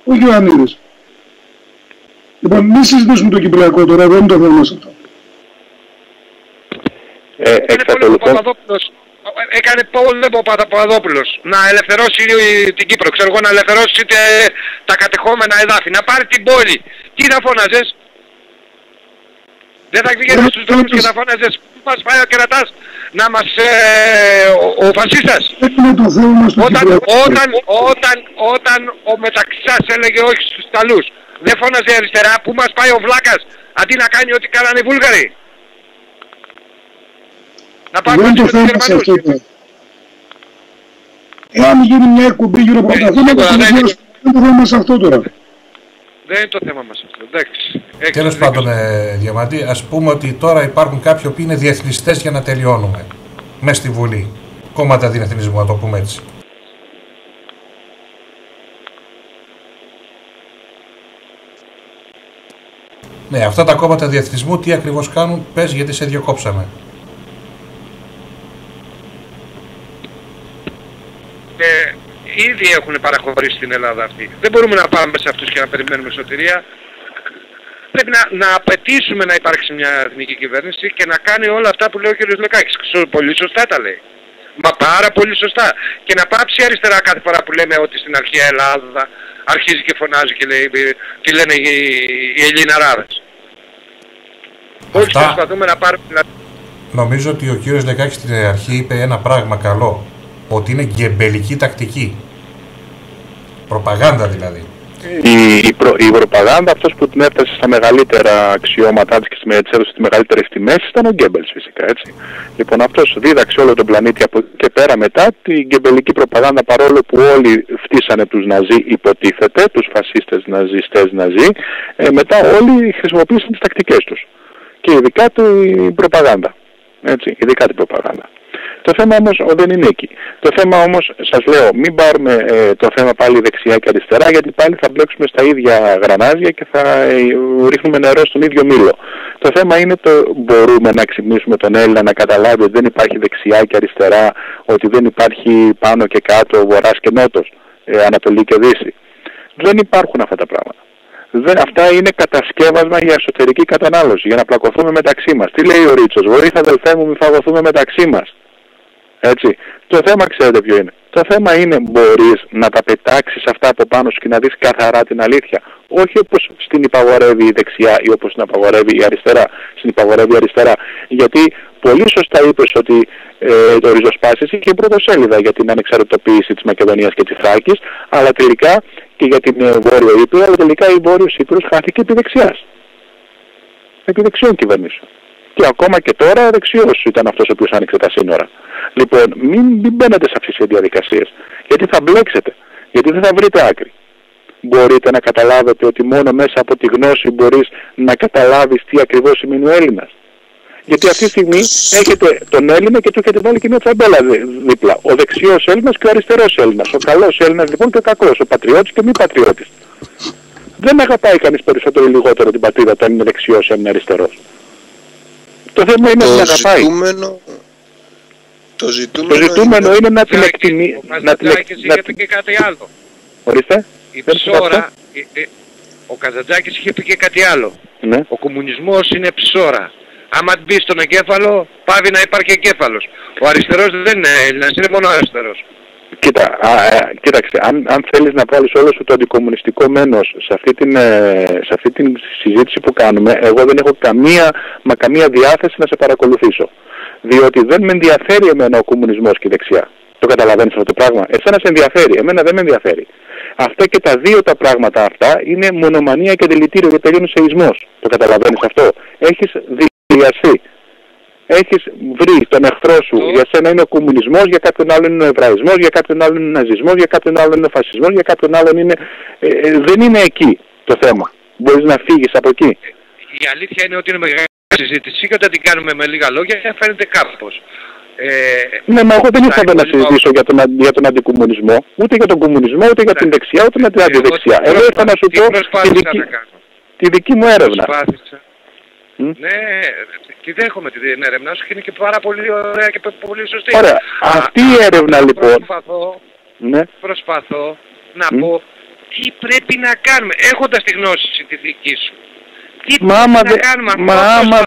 όχι ο Ιωαννίδης. Λοιπόν, μην συζητήσουμε το Κυπριακό τώρα, δεν είναι το θέμα μας αυτό. Έκανε πόλεμο ο Παπαδόπουλος να ελευθερώσει την Κύπρο, ξέρω εγώ, να ελευθερώσει τα κατεχόμενα εδάφη, να πάρει την πόλη. Τι θα φώναζες? Δεν θα βγαίνεις στους δρόμους και θα φώναζες πού μας πάει ο κερατάς να μας... ο φασίστας. Όταν ο Μεταξάς έλεγε όχι στους Ιταλούς, δεν φώναζε αριστερά πού μας πάει ο Βλάκας αντί να κάνει ό,τι κάνανε οι Βούλγαροι. Να πάμε με τους Γερμανούς. Εάν γίνει μια εκπομπή γύρω από τα θέματα, δεν είναι το θέμα σε αυτό τώρα. Δεν είναι το θέμα μας αυτό, εντάξει. Τέλος πάντων, Διαμαντή, ας πούμε ότι τώρα υπάρχουν κάποιοι που είναι διεθνιστές για να τελειώνουμε. Μες στη Βουλή. Κόμματα διεθνισμού, να το πούμε έτσι. Ναι, αυτά τα κόμματα διεθνισμού τι ακριβώς κάνουν, πες γιατί σε διακόψαμε. Ήδη έχουν παραχωρήσει την Ελλάδα αυτή. Δεν μπορούμε να πάμε σε αυτούς και να περιμένουμε σωτηρία. Πρέπει να απαιτήσουμε να υπάρξει μια εθνική κυβέρνηση και να κάνει όλα αυτά που λέει ο κ. Λεκάκης. Πολύ σωστά τα λέει. Μα πάρα πολύ σωστά. Και να πάψει αριστερά κάθε φορά που λέμε ότι στην αρχαία Ελλάδα αρχίζει και φωνάζει και λέει τι λένε οι Ελληναράδες. Όλοι προσπαθούμε να πάρουμε... Νομίζω ότι ο κ. Λεκάκης στην αρχή είπε ένα πράγμα καλό. Ότι είναι γκεμπελική τακτική. Προπαγάνδα δηλαδή. Η προπαγάνδα, αυτός που την έφτασε στα μεγαλύτερα αξιώματά της και της έδωσε τις μεγαλύτερες τιμές ήταν ο Γκέμπελς φυσικά, έτσι. Λοιπόν, αυτός δίδαξε όλο τον πλανήτη από εκεί και πέρα μετά την γκεμπελική προπαγάνδα, παρόλο που όλοι φτύσανε τους Ναζί, υποτίθεται, τους φασίστες ναζιστές Ναζί, μετά όλοι χρησιμοποίησαν τις τακτικές τους. Και ειδικά την προπαγάνδα. Έτσι, ειδικά την προπαγάνδα. Το θέμα όμως δεν είναι εκεί. Το θέμα όμως, σας λέω, μην πάρουμε το θέμα πάλι δεξιά και αριστερά, γιατί πάλι θα μπλέξουμε στα ίδια γρανάζια και θα ρίχνουμε νερό στον ίδιο μήλο. Το θέμα είναι μπορούμε να ξυπνήσουμε τον Έλληνα να καταλάβει ότι δεν υπάρχει δεξιά και αριστερά, ότι δεν υπάρχει πάνω και κάτω, βορράς και νότος, Ανατολή και Δύση. Δεν υπάρχουν αυτά τα πράγματα. Αυτά είναι κατασκεύασμα για εσωτερική κατανάλωση, για να πλακωθούμε μεταξύ μας. Τι λέει ο Ρίτσος? Βοήθεια αδελφέ μου, μη φαγωθούμε μεταξύ μας. Έτσι. Το θέμα ξέρετε ποιο είναι? Το θέμα είναι μπορείς να τα πετάξεις αυτά από πάνω σου και να δεις καθαρά την αλήθεια. Όχι όπως στην υπαγορεύει η δεξιά ή όπως την απαγορεύει η αριστερά. Στην υπαγορεύει η αριστερά. Γιατί πολύ σωστά είπες ότι το ριζοσπάσις είχε πρωτοσέλιδα για την ανεξαρτητοποίηση της Μακεδονίας και της Θράκης, αλλά τελικά και για την Βόρειο Ήπειρο, αλλά τελικά η Βόρειος Ήπειρος χάθηκε επί δεξιάς. Επί δεξιών κυβερνήσεων. Και ακόμα και τώρα ο δεξιός ήταν αυτός ο οποίος άνοιξε τα σύνορα. Λοιπόν, μην μπαίνετε σε αυτές τις διαδικασίες, γιατί θα μπλέξετε, γιατί δεν θα βρείτε άκρη. Μπορείτε να καταλάβετε ότι μόνο μέσα από τη γνώση μπορείς να καταλάβεις τι ακριβώς σημαίνει ο Έλληνας. Γιατί αυτή τη στιγμή έχετε τον Έλληνα και του έχετε βάλει και μια τσαμπέλα δίπλα. Ο δεξιός Έλληνας και ο αριστερός Έλληνας. Ο καλός Έλληνας λοιπόν και ο κακός. Ο πατριώτης και ο μη πατριώτης. Δεν αγαπάει κανείς περισσότερο ή λιγότερο την πατρίδα όταν είναι δεξιός ή αν είναι αριστερός. Το θέμα είναι να αγαπάει. Το ζητούμενο είναι να την εκτιμεί. Ο Καζαντζάκης είχε πει και κάτι άλλο. Ορίστε. Η ψώρα, ο Καζαντζάκης είχε πει και κάτι άλλο. Ναι. Ο κομμουνισμός είναι ψώρα. Άμα μπει στον εγκέφαλο, πάβει να υπάρχει εγκέφαλος. Ο αριστερός δεν είναι Έλληνας, είναι μόνο αριστερός. Κοίταξε, αν θέλεις να βάλεις όλο σου το αντικομμουνιστικό μένος σε αυτή την συζήτηση που κάνουμε, εγώ δεν έχω καμία διάθεση να σε παρακολουθήσω. Διότι δεν με ενδιαφέρει εμένα ο κομμουνισμός και η δεξιά. Το καταλαβαίνεις αυτό το πράγμα? Εσένα σε ενδιαφέρει, εμένα δεν με ενδιαφέρει. Αυτά και τα δύο τα πράγματα αυτά είναι μονομανία και δηλητήριο και τελειώνει σε ισμός. Το καταλαβαίνεις αυτό? Έχεις δηλιαστεί. Έχεις βρει τον εχθρό σου. Για σένα είναι ο κομμουνισμός, για κάποιον άλλον είναι ο εβραϊσμός, για κάποιον άλλον είναι ο ναζισμός, για κάποιον άλλον είναι ο φασισμός, για κάποιον άλλον είναι... δεν είναι εκεί το θέμα. Μπορείς να φύγεις από εκεί. Η αλήθεια είναι ότι είναι μεγάλη συζήτηση και όταν την κάνουμε με λίγα λόγια φαίνεται κάπως. Ναι, μα εγώ δεν ήθελα να συζητήσω για τον αντικομμουνισμό, ούτε για τον κομμουνισμό, ούτε για την δεξιά, ούτε για την αντιδεξιά. Εγώ ήθελα να σου πω τη δική μου έρευνα. Ναι, τη δέχομαι την έρευνά σου και είναι και πάρα πολύ ωραία και πολύ σωστή. Ωραία, αυτή η έρευνα λοιπόν... Προσπαθώ να πω τι πρέπει να κάνουμε, έχοντας τη γνώση τη δική σου. Άμα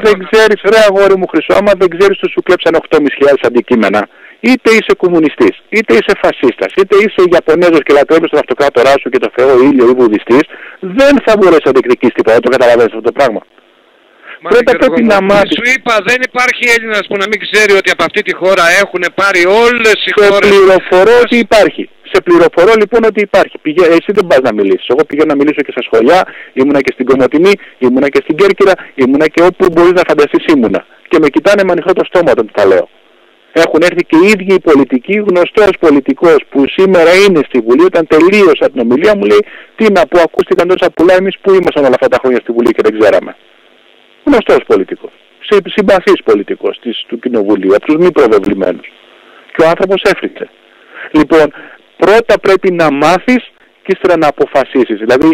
δεν ξέρεις, ρε αγόρι μου Χρυσό, άμα δεν ξέρεις ότι σου κλέψαν 8.500 αντικείμενα, είτε είσαι κομμουνιστής, είτε είσαι φασίστας, είτε είσαι Ιαπωνέζος και λατρεύεις τον αυτοκράτορά σου και το Θεό ήλιο ή βουδιστής, δεν θα μπορέσει να διεκδικείς τίποτα. Το καταλαβαίνεις αυτό το πράγμα? Πρέπει να μάθεις. Σου είπα, δεν υπάρχει Έλληνας που να μην ξέρει ότι από αυτή τη χώρα έχουν πάρει όλες οι χώρες. Σε πληροφορώ ότι υπάρχει. Σε πληροφορώ λοιπόν ότι υπάρχει. Εσύ δεν πας να μιλήσεις. Εγώ πηγαίνω να μιλήσω και στα σχολιά, ήμουνα και στην Κομοτηνή, ήμουνα και στην Κέρκυρα, ήμουνα και όπου μπορείς να φανταστείς ήμουνα. Και με κοιτάνε με ανοιχτό το στόμα όταν τα λέω. Έχουν έρθει και οι ίδιοι οι πολιτικοί, γνωστός πολιτικός που σήμερα είναι στη Βουλή, όταν τελείωσα την ομιλία μου λέει τι να πω, ακούστηκαν τόσα πολλά, εμείς που ήμασταν όλα αυτά τα χρόνια στη Βουλή και δεν ξέραμε. Γνωστός πολιτικός, συμπαθής πολιτικός του Κοινοβουλίου, από τους μη προβεβλημένους. Και ο άνθρωπος έφτιαξε. Λοιπόν, πρώτα πρέπει να μάθεις και ύστερα να αποφασίσεις. Δηλαδή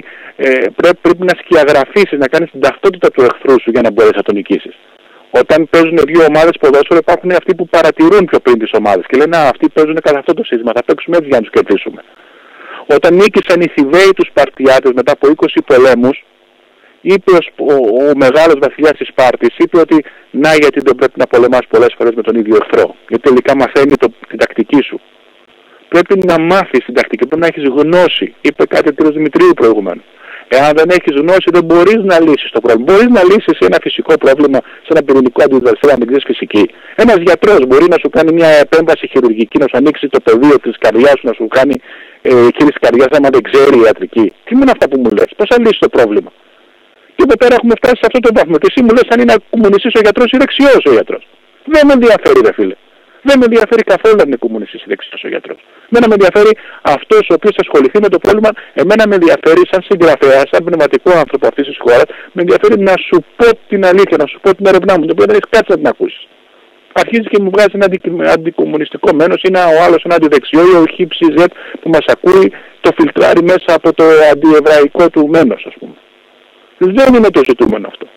πρέπει να σκιαγραφίσεις, να κάνεις την ταυτότητα του εχθρού σου για να μπορέσεις να τον νικήσεις. Όταν παίζουν δύο ομάδες ποδόσφαιρο υπάρχουν αυτοί που παρατηρούν πιο πριν τις ομάδες και λένε αυτοί παίζουν κατά αυτό το σύστημα, θα παίξουμε έτσι για να τους κερδίσουμε. Όταν νίκησαν οι Θηβαίοι τους Σπαρτιάτες μετά από 20 πολέμους, είπε ο μεγάλος βασιλιάς της Σπάρτης, είπε ότι να γιατί δεν πρέπει να πολεμάς πολλές φορές με τον ίδιο εχθρό. Γιατί τελικά μαθαίνει την τακτική σου. Πρέπει να μάθεις την τακτική, πρέπει να έχεις γνώση. Είπε κάτι ο κ. Δημητρίου προηγουμένως. Εάν δεν έχεις γνώση δεν μπορείς να λύσεις το πρόβλημα. Μπορείς να λύσεις ένα φυσικό πρόβλημα σε ένα πυρηνικό αντιδραστήρα αν δεν ξέρεις φυσική. Ένας γιατρός μπορεί να σου κάνει μια επέμβαση χειρουργική, να σου ανοίξει το πεδίο της καρδιάς σου, να σου κάνει χείριση καρδιάς άμα δεν ξέρει η ιατρική. Τι είναι αυτά που μου λες, πώς θα λύσεις το πρόβλημα? Και εδώ πέρα έχουμε φτάσει σε αυτό το βαθμό. Και εσύ μου λες αν είναι κομμουνιστής ο γιατρός ή δεξιός ο γιατρός. Δεν με ενδιαφέρει, ρε φίλε. Δεν με ενδιαφέρει καθόλου αν είναι κομμουνιστής ή δεξιός ο γιατρός. Εμένα με ενδιαφέρει αυτός ο οποίος θα ασχοληθεί με το πρόβλημα. Εμένα με ενδιαφέρει σαν συγγραφέα, σαν πνευματικό άνθρωπο αυτής της χώρας, με ενδιαφέρει να σου πω την αλήθεια, να σου πω την έρευνά μου, το οποίο δεν έχεις κάτσει να την ακούσεις. Αρχίζει και μου βγάζει ένα αντικομμουνιστικό μένος, είναι ο άλλος ένα αντιδεξιό ή ο χ που μας ακούει, το φιλτράρει μέσα από το αντιεβραϊκό του μένος, ας πούμε. Δεν είναι το ζητούμενο αυτό.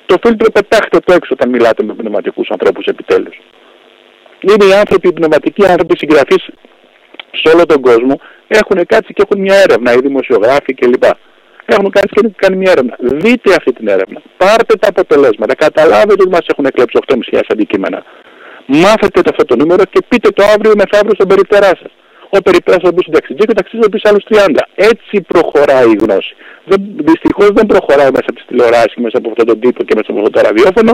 Το φίλτρο πετάχτε το έξω όταν μιλάτε με πνευματικούς ανθρώπους επιτέλους. Είναι οι άνθρωποι, οι πνευματικοί άνθρωποι, οι συγγραφείς σε όλο τον κόσμο έχουν κάτσει και έχουν μια έρευνα, οι δημοσιογράφοι κλπ. Έχουν κάτσει και κάνει μια έρευνα. Δείτε αυτή την έρευνα. Πάρτε τα αποτελέσματα. Καταλάβετε ότι μας έχουν εκλέψει 8.500 αντικείμενα. Μάθετε αυτό το νούμερο και πείτε το αύριο μεθαύριο στον περιπτερά σας. Ο περιπτεράς θα μπει στον ταξιτζή και ο ταξιτζής θα μπει σε άλλους 30. Έτσι προχωράει η γνώση. Δυστυχώς δεν προχωράει μέσα από τις τηλεοράσεις και μέσα από αυτόν τον τύπο και μέσα από αυτό το ραδιόφωνο,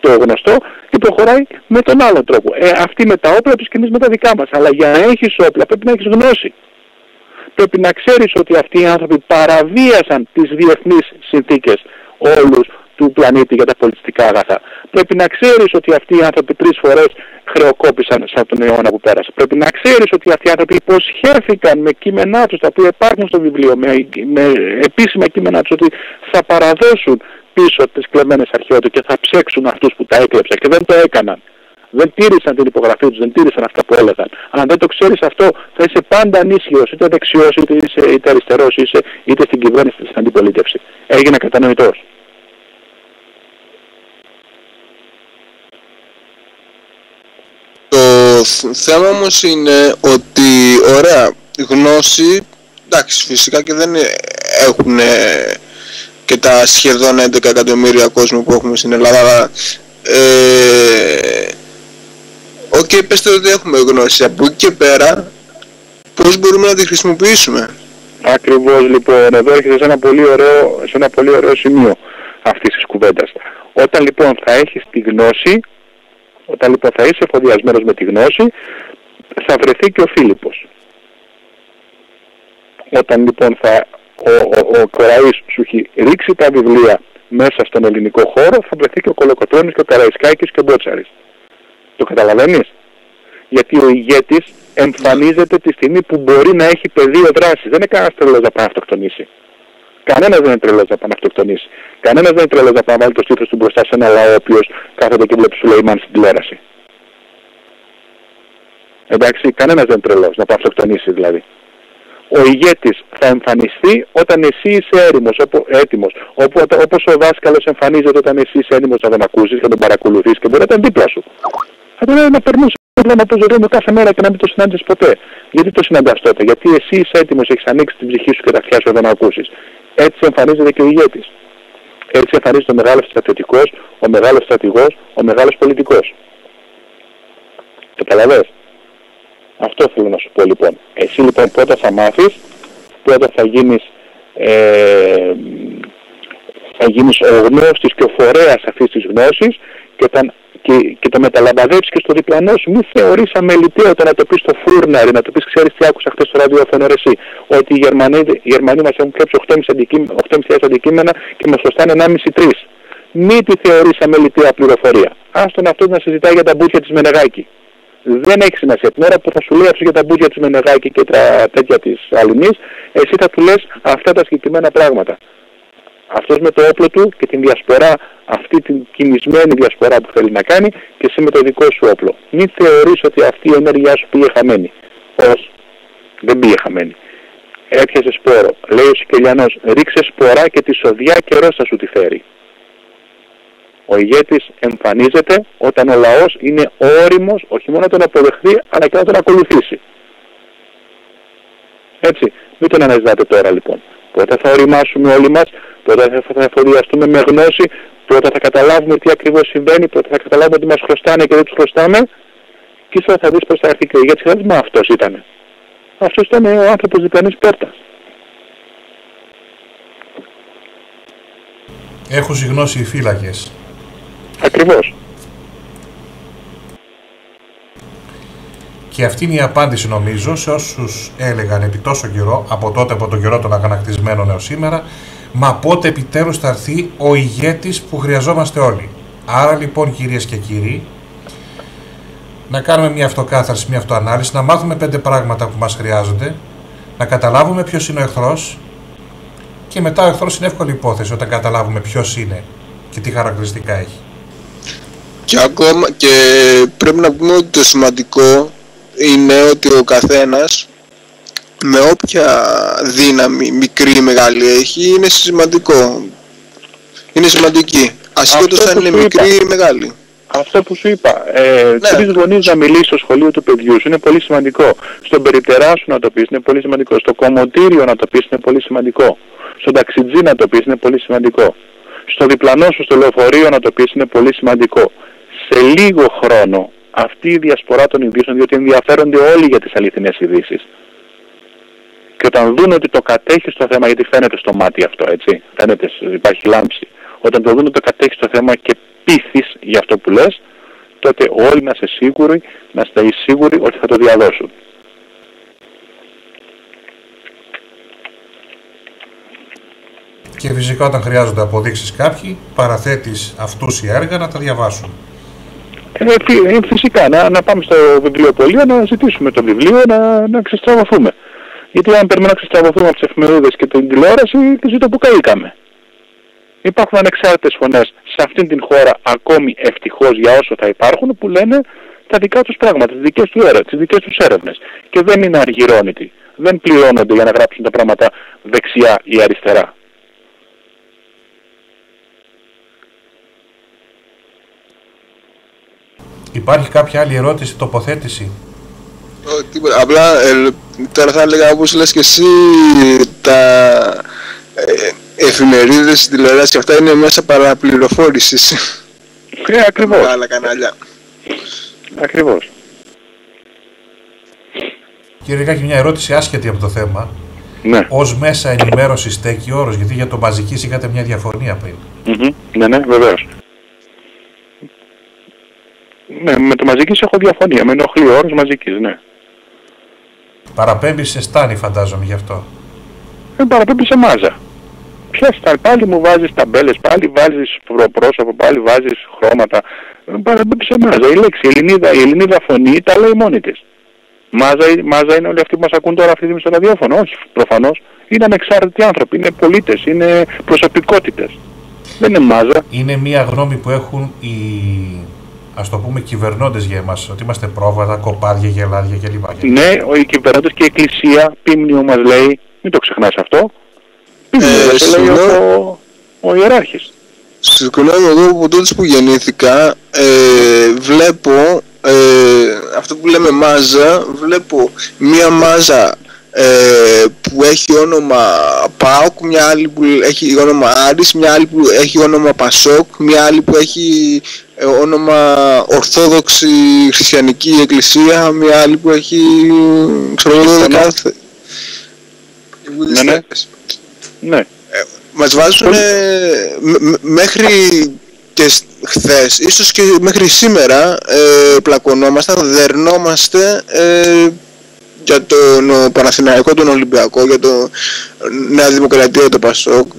το γνωστό, και προχωράει με τον άλλο τρόπο. Αυτοί με τα όπλα τους και εμείς με τα δικά μας. Αλλά για να έχεις όπλα πρέπει να έχεις γνώση. Πρέπει να ξέρεις ότι αυτοί οι άνθρωποι παραβίασαν τις διεθνείς συνθήκες όλους του πλανήτη για τα πολιτιστικά αγαθά. Πρέπει να ξέρεις ότι αυτοί οι άνθρωποι 3 φορές χρεοκόπησαν σαν τον αιώνα που πέρασε. Πρέπει να ξέρεις ότι αυτοί οι άνθρωποι υποσχέθηκαν με κείμενά τους, τα οποία υπάρχουν στο βιβλίο, με επίσημα κείμενά τους, ότι θα παραδώσουν πίσω τις κλεμμένες αρχαιότητες και θα ψέξουν αυτούς που τα έκλεψαν και δεν το έκαναν. δεν τήρησαν την υπογραφή τους, δεν τήρησαν αυτά που έλεγαν. Αν δεν το ξέρεις αυτό, θα είσαι πάντα ανίσχυρος, είτε δεξιός, είτε αριστερός, είτε στην κυβέρνηση, είτε στην αντιπολίτευση. Έγινε κατανοητός. Το θέμα όμως είναι ότι, ωραία, γνώση, εντάξει, φυσικά και δεν έχουν και τα σχεδόν 11 εκατομμύρια κόσμου που έχουμε στην Ελλάδα, αλλά πέστε ότι έχουμε γνώση. Από εκεί και πέρα, πώς μπορούμε να τη χρησιμοποιήσουμε? Ακριβώς, λοιπόν, εδώ έρχεσαι σε ένα πολύ ωραίο σημείο αυτής της κουβέντας. Όταν λοιπόν θα έχεις τη γνώση, όταν λοιπόν θα είσαι εφοδιασμένος με τη γνώση, θα βρεθεί και ο Φίλιππος. Όταν λοιπόν ο Κοραής σου έχει ρίξει τα βιβλία μέσα στον ελληνικό χώρο, θα βρεθεί και ο Κολοκοτρώνης και ο Καραϊσκάκης και ο Μπότσαρης. Το καταλαβαίνεις? Γιατί ο ηγέτης εμφανίζεται τη στιγμή που μπορεί να έχει πεδίο δράσης. Δεν είναι κανένας τρελός να πάει να αυτοκτονήσει. Κανένας δεν είναι τρελός να πάει να αυτοκτονήσει. Κανένας δεν είναι τρελός να πάει να βάλει το στήθος του μπροστά σε ένα λαό ο οποίος κάθεται και βλέπει Σουλεϊμάν στην τηλεόραση. Εντάξει, κανένας δεν είναι τρελός να πάει να αυτοκτονήσει δηλαδή. Ο ηγέτης θα εμφανιστεί όταν εσύ είσαι έτοιμος. Όπως ο δάσκαλος εμφανίζεται όταν εσύ είσαι έτοιμος να τον ακούσεις και να τον παρακολουθείς και μπορεί να ήταν δίπλα σου. Θα τον να περνούσε από το ζωή μου κάθε μέρα και να μην το συνάντησες ποτέ. Γιατί το συναντάς τότε? Γιατί εσύ είσαι έτοιμος, έχεις ανοίξει την ψυχή σου και τα αυτιά σου να τον ακούσεις. Έτσι εμφανίζεται και ο ηγέτης. Έτσι εμφανίζεται ο μεγάλος στρατιωτικός, ο μεγάλος στρατηγός, ο μεγάλος πολιτικός. Καταλαβες? Αυτό θέλω να σου πω λοιπόν. Εσύ λοιπόν πρώτα θα μάθεις, πρώτα θα γίνεις ο γνώστης και ο φορέας αυτής της γνώσης και το μεταλαμπαδεύεις και στο διπλανό σου. Μην θεωρείς αμεληταίο όταν να το πεις στο φούρναρι, να το πεις ξέρεις τι άκουσα χθες στο ραδιόφωνο εσύ, ότι οι Γερμανοί μας έχουν κλέψει 8.500 αντικείμενα και μας χρωστάνε 1,5-3. Μην τη θεωρείς αμεληταία πληροφορία. Άστον αυτός να συζητάει για τα μπούτια της Μενεγάκη. Δεν έχει σημασία. Την ώρα που θα σου λέει για τα μπούτια της Μενεγάκη και τα τέτοια της Αλληνής, εσύ θα του λες αυτά τα συγκεκριμένα πράγματα. Αυτός με το όπλο του και την διασπορά, αυτή την κινησμένη διασπορά που θέλει να κάνει, και εσύ με το δικό σου όπλο. Μην θεωρείς ότι αυτή η ενέργειά σου πήγε χαμένη. Όχι, δεν πήγε χαμένη. Έπιασε σπόρο. Λέει ο Σικελιανός, ρίξε σπορά και τη σοδιά καιρός θα σου τη φέρει. Ο ηγέτης εμφανίζεται όταν ο λαός είναι όριμος όχι μόνο να τον αποδεχθεί, αλλά και να τον ακολουθήσει. Έτσι, μην τον αναζητάτε τώρα λοιπόν. Πρώτα θα οριμάσουμε όλοι μας, πρώτα θα εφοδιαστούμε με γνώση, πρώτα θα καταλάβουμε τι ακριβώς συμβαίνει, πρώτα θα καταλάβουμε τι μας χρωστάνε και δεν τους χρωστάμε, και ύστερα θα δεις πως θα έρθει και ο ηγέτης. Θα δεις, μα αυτός ήτανε. Αυτός ήταν ο άνθρωπος διπλανής πόρτας. Έχουν συγνώσει οι φύλακες. Ακριβώς. Και αυτή είναι η απάντηση νομίζω σε όσους έλεγαν επί τόσο καιρό, από τότε από τον καιρό των αγανακτισμένων έως σήμερα, μα πότε επιτέλους θα έρθει ο ηγέτης που χρειαζόμαστε όλοι. Άρα λοιπόν κυρίες και κύριοι, να κάνουμε μια αυτοκάθαρση, μια αυτοανάλυση, να μάθουμε 5 πράγματα που μας χρειάζονται, να καταλάβουμε ποιος είναι ο εχθρός, και μετά ο εχθρός είναι εύκολη υπόθεση όταν καταλάβουμε ποιος είναι και τι χαρακτηριστικά έχει. Και ακόμα και πρέπει να πούμε ότι το σημαντικό είναι ότι ο καθένας με όποια δύναμη μικρή ή μεγάλη έχει είναι σημαντικό. Είναι σημαντική. Ασχέτως αν είναι μικρή ή μεγάλη. Αυτό που σου είπα. 3 γονείς να μιλήσει στο σχολείο του παιδιού σου είναι πολύ σημαντικό. Στον περιπτερά σου να το πεις είναι πολύ σημαντικό. Στο κομμωτήριο να το πεις είναι πολύ σημαντικό. Στον ταξιτζή να το πεις είναι πολύ σημαντικό. Στο διπλανό σου στο λεωφορείο να το πεις είναι πολύ σημαντικό. Σε λίγο χρόνο αυτή η διασπορά των ειδήσεων, διότι ενδιαφέρονται όλοι για τις αληθινές ειδήσεις. Και όταν δουν ότι το κατέχεις το θέμα, γιατί φαίνεται στο μάτι αυτό, έτσι, φαίνεται, υπάρχει λάμψη. Όταν το δουν ότι το κατέχεις το θέμα και πείθεις για αυτό που λες, τότε όλοι να είστε σίγουροι ότι θα το διαδώσουν. Και φυσικά όταν χρειάζονται αποδείξεις κάποιοι, παραθέτεις αυτούς οι έργα να τα διαβάσουν. Φυσικά, να πάμε στο βιβλιοπωλείο να ζητήσουμε το βιβλίο, να ξεστραβωθούμε. Γιατί αν περιμένουμε να ξεστραβωθούμε από τις εφημερίδες και την τηλεόραση, τη ζητώ που καήκαμε. Υπάρχουν ανεξάρτητες φωνές σε αυτήν την χώρα, ακόμη ευτυχώς για όσο θα υπάρχουν, που λένε τα δικά τους πράγματα, τις δικές τους έρευνες. Και δεν είναι αργυρώνητοι. Δεν πληρώνονται για να γράψουν τα πράγματα δεξιά ή αριστερά. Υπάρχει κάποια άλλη ερώτηση, τοποθέτηση? Τίποτα. Απλά τώρα θα έλεγα, όπως λες και εσύ, τα εφημερίδες, τηλεόραση και αυτά είναι μέσα παραπληροφόρησης. Ακριβώς. Άλλα κανάλια. Ακριβώς. Κύριε Λεκάκη, μια ερώτηση άσχετη από το θέμα. Ναι. Ως μέσα ενημέρωση στέκει ο όρος, γιατί για το μαζικής είχατε μια διαφωνία πριν. Ναι, βεβαίως. Ναι, με το μαζικής έχω διαφωνία. Με ενοχλεί ο όρος μαζικής, ναι. Παραπέμπει σε στάνη, φαντάζομαι, γι' αυτό. Παραπέμπει σε μάζα. Πάλι μου βάζεις ταμπέλες, πάλι βάζεις πρόσωπο, πάλι βάζεις χρώματα. Παραπέμπει σε μάζα. Η λέξη η Ελληνίδα φωνή τα λέει μόνη της. Μάζα είναι όλοι αυτοί που μας ακούν τώρα αυτή τη στιγμή στο ραδιόφωνο? Όχι, προφανώς. Είναι ανεξάρτητοι άνθρωποι, είναι πολίτες, είναι προσωπικότητες. Δεν είναι μάζα. Είναι μια γνώμη που έχουν οι, ας το πούμε, κυβερνώντες για εμάς, ότι είμαστε πρόβατα, κοπάδια, γελάδια κλπ. Ναι, οι κυβερνώντες και η Εκκλησία, Πίμνιο μας λέει, μην το ξεχνάς αυτό. Πίμνιο μας λέει ο ιεράρχης. Συγγνώμη, εγώ από τότε που γεννήθηκα βλέπω αυτό που λέμε μάζα, βλέπω μία μάζα που έχει όνομα ΠΑΟΚ, μια άλλη που έχει όνομα Άρης, μια άλλη που έχει όνομα Πασόκ, μια άλλη που έχει όνομα Ορθόδοξη Χριστιανική Εκκλησία, μια άλλη που έχει κάθε. Ναι. Μας βάζουν μέχρι και χθες, ίσως και μέχρι σήμερα πλακωνόμασταν, δερνόμαστε για τον Παναθηναϊκό, τον Ολυμπιακό, για το Νέα Δημοκρατία, το Πασόκ.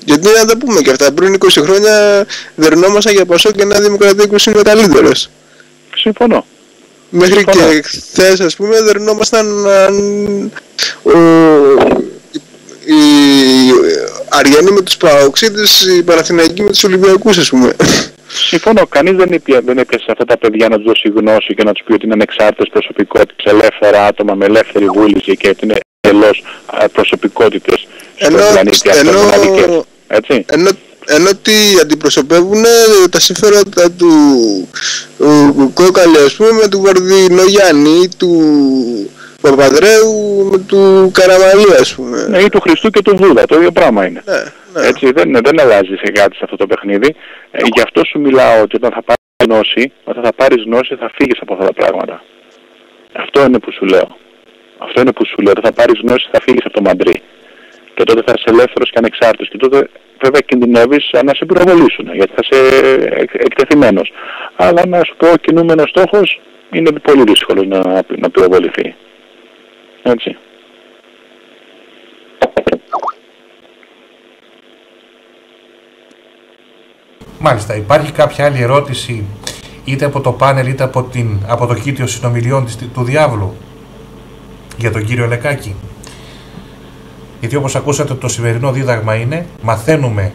Γιατί να τα πούμε και αυτά, πριν 20 χρόνια δερνόμασταν για Πασόκ και Νέα Δημοκρατία που είναι καλύτερος. Συμφωνώ. Μέχρι και χθες, ας πούμε, δερνόμασταν οι Αριανοί με τους Παοξίδες, οι Παναθηναϊκοί με τους Ολυμπιακούς, ας πούμε. Συμφωνώ, κανείς δεν έπιασε αυτά τα παιδιά να τους δώσει γνώση και να τους πει ότι είναι ανεξάρτητες προσωπικότητες, ελεύθερα άτομα με ελεύθερη βούληση και ότι είναι εντελώς προσωπικότητες στον πλανήτη αυτό μοναδικές. Έτσι. Ενώ τι αντιπροσωπεύουν τα συμφέροντα του Κόκαλη, ας πούμε, με του Βαρδινογιάννη, του Παπαδρέου, με του Καραμαλή, ας πούμε. Ναι, ή του Χριστού και του Βούδα, το ίδιο πράγμα είναι. Ναι. Έτσι, δεν αλλάζει σε κάτι σε αυτό το παιχνίδι. Γι' αυτό σου μιλάω ότι όταν θα πάρεις γνώση, θα φύγεις από αυτά τα πράγματα. Αυτό είναι που σου λέω. Όταν θα πάρεις γνώση, θα φύγεις από το μαντρί. Και τότε θα είσαι ελεύθερος και ανεξάρτητος. Και τότε βέβαια κινδυνεύεις να σε πυροβολήσουν, γιατί θα είσαι εκτεθειμένος. Αλλά να σου πω, ο κινούμενος στόχος είναι πολύ δύσκολο να πυροβοληθεί. Έτσι. Μάλιστα, υπάρχει κάποια άλλη ερώτηση είτε από το πάνελ είτε από το κήτιο συνομιλιών του Διάβλου για τον κύριο Λεκάκη? Γιατί όπως ακούσατε, το σημερινό δίδαγμα είναι μαθαίνουμε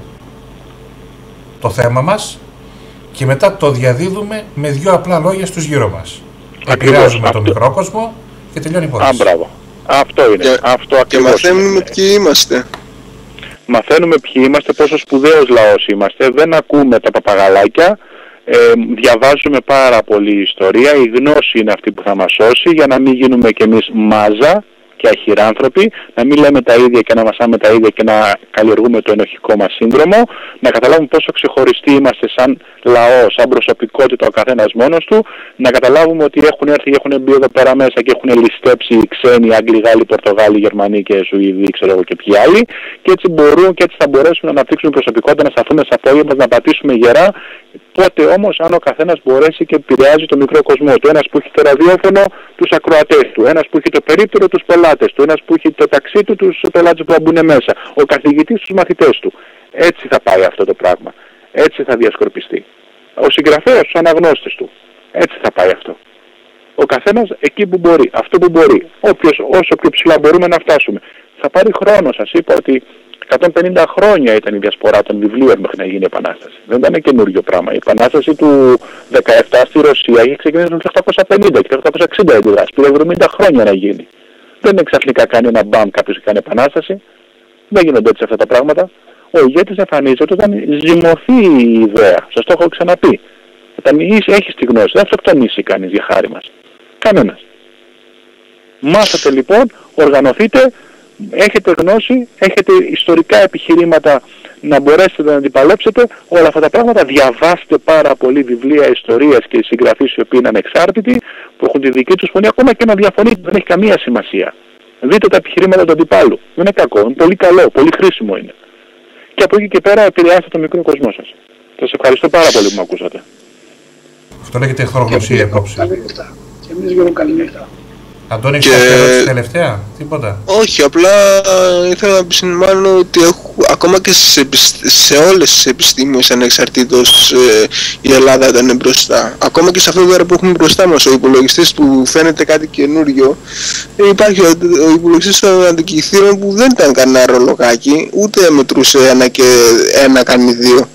το θέμα μας και μετά το διαδίδουμε με δύο απλά λόγια στους γύρω μας. Επηρεάζουμε τον μικρό κόσμο και τελειώνει η υπόθεση. Μπράβο. Αυτό είναι. Και μαθαίνουμε ποιοι είμαστε. Μαθαίνουμε ποιοι είμαστε, πόσο σπουδαίος λαός είμαστε, δεν ακούμε τα παπαγαλάκια, διαβάζουμε πάρα πολύ ιστορία, η γνώση είναι αυτή που θα μας σώσει για να μην γίνουμε κι εμείς μάζα και αχυράνθρωποι, να μην λέμε τα ίδια και να μασάμε τα ίδια και να καλλιεργούμε το ενοχικό μας σύνδρομο, να καταλάβουμε πόσο ξεχωριστοί είμαστε σαν λαό, σαν προσωπικότητα ο καθένας μόνος του, να καταλάβουμε ότι έχουν έρθει και έχουν μπει εδώ πέρα μέσα και έχουν ληστέψει οι ξένοι, Άγγλοι, Γάλλοι, Πορτογάλοι, Γερμανοί και Σουηδοί, ξέρω εγώ και ποιοι άλλοι, και έτσι μπορούν και έτσι θα μπορέσουν να αναπτύξουν προσωπικότητα, να σταθούμε στα πόδια μας, να πατήσουμε γερά. Πότε όμως, αν ο καθένας μπορέσει και επηρεάζει το μικρό κοσμό του, ένας που έχει το ραδιόφωνο, τους ακροατές του, ένας που έχει το περίπτερο, τους πελάτες του, ένας που έχει το ταξί του, τους πελάτες που θα μπουν μέσα, ο καθηγητής, τους μαθητές του. Έτσι θα πάει αυτό το πράγμα. Έτσι θα διασκορπιστεί. Ο συγγραφέας, τους αναγνώστες του. Έτσι θα πάει αυτό. Ο καθένας εκεί που μπορεί, αυτό που μπορεί. Όσο πιο ψηλά μπορούμε να φτάσουμε. Θα πάρει χρόνο, σας είπα ότι 150 χρόνια ήταν η διασπορά των βιβλίων μέχρι να γίνει η Επανάσταση. Δεν ήταν καινούριο πράγμα. Η Επανάσταση του 17 στη Ρωσία είχε ξεκινήσει το 1850 και το 1860 αντιδράσει. Πήρε 70 χρόνια να γίνει. Δεν είναι ξαφνικά κάνει ένα μπαμ κάποιος και κάνει Επανάσταση. Δεν γίνονται έτσι αυτά τα πράγματα. Ο ηγέτης εμφανίζεται όταν ζυμωθεί η ιδέα. Σας το έχω ξαναπεί. Όταν έχεις τη γνώση, δεν αυτοκτονήσει κανείς για χάρη μας. Κανένας. Μάθατε λοιπόν, οργανωθείτε, έχετε γνώση, έχετε ιστορικά επιχειρήματα να μπορέσετε να αντιπαλέψετε όλα αυτά τα πράγματα. Διαβάστε πάρα πολύ βιβλία ιστορίας και συγγραφείς οι οποίοι είναι ανεξάρτητοι, που έχουν τη δική τους φωνή, ακόμα και να διαφωνείτε, δεν έχει καμία σημασία. Δείτε τα επιχειρήματα του αντιπάλου. Δεν είναι κακό, είναι πολύ καλό, πολύ χρήσιμο είναι. Και από εκεί και πέρα επηρεάστε τον μικρό κόσμο σας. Σας ευχαριστώ πάρα πολύ που με ακούσατε. Αυτό λέγεται εχθρογνωσία απόψε. Καληνύχτα. Και εμείς Γιώργο, καληνύχτα. Αντώνη, έχεις κάποια ερώτηση τελευταία, τίποτα? Όχι, απλά ήθελα να επισημάνω ότι ακόμα και σε όλες τις επιστήμες ανεξαρτήτως η Ελλάδα ήταν μπροστά. Ακόμα και σε αυτό τώρα που έχουμε μπροστά μας ο υπολογιστής που φαίνεται κάτι καινούριο, υπάρχει ο υπολογιστής των αντικειθήρων που δεν ήταν κανένα ρολογάκι, ούτε μετρούσε ένα και ένα κάνει δύο.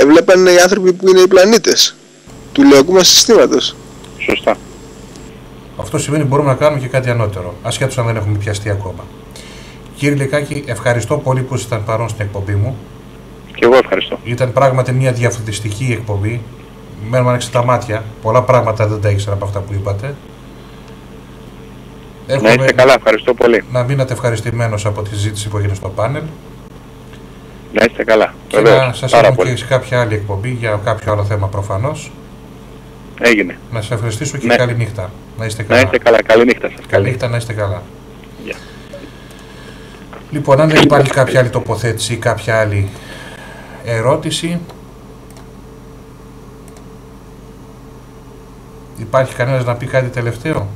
Βλέπανε οι άνθρωποι που είναι οι πλανήτες του λογικού μας συστήματος. Σωστά. Αυτό σημαίνει ότι μπορούμε να κάνουμε και κάτι ανώτερο, ασχέτως αν δεν έχουμε πιαστεί ακόμα. Κύριε Λυκάκη, ευχαριστώ πολύ που ήσασταν παρόν στην εκπομπή μου. Και εγώ ευχαριστώ. Ήταν πράγματι μια διαφωτιστική εκπομπή. Μένουμε άνοιξε τα μάτια. Πολλά πράγματα δεν τα ήξερα από αυτά που είπατε. Να είστε καλά, ευχαριστώ πολύ. Να μείνατε ευχαριστημένος από τη συζήτηση που έγινε στο πάνελ. Να είστε καλά. Και να σας έχουμε και σε κάποια άλλη εκπομπή για κάποιο άλλο θέμα προφανώς. Έγινε. Να σας ευχαριστήσω και καλή νύχτα. Να είστε καλά. Να είστε καλά. Καλή νύχτα σας. Καλή νύχτα, να είστε καλά. Yeah. Λοιπόν, αν δεν υπάρχει κάποια άλλη τοποθέτηση ή κάποια άλλη ερώτηση, υπάρχει κανένας να πει κάτι τελευταίο?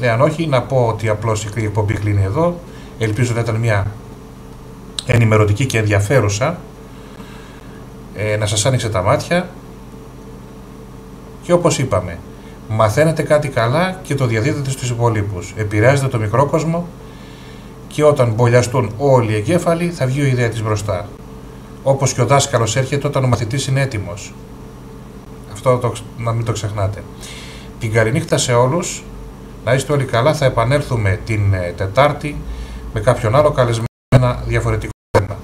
Εάν όχι, να πω ότι απλώς η εκπομπή κλείνει εδώ. Ελπίζω να ήταν μια ενημερωτική και ενδιαφέρουσα, να σας άνοιξε τα μάτια και όπως είπαμε, μαθαίνετε κάτι καλά και το διαδίδετε στους υπολείπους. Επηρεάζετε το μικρό κόσμο και όταν μπολιαστούν όλοι οι εγκέφαλοι θα βγει η ιδέα της μπροστά. Όπως και ο δάσκαλος έρχεται όταν ο μαθητής είναι έτοιμος. Αυτό να μην το ξεχνάτε. Την καληνύχτα σε όλους, να είστε όλοι καλά. Θα επανέλθουμε την Τετάρτη με κάποιον άλλο καλεσμένο, ένα διαφορετικό θέμα.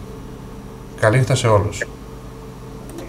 Καληνύχτα σε όλους.